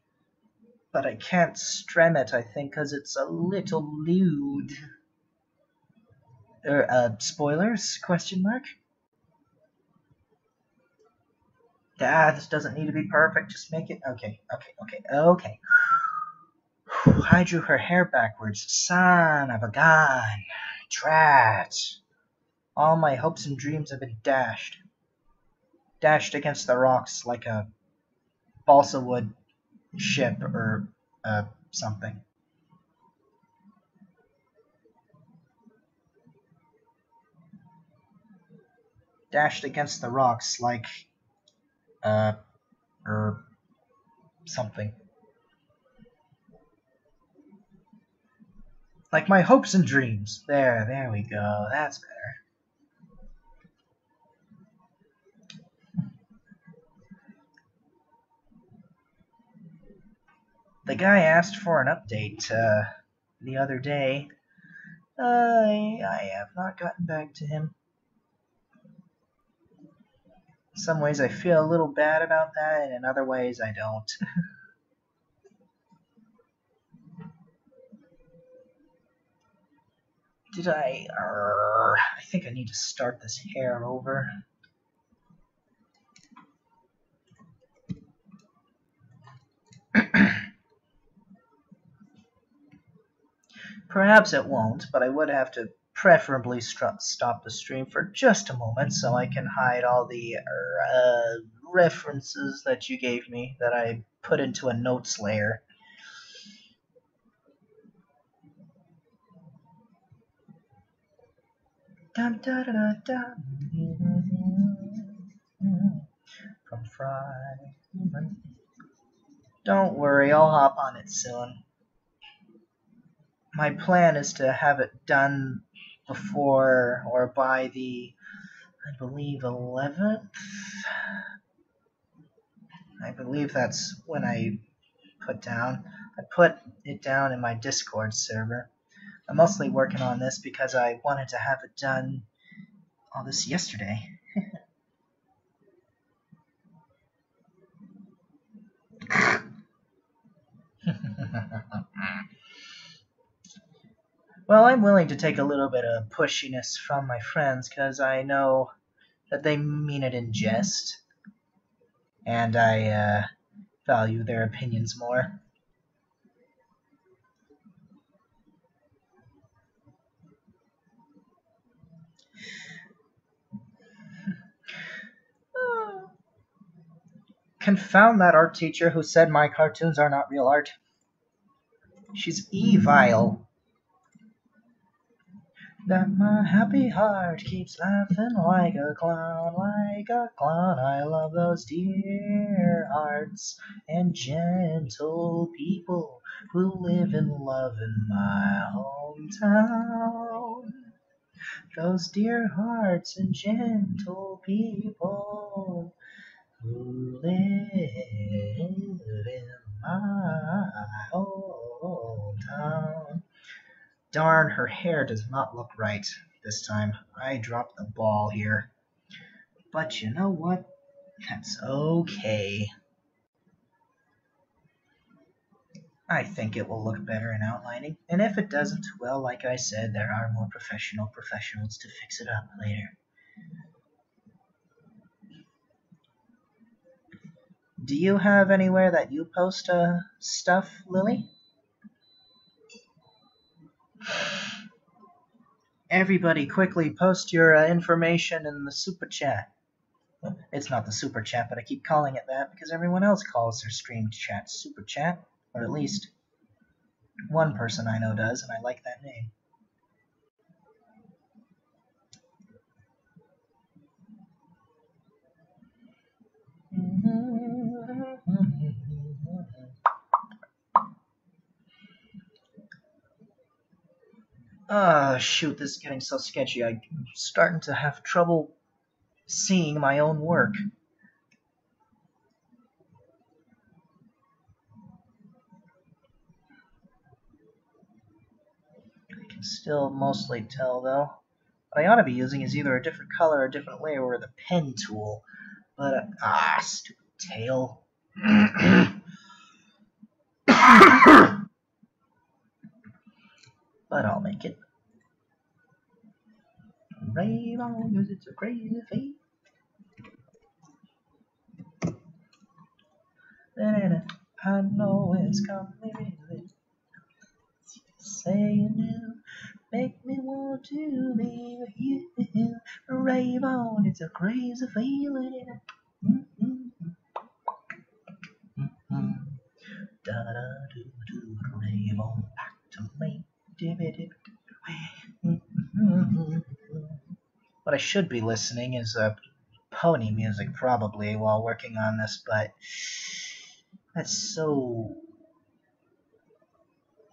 But I can't strem it, I think, because it's a little lewd. Spoilers? Question mark? This doesn't need to be perfect. Just make it... Okay. I drew her hair backwards. Son of a gun. Drat. All my hopes and dreams have been dashed. Dashed against the rocks like a balsa wood ship or something. Dashed against the rocks like or something. Like my hopes and dreams. There we go. That's better. The guy asked for an update the other day. I have not gotten back to him. In some ways I feel a little bad about that, and in other ways I don't. Did I think I need to start this hair over. Perhaps it won't, but I would have to preferably stop the stream for just a moment so I can hide all the references that you gave me that I put into a notes layer. Dum, da, da, da, da. From Friday. Don't worry, I'll hop on it soon. My plan is to have it done before or by the, I believe, 11th. I believe that's when I put it down in my Discord server. I'm mostly working on this because I wanted to have it done all this yesterday. Well, I'm willing to take a little bit of pushiness from my friends because I know that they mean it in jest, and I value their opinions more. Confound that art teacher who said my cartoons are not real art. She's evil. That my happy heart keeps laughing like a clown, like a clown. I love those dear hearts and gentle people who live and love in my hometown. Those dear hearts and gentle people who live in my hometown. Darn, her hair does not look right this time. I dropped the ball here. But you know what? That's okay. I think it will look better in outlining. And if it doesn't, well, like I said, there are more professionals to fix it up later. Do you have anywhere that you post stuff, Lily? Everybody quickly post your information in the super chat. Well, it's not the super chat, but I keep calling it that because everyone else calls their stream chat super chat, or at least one person I know does, and I like that name. Oh, shoot, this is getting so sketchy. I'm starting to have trouble seeing my own work. I can still mostly tell, though. What I ought to be using is either a different color or a different layer or the pen tool. But, stupid tail. But I'll make it. Rave on, 'cause it's a crazy thing. I know it's coming. say you make me want to be with you. Rave on, it's a crazy feeling. Da da do do, rave on back to me. What I should be listening is pony music probably while working on this, but that's so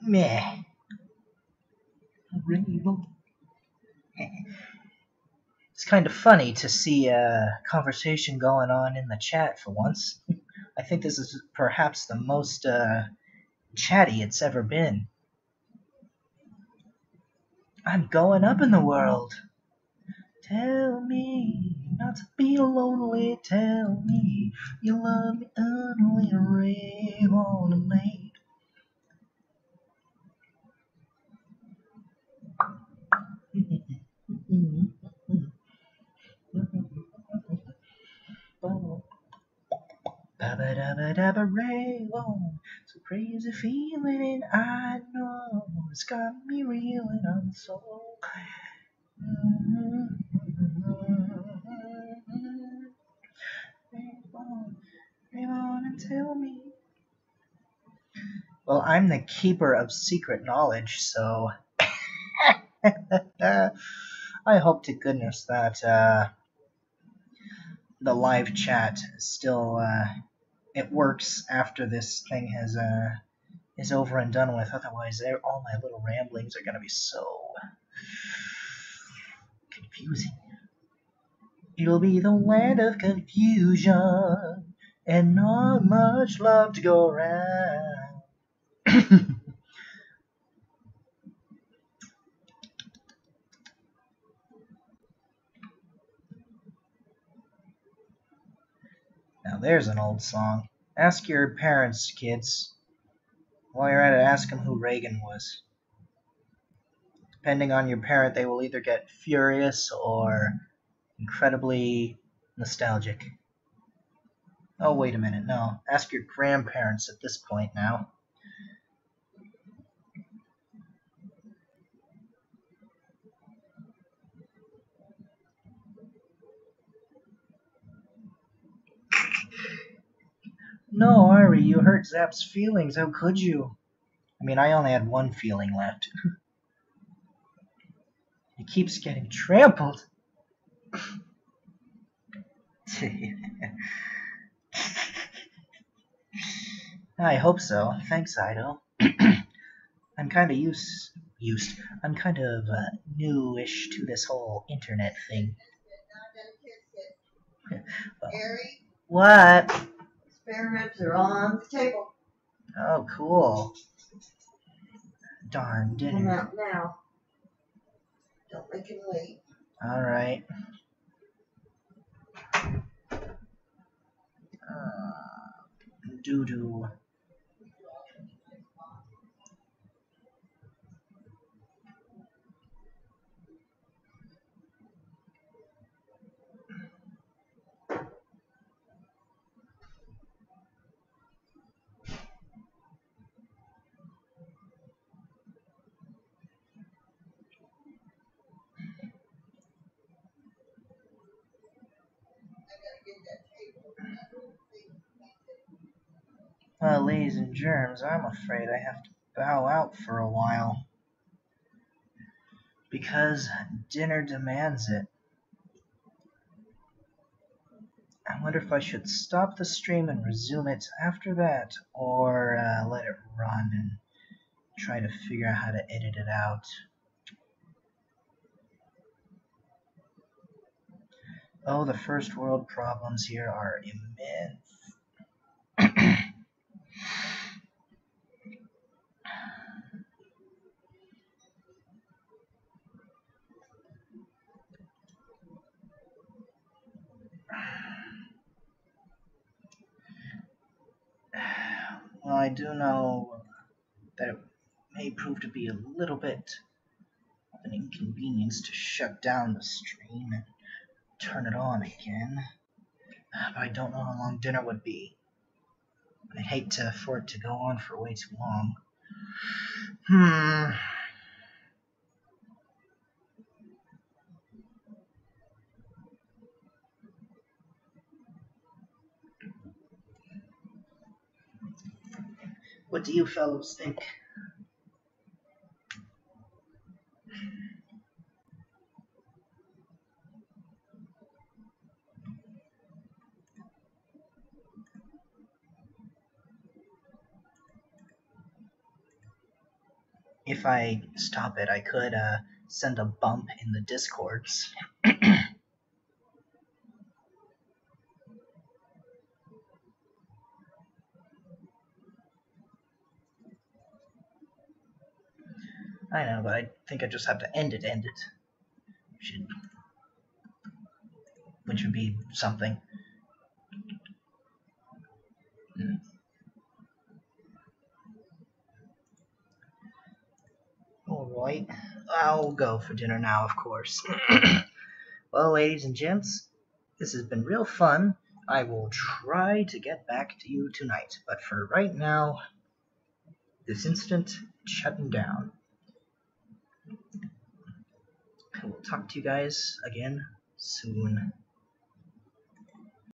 meh. It's kind of funny to see a conversation going on in the chat for once. I think this is perhaps the most chatty it's ever been. I'm going up in the world. Tell me not to be lonely. Tell me you love me utterly. Rave on, mate. Ba-ba-da-ba-da-ba, rave on. So crazy feeling, I know it's got me reeling. I'm so rave on and tell me. Well, I'm the keeper of secret knowledge, so I hope to goodness that the live chat still it works after this thing is over and done with. Otherwise, all my little ramblings are going to be so confusing. It'll be the land of confusion and not much love to go around. Now there's an old song. Ask your parents, kids. While you're at it, ask them who Reagan was. Depending on your parent, they will either get furious or incredibly nostalgic. Oh, wait a minute, no. Ask your grandparents at this point now. No, Ari, you hurt Zap's feelings. How could you? I mean, I only had one feeling left. He keeps getting trampled. I hope so. Thanks, Ido. I'm kind of I'm kind of newish to this whole internet thing. Well, Gary, what? spare ribs are on the table. Oh, cool. Darn Come dinner. out now. Don't make him wait. All right. Doo-doo. Well, ladies and germs, I'm afraid I have to bow out for a while. Because dinner demands it. I wonder if I should stop the stream and resume it after that, or let it run and try to figure out how to edit it out. Oh, the first world problems here are immense. Well, I do know that it may prove to be a little bit of an inconvenience to shut down the stream and turn it on again. But I don't know how long dinner would be. I'd hate for it to go on for way too long. What do you fellows think? If I stop it, I could send a bump in the discords. I know, but I think I just have to end it. Which would be something. Alright, I'll go for dinner now, of course. Well, ladies and gents, this has been real fun. I will try to get back to you tonight, but for right now, this instant, shutting down. I will talk to you guys again soon.